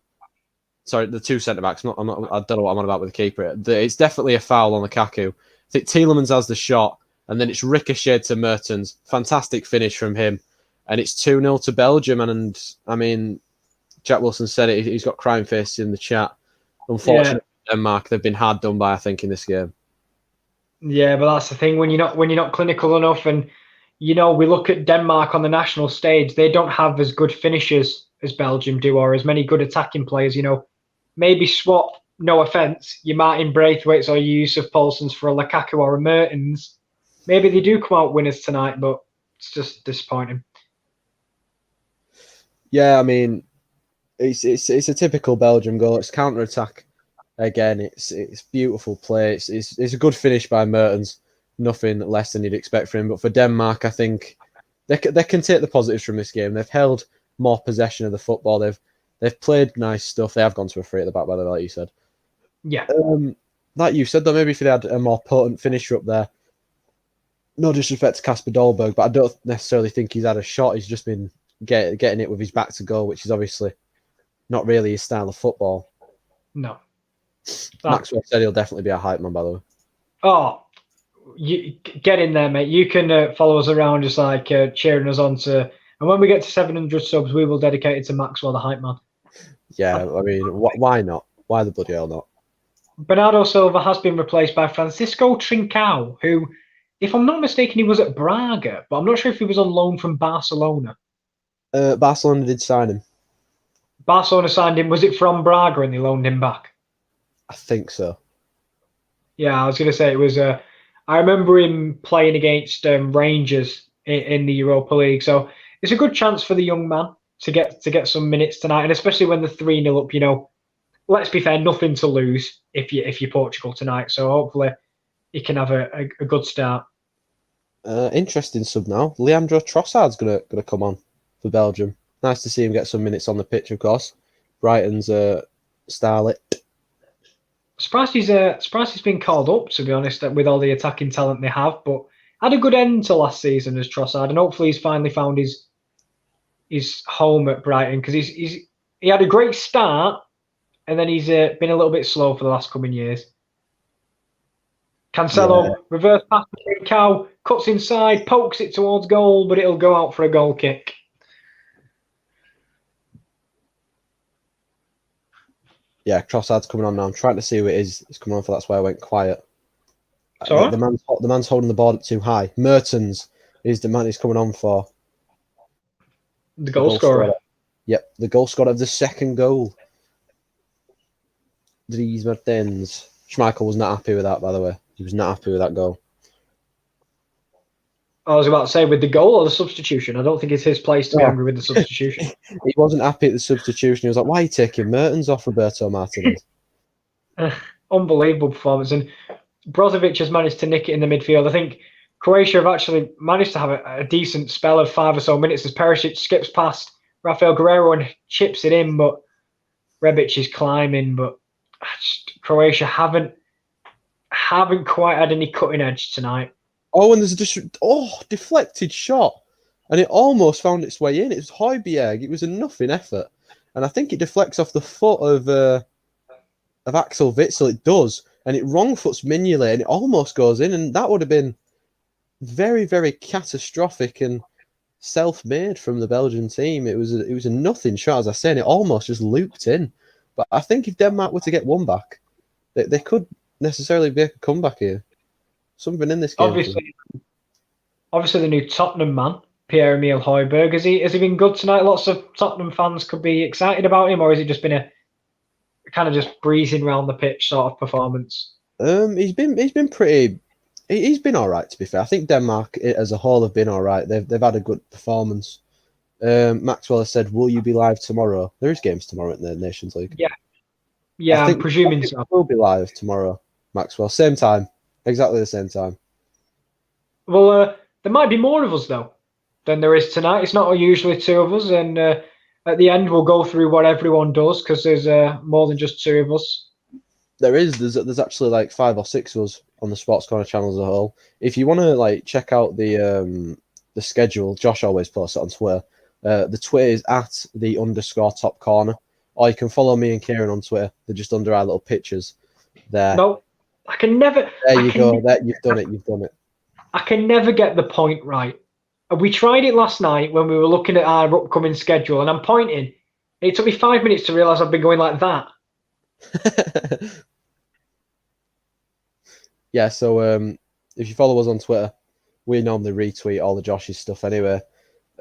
Sorry, the two centre backs. I don't know what I'm on about with the keeper. It's definitely a foul on Lukaku. I think Tielemans has the shot, and then it's ricocheted to Mertens. Fantastic finish from him, and it's 2-0 to Belgium. And I mean, Jack Wilson said it. He's got crying faces in the chat. Unfortunately, Denmark, they've been hard done by, I think, in this game. Yeah, but that's the thing when you're not clinical enough, and we look at Denmark on the national stage. They don't have as good finishers as Belgium do, or as many good attacking players. Maybe swap. No offense, your Martin Braithwaite's or your Yusuf Poulsen's for a Lukaku or a Mertens. Maybe they do come out winners tonight, but it's just disappointing. Yeah, I mean, it's a typical Belgium goal. It's counter-attack. Again, it's beautiful play. It's a good finish by Mertens. Nothing less than you'd expect from him. But for Denmark, I think they can take the positives from this game. They've held more possession of the football. They've played nice stuff. They have gone to a free at the back, by the way, like you said. Yeah. Like you said, though, maybe if they had a more potent finisher up there. No disrespect to Kasper Dolberg, but I don't necessarily think he's had a shot. He's just been getting it with his back to goal, which is obviously not really his style of football. No. Maxwell said he'll definitely be a hype man, by the way. Oh, you get in there, mate. You can follow us around just like cheering us on to. And when we get to 700 subs, we will dedicate it to Maxwell, the hype man. Yeah, I mean, why not? Why the bloody hell not? Bernardo Silva has been replaced by Francisco Trincao, who, if I'm not mistaken, he was at Braga, but I'm not sure if he was on loan from Barcelona. Barcelona did sign him. Barcelona signed him. Was it from Braga and they loaned him back? I think so. Yeah, I was going to say it was. I remember him playing against Rangers in the Europa League, so it's a good chance for the young man to get some minutes tonight, and especially when they're 3-0 up. Let's be fair, nothing to lose if you're Portugal tonight. So hopefully he can have a good start. Interesting sub now. Leandro Trossard's gonna come on for Belgium. Nice to see him get some minutes on the pitch, of course. Brighton's starlet. Surprised he's been called up, to be honest, with all the attacking talent they have. But had a good end to last season as Trossard, and hopefully he's finally found his home at Brighton, because he had a great start. And then he's been a little bit slow for the last coming years. Cancelo, reverse pass to Trincao, cuts inside, pokes it towards goal, but it'll go out for a goal kick. Yeah, Trossard's coming on now. I'm trying to see who it is. It's coming on for. That's why I went quiet. Sorry? The man's holding the ball up too high. Mertens is the man he's coming on for. The goal scorer. Yep, the goal scorer of the second goal. Dries Mertens. Schmeichel was not happy with that, by the way. He was not happy with that goal. I was about to say, with the goal or the substitution? I don't think it's his place to be angry with the substitution. He wasn't happy at the substitution. He was like, why are you taking Mertens off Roberto Martinez? Unbelievable performance. And Brozovic has managed to nick it in the midfield. I think Croatia have actually managed to have a decent spell of 5 or so minutes as Perisic skips past Rafael Guerreiro and chips it in, but Rebic is climbing, but Croatia haven't quite had any cutting edge tonight. Oh, and there's a deflected shot, and it almost found its way in. It was Højbjerg. It was a nothing effort, and I think it deflects off the foot of Axel Witsel. It does, and it wrong foots Mignolet, and it almost goes in, and that would have been very, very catastrophic and self-made from the Belgian team. It was a nothing shot, as I said. It almost just looped in. But I think if Denmark were to get one back, they could necessarily make a comeback here. Something in this game. Obviously the new Tottenham man Pierre-Emile Højbjerg. Has he been good tonight? Lots of Tottenham fans could be excited about him, or has it just been a kind of just breezing around the pitch sort of performance? He's been pretty. He's been all right, to be fair. I think Denmark as a whole have been all right. They've had a good performance. Maxwell has said, "Will you be live tomorrow?" There is games tomorrow in the Nations League. Yeah, I'm presuming so. We'll be live tomorrow, Maxwell. Same time, exactly the same time. Well, there might be more of us though than there is tonight. It's not usually two of us, and at the end we'll go through what everyone does because there's more than just two of us. There's actually like 5 or 6 of us on the Sports Corner channel as a whole. If you want to like check out the schedule, Josh always posts it on Twitter. The Twitter is @the_top corner, or you can follow me and Kieran on Twitter. They're just under our little pictures there. No, I can never. There you go. There, you've done it. You've done it. I can never get the point right. We tried it last night when we were looking at our upcoming schedule, and I'm pointing. It took me 5 minutes to realise I've been going like that. Yeah, so if you follow us on Twitter, we normally retweet all the Josh's stuff anyway.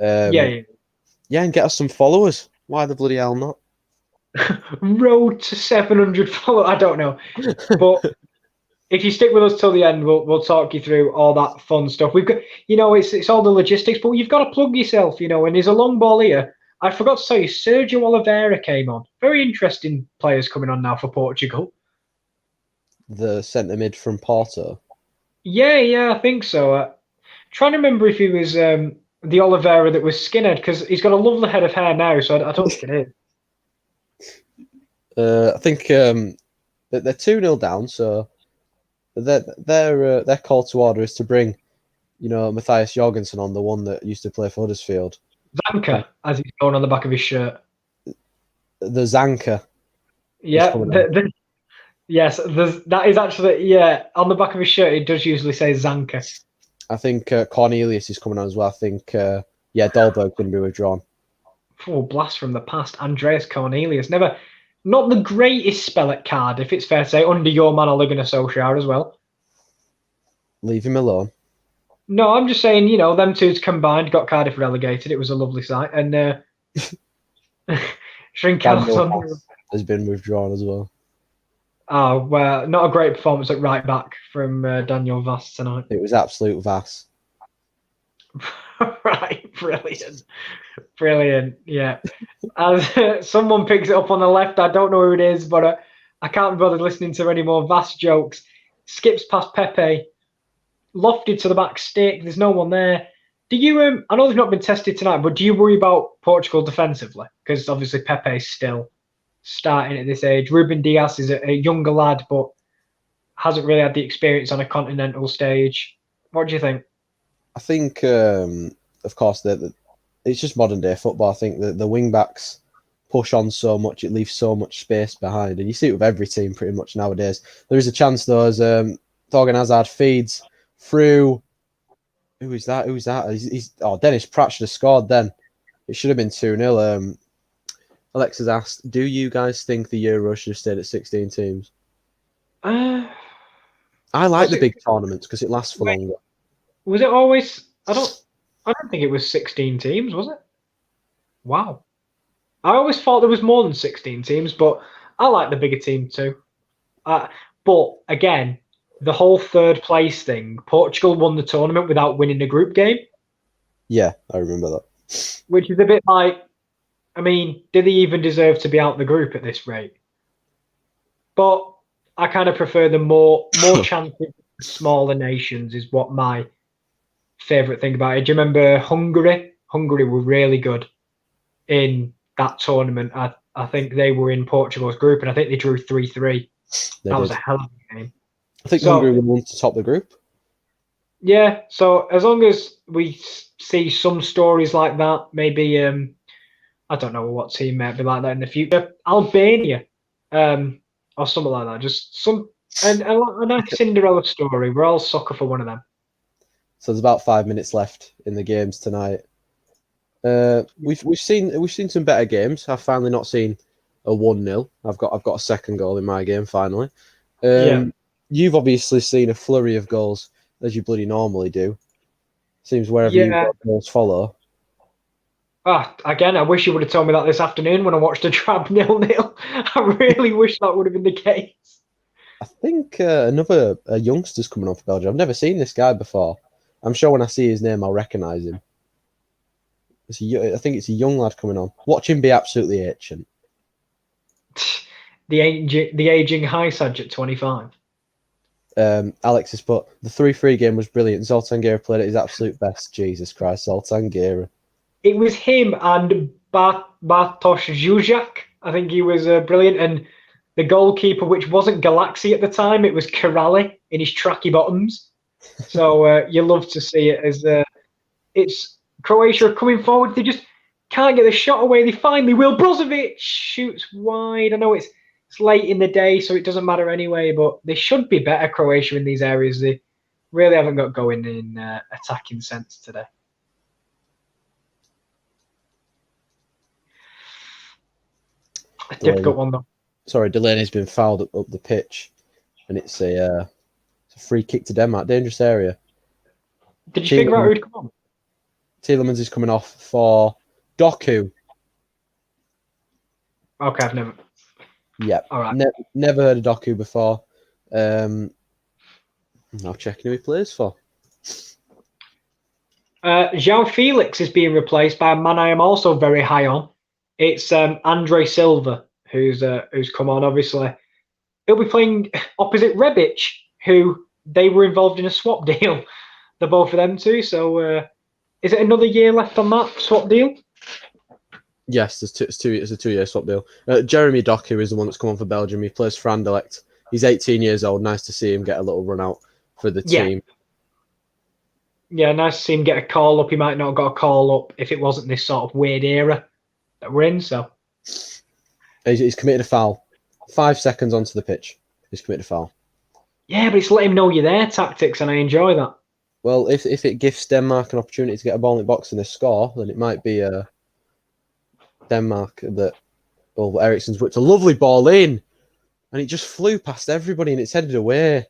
Yeah, and get us some followers. Why the bloody hell not? Road to 700 followers. I don't know, but if you stick with us till the end, we'll talk you through all that fun stuff. We've got, it's all the logistics, but you've got to plug yourself, and there's a long ball here. I forgot to tell you, Sergio Oliveira came on. Very interesting players coming on now for Portugal. The centre mid from Porto. Yeah, I think so. Trying to remember if he was the Oliveira that was skinhead, because he's got a lovely head of hair now, so I don't think it is. I think they're 2-0 down, so their call to order is to bring, Matthias Jorgensen on, the one that used to play for Huddersfield. Zanka, as he's going on the back of his shirt. The Zanka. Yeah, yes, that is actually, on the back of his shirt, it does usually say Zanka. I think Cornelius is coming on as well. I think, Dahlberg's going to be withdrawn. Oh, blast from the past. Andreas Cornelius. Not the greatest spell at Cardiff, it's fair to say, under your man Ole Gunnar Solskjaer as well. Leave him alone. No, I'm just saying, them two combined got Cardiff relegated. It was a lovely sight. And Shrinkel has been withdrawn as well. Oh, well, not a great performance at right back from Daniel Vass tonight. It was absolute Vass. Right, brilliant, yeah. As someone picks it up on the left, I don't know who it is, but I can't be bothered listening to any more Vass jokes. Skips past Pepe, lofted to the back stick. There's no one there. Do you? I know they've not been tested tonight, but do you worry about Portugal defensively? Because obviously Pepe's still starting at this age. Ruben Dias is a younger lad, but hasn't really had the experience on a continental stage. What do you think? I think, of course, it's just modern day football. I think the wing backs push on so much, it leaves so much space behind, and you see it with every team pretty much nowadays. There is a chance though, as Thorgan Hazard feeds through. Who is that? Dennis Pratt should have scored then. It should have been 2-0. Alexa's asked, do you guys think the Euro should have stayed at 16 teams? I like the big tournaments because it lasts for longer. Was it always? I don't think it was 16 teams, was it? Wow. I always thought there was more than 16 teams, but I like the bigger team too. But again, the whole third place thing, Portugal won the tournament without winning the group game. Yeah, I remember that. Which is a bit like, I mean, do they even deserve to be out the group at this rate? But I kind of prefer the more chances smaller nations is what my favourite thing about it. Do you remember Hungary? Hungary were really good in that tournament. I think they were in Portugal's group, and I think they drew 3-3. That was a hell of a game. I think Hungary would want to top the group. Yeah, so as long as we see some stories like that, maybe I don't know what team might be like that in the future. Albania, or something like that. Just a nice Cinderella story. We're all sucker for one of them. So there's about 5 minutes left in the games tonight. We've seen some better games. I've finally not seen a 1-0. I've got a second goal in my game finally. You've obviously seen a flurry of goals as you bloody normally do. Seems wherever you got goals follow. Again, I wish you would have told me that this afternoon when I watched a drab 0-0. I really wish that would have been the case. I think another youngster's coming on for Belgium. I've never seen this guy before. I'm sure when I see his name, I'll recognise him. I think it's a young lad coming on. Watch him be absolutely ancient. The aging high Saj at 25. Alex has put the 3-3 game was brilliant. Zoltan Gera played at his absolute best. Jesus Christ, Zoltan Gera. It was him and Bartosz Zuzak. I think he was brilliant. And the goalkeeper, which wasn't Galaxy at the time, it was Corrali in his tracky bottoms. So you love to see it as it's Croatia coming forward. They just can't get the shot away. They finally will. Brozovic shoots wide. I know it's late in the day, so it doesn't matter anyway, but they should be better, Croatia, in these areas. They really haven't got going in attacking sense today. A difficult one, though. Sorry, Delaney's been fouled up the pitch, and it's a free kick to Denmark. Dangerous area. Did you figure out who'd come on? Tielemans is coming off for Doku. Okay, I've never. Yeah, all right. Never heard of Doku before. Now checking who he plays for. João Felix is being replaced by a man I am also very high on. It's Andre Silva who's come on. Obviously, he'll be playing opposite Rebic, who they were involved in a swap deal. The both of them two. So, is it another year left on that swap deal? Yes, it's a 2-year swap deal. Jeremy Doku is the one that's come on for Belgium. He plays for Anderlecht. He's 18 years old. Nice to see him get a little run out for the team. Yeah, nice to see him get a call up. He might not have got a call up if it wasn't this sort of weird era that we're in. So he's committed a foul. 5 seconds onto the pitch, he's committed a foul. Yeah, but it's let him know you're there tactics, and I enjoy that. Well, if it gives Denmark an opportunity to get a ball in the box and they score, then it might be Denmark that. Well, Eriksen's whipped a lovely ball in, and it just flew past everybody and it's headed away.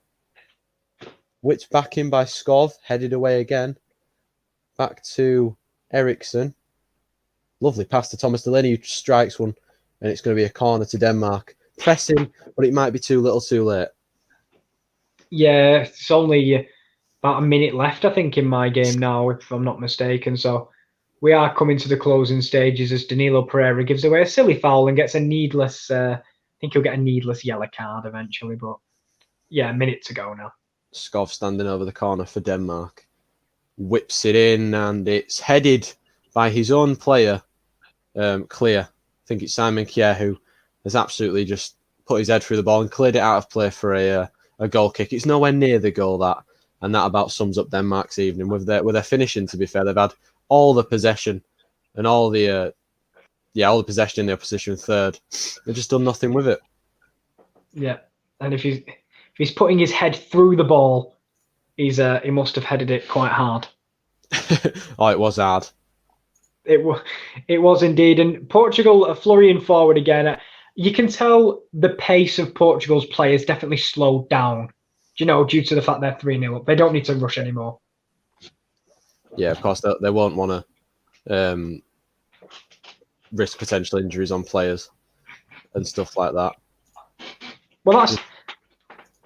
Whipped back in by Skov, headed away again. Back to Eriksen. Lovely pass to Thomas Delaney, who strikes one, and it's going to be a corner to Denmark. Pressing, but it might be too little too late. Yeah, it's only about a minute left, I think, in my game now, if I'm not mistaken. So we are coming to the closing stages as Danilo Pereira gives away a silly foul and gets a needless, I think he'll get a needless yellow card eventually. But yeah, a minute to go now. Skov standing over the corner for Denmark. Whips it in, and it's headed by his own player, Clear. I think it's Simon Kjær, who has absolutely just put his head through the ball and cleared it out of play for a goal kick. It's nowhere near the goal, and that about sums up Denmark's evening. With their finishing, to be fair, they've had all the possession and all the possession in the opposition third. They've just done nothing with it. Yeah, and if he's putting his head through the ball, he must have headed it quite hard. Oh, it was hard. It was indeed. And Portugal are flurrying forward again. You can tell the pace of Portugal's players definitely slowed down, due to the fact they're 3-0 up. They don't need to rush anymore. Yeah, of course, they won't want to risk potential injuries on players and stuff like that. Well, that's...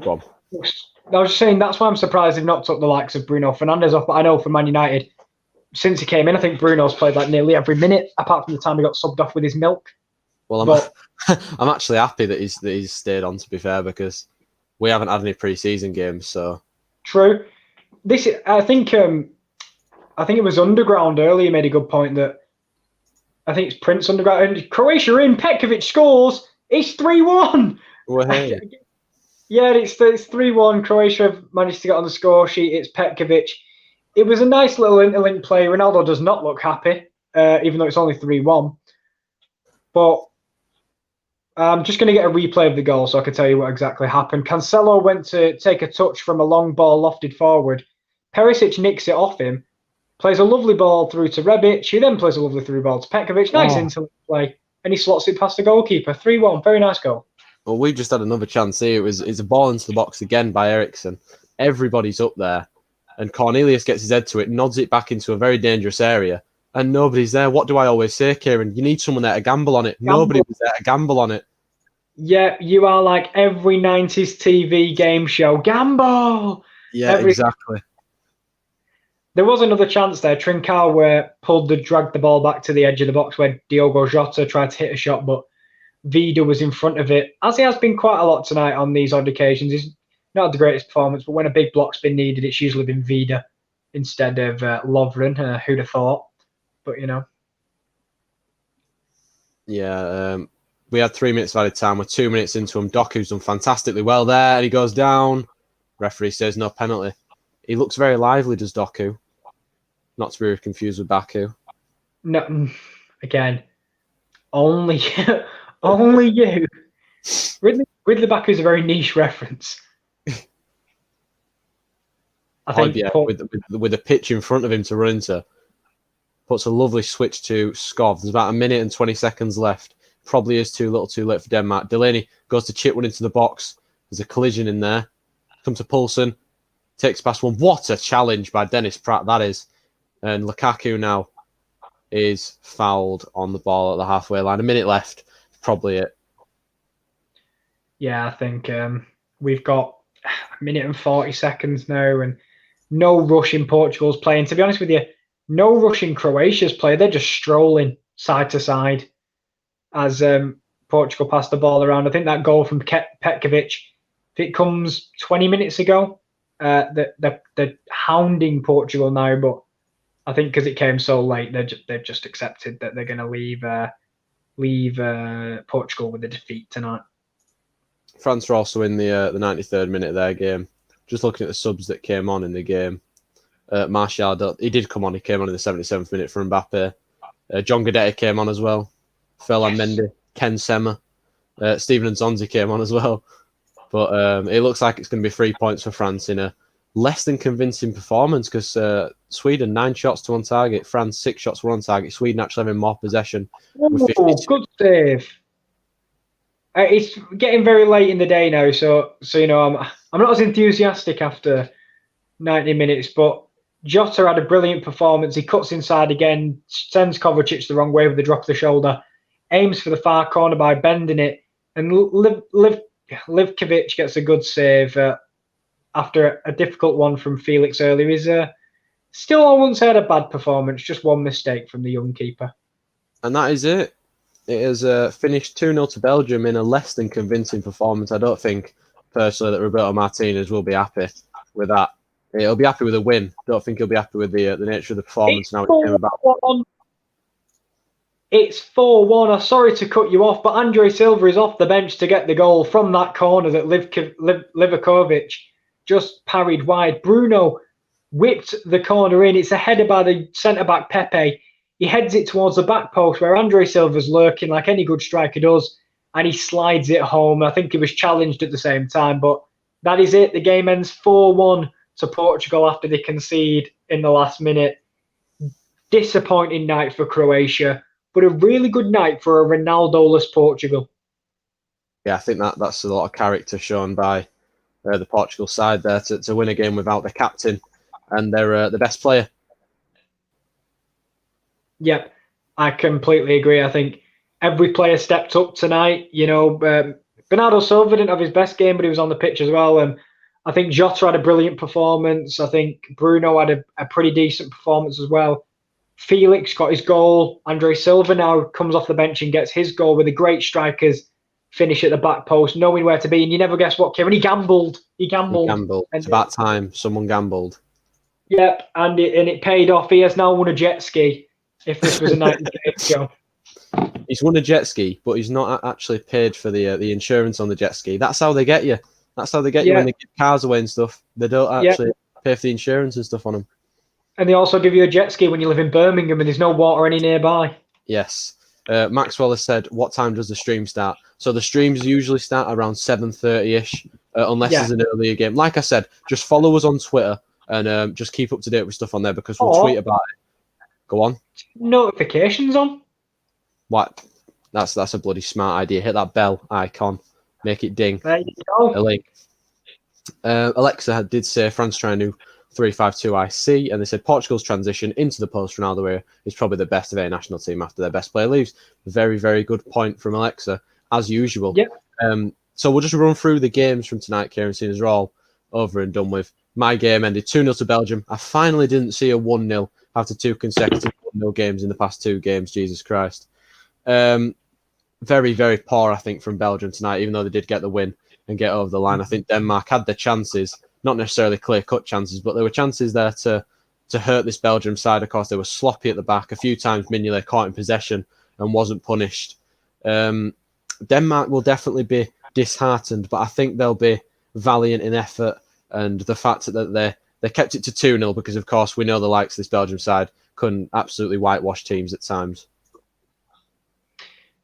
Go on. I was just saying, that's why I'm surprised they've not took the likes of Bruno Fernandes off. But I know for Man United, since he came in, I think Bruno's played like nearly every minute, apart from the time he got subbed off with his milk. Well, I'm actually happy that he's stayed on, to be fair, because we haven't had any pre-season games. So true. I think it was Underground earlier made a good point that I think it's Prince Underground and Croatia in. Petkovic scores. It's 3-1. Yeah, it's 3-1. Croatia have managed to get on the score sheet. It's Petkovic. It was a nice little interlink play. Ronaldo does not look happy, even though it's only 3-1. But I'm just going to get a replay of the goal so I can tell you what exactly happened. Cancelo went to take a touch from a long ball lofted forward. Perisic nicks it off him, plays a lovely ball through to Rebic, who then plays a lovely through ball to Petkovic. Nice interlink play. And he slots it past the goalkeeper. 3-1. Very nice goal. Well, we've just had another chance here. It's a ball into the box again by Eriksen. Everybody's up there. And Cornelius gets his head to it, nods it back into a very dangerous area. and nobody's there. What do I always say, Kieran? You need someone there to gamble on it. Nobody was there to gamble on it. Yeah, you are like every 90s TV game show. Gamble! Yeah, exactly. There was another chance there. Trincao dragged the ball back to the edge of the box where Diogo Jota tried to hit a shot, but Vida was in front of it, as he has been quite a lot tonight on these odd occasions. He's not had the greatest performance, but when a big block's been needed, it's usually been Vida instead of Lovren. Who'd have thought? But, Yeah, we had 3 minutes of added time. We're 2 minutes into him. Doku's done fantastically well there, and he goes down. Referee says no penalty. He looks very lively, does Doku. Not to be confused with Baku. No, again, only you. Ridley Baku is a very niche reference. I think with a pitch in front of him to run into. Puts a lovely switch to Skov. There's about 1 minute and 20 seconds left. Probably is too late for Denmark. Delaney goes to chip one into the box. There's a collision in there. Comes to Poulsen. Takes past one. What a challenge by Dennis Pratt that is. And Lukaku now is fouled on the ball at the halfway line. 1 minute left. Probably it. Yeah, I think we've got 1 minute and 40 seconds now, and no rush in Portugal's play. And to be honest with you, no rush in Croatia's play. They're just strolling side to side as Portugal pass the ball around. I think that goal from Petkovic, if it comes 20 minutes ago, they're hounding Portugal now, but I think because it came so late, they've just accepted that they're going to leave Portugal with a defeat tonight. France are also in the 93rd minute of their game. Just looking at the subs that came on in the game. Martial, he did come on. He came on in the 77th minute for Mbappe. John Guidetti came on as well. Ferland Mendy, Ken Sema, Steven Nzonzi came on as well. But it looks like it's going to be 3 points for France in a less than convincing performance because Sweden 9 shots to 1 target, France 6 shots to 1 target. Sweden actually having more possession. Oh, good save. It's getting very late in the day now, so I'm not as enthusiastic after 90 minutes, but Jota had a brilliant performance. He cuts inside again, sends Kovacic the wrong way with the drop of the shoulder, aims for the far corner by bending it, and Livkovic gets a good save after a difficult one from Felix earlier. He's still, I wouldn't say had a bad performance, just one mistake from the young keeper. And that is it. It has finished 2-0 to Belgium in a less than convincing performance. I don't think, personally, that Roberto Martinez will be happy with that. He'll be happy with a win. Don't think he'll be happy with the nature of the performance now. It's 4-1. I'm sorry to cut you off, but Andre Silva is off the bench to get the goal from that corner that Livakovic just parried wide. Bruno whipped the corner in. It's a header by the centre-back Pepe. He heads it towards the back post where Andre Silva's lurking like any good striker does, and he slides it home. I think he was challenged at the same time, but that is it. The game ends 4-1 to Portugal after they concede in the last minute. Disappointing night for Croatia, but a really good night for a Ronaldo-less Portugal. Yeah, I think that's a lot of character shown by the Portugal side there to win a game without their captain and their the best player. Yep, I completely agree. I think every player stepped up tonight. Bernardo Silva didn't have his best game, but he was on the pitch as well. And I think Jota had a brilliant performance. I think Bruno had a pretty decent performance as well. Felix got his goal. Andre Silva now comes off the bench and gets his goal with a great striker's finish at the back post, knowing where to be. And you never guess what, Kieran? He gambled. It's about time someone gambled. Yep, and it paid off. He has now won a jet ski. If this was a 90-day show. He's won a jet ski, but he's not actually paid for the insurance on the jet ski. That's how they get you. That's how they get you when they give cars away and stuff. They don't actually pay for the insurance and stuff on them. And they also give you a jet ski when you live in Birmingham and there's no water any nearby. Yes. Maxwell has said, what time does the stream start? So the streams usually start around 7:30ish, unless there's an earlier game. Like I said, just follow us on Twitter and just keep up to date with stuff on there because we'll tweet about it. Go on. Notifications on? What? That's a bloody smart idea. Hit that bell icon. Make it ding. There you go. A link. Alexa did say France trying to 3-5-2 I see, and they said Portugal's transition into the post-Ronaldo era is probably the best of any national team after their best player leaves. Very, very good point from Alexa, as usual. Yeah. So we'll just run through the games from tonight, Kieran, seeing as they're all over and done with. My game ended 2-0 to Belgium. I finally didn't see a 1-0 after 2 consecutive 1-0 games in the past 2 games. Jesus Christ. Very, very poor, I think, from Belgium tonight, even though they did get the win and get over the line. I think Denmark had their chances, not necessarily clear-cut chances, but there were chances there to hurt this Belgium side. Of course, they were sloppy at the back. A few times Mignolet caught in possession and wasn't punished. Denmark will definitely be disheartened, but I think they'll be valiant in effort, and the fact that they kept it to 2-0 because, of course, we know the likes of this Belgium side couldn't absolutely whitewash teams at times.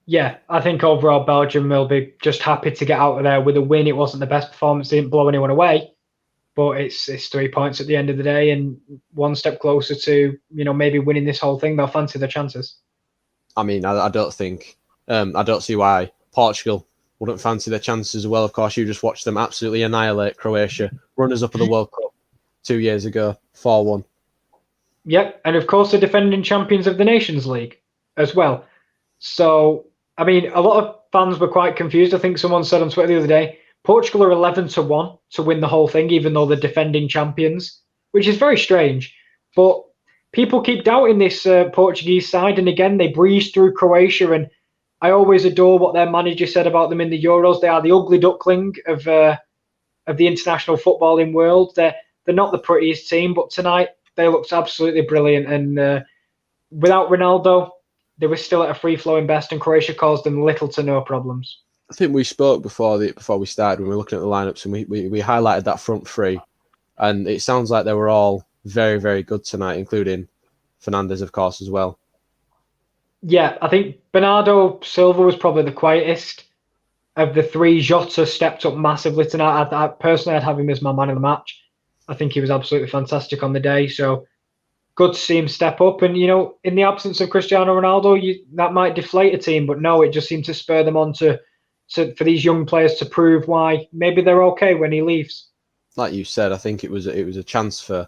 Yeah, I think overall Belgium will be just happy to get out of there with a win. It wasn't the best performance, didn't blow anyone away, but it's 3 points at the end of the day and one step closer to, maybe winning this whole thing. They'll fancy their chances. I mean, I don't think, I don't see why Portugal wouldn't fancy their chances as well. Of course, you just watched them absolutely annihilate Croatia, runners-up of the World Cup 2 years ago, 4-1. Yep, and of course, the defending champions of the Nations League as well. So, I mean, a lot of fans were quite confused. I think someone said on Twitter the other day, Portugal are 11-1 to win the whole thing, even though they're defending champions, which is very strange. But people keep doubting this Portuguese side, and again, they breezed through Croatia, and I always adore what their manager said about them in the Euros. They are the ugly duckling of the international footballing world. They're not the prettiest team, but tonight they looked absolutely brilliant. And without Ronaldo, they were still at a free-flowing best, and Croatia caused them little to no problems. I think we spoke before we started when we were looking at the lineups, and we highlighted that front three, and it sounds like they were all very, very good tonight, including Fernandes, of course, as well. Yeah, I think Bernardo Silva was probably the quietest of the three. Jota stepped up massively tonight. I personally, I'd have him as my man of the match. I think he was absolutely fantastic on the day. So good to see him step up. And, in the absence of Cristiano Ronaldo, that might deflate a team. But no, it just seemed to spur them on for these young players to prove why maybe they're okay when he leaves. Like you said, I think it was a chance for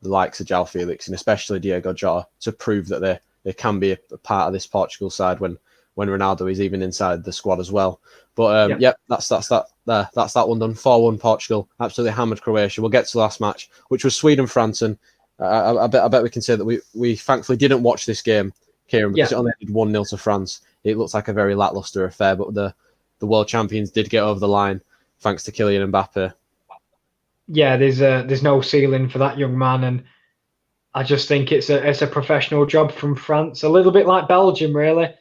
the likes of João Felix and especially Diego Jota to prove that they can be a part of this Portugal side when Ronaldo is even inside the squad as well. But that's that one done. 4-1 Portugal, absolutely hammered Croatia. We'll get to the last match, which was Sweden-France, and I bet we can say that we thankfully didn't watch this game, Kieran, because it only ended 1-0 to France. It looks like a very lacklustre affair, but the world champions did get over the line thanks to Kylian Mbappe. Yeah, there's no ceiling for that young man, and I just think it's a professional job from France, a little bit like Belgium, really.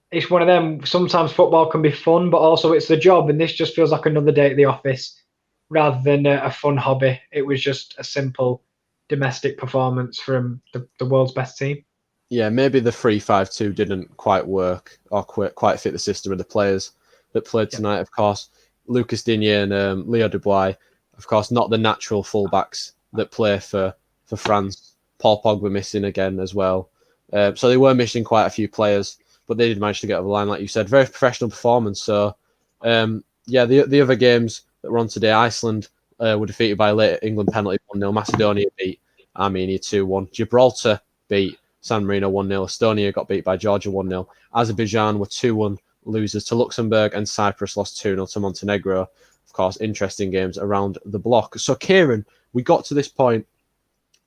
It's one of them. Sometimes football can be fun, but also it's the job, and this just feels like another day at the office rather than a fun hobby. It was just a simple domestic performance from the world's best team. Yeah, maybe the 3-5-2 didn't quite work or quite fit the system of the players that played tonight. Of course, Lucas Digne and Leo Dubois, of course, not the natural fullbacks that play for France. Paul Pogba missing again as well. So they were missing quite a few players, but they did manage to get over the line, like you said. Very professional performance. So, the other games that were on today, Iceland were defeated by a late England penalty 1-0. Macedonia beat Armenia 2-1. Gibraltar beat San Marino 1-0. Estonia got beat by Georgia 1-0. Azerbaijan were 2-1 losers to Luxembourg, and Cyprus lost 2-0 to Montenegro. Of course, interesting games around the block. So, Kieran, we got to this point,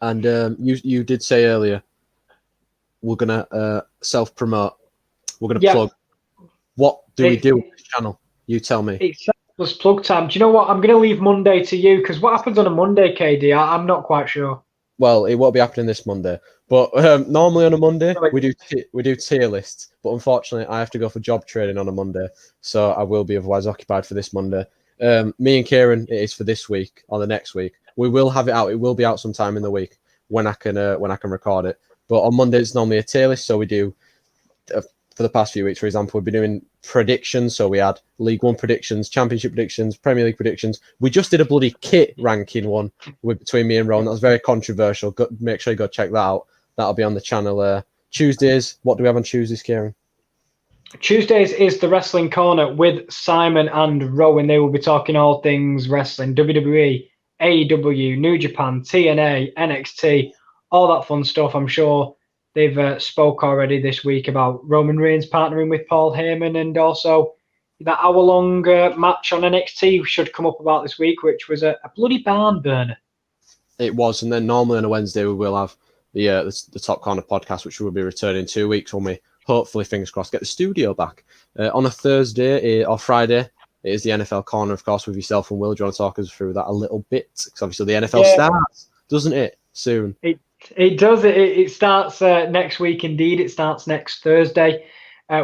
and you did say earlier, we're going to self-promote. We're going to plug. What do we do with this channel? You tell me. It's plug time. Do you know what? I'm going to leave Monday to you, because what happens on a Monday, KD? I'm not quite sure. Well, it won't be happening this Monday. But normally on a Monday, we do tier lists. But unfortunately, I have to go for job training on a Monday. So I will be otherwise occupied for this Monday. Me and Kieran, it is for this week or the next week. We will have it out. It will be out sometime in the week when I can record it. But on Monday, it's normally a tier list. So we do, for the past few weeks, for example, we've been doing predictions. So we had League One predictions, Championship predictions, Premier League predictions. We just did a bloody kit ranking one between me and Ron. That was very controversial. Make sure you go check that out. That'll be on the channel. Tuesdays, what do we have on Tuesdays, Kieran? Tuesdays is the Wrestling Corner with Simon and Rowan. They will be talking all things wrestling, WWE, AEW, New Japan, TNA, NXT, all that fun stuff. I'm sure they've spoke already this week about Roman Reigns partnering with Paul Heyman, and also that hour-long match on NXT should come up about this week, which was a bloody barn burner. It was, and then normally on a Wednesday we will have the Top Corner podcast, which will be returning 2 weeks when we hopefully, fingers crossed, get the studio back. On a Thursday or Friday, it is the NFL Corner, of course, with yourself and Will. Do you want to talk us through that a little bit? Because obviously the NFL starts, doesn't it, soon? It does. It starts next week, indeed. It starts next Thursday.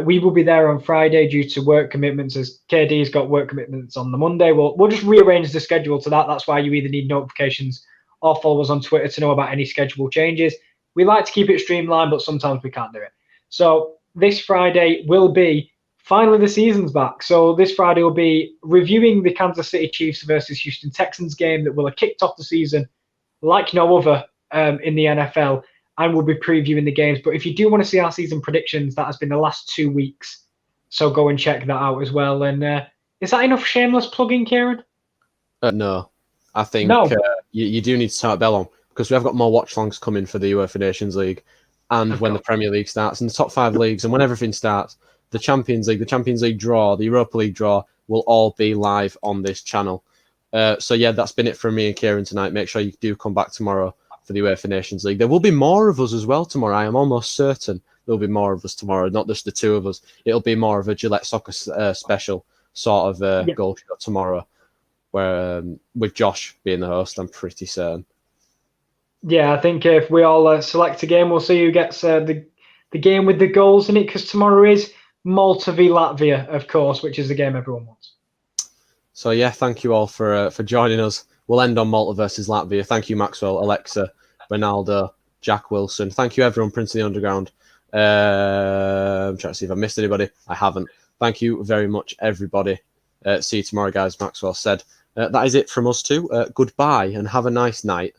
We will be there on Friday due to work commitments, as KD's got work commitments on the Monday. We'll just rearrange the schedule to that. That's why you either need notifications or follow us on Twitter to know about any schedule changes. We like to keep it streamlined, but sometimes we can't do it. So this Friday will be finally the season's back. So this Friday will be reviewing the Kansas City Chiefs versus Houston Texans game that will have kicked off the season like no other in the NFL, and we'll be previewing the games. But if you do want to see our season predictions, that has been the last 2 weeks. So go and check that out as well. And is that enough shameless plugging, Kieran? No. I think you do need to start Bell on, because we have got more watch-longs coming for the UEFA Nations League, and when the Premier League starts, and the top 5 leagues, and when everything starts, the Champions League draw, the Europa League draw will all be live on this channel. So yeah, that's been it from me and Kieran tonight. Make sure you do come back tomorrow for the UEFA Nations League. There will be more of us as well tomorrow. I am almost certain there'll be more of us tomorrow, not just the 2 of us. It'll be more of a Gillette Soccer special sort of goal show tomorrow, where with Josh being the host, I'm pretty certain. Yeah, I think if we all select a game, we'll see who gets the game with the goals in it, because tomorrow is Malta v Latvia, of course, which is the game everyone wants. So yeah, thank you all for joining us. We'll end on Malta versus Latvia. Thank you, Maxwell, Alexa, Ronaldo, Jack Wilson. Thank you, everyone, Prince of the Underground. I'm trying to see if I missed anybody. I haven't. Thank you very much, everybody. See you tomorrow, guys. Maxwell said. That is it from us too. Goodbye and have a nice night.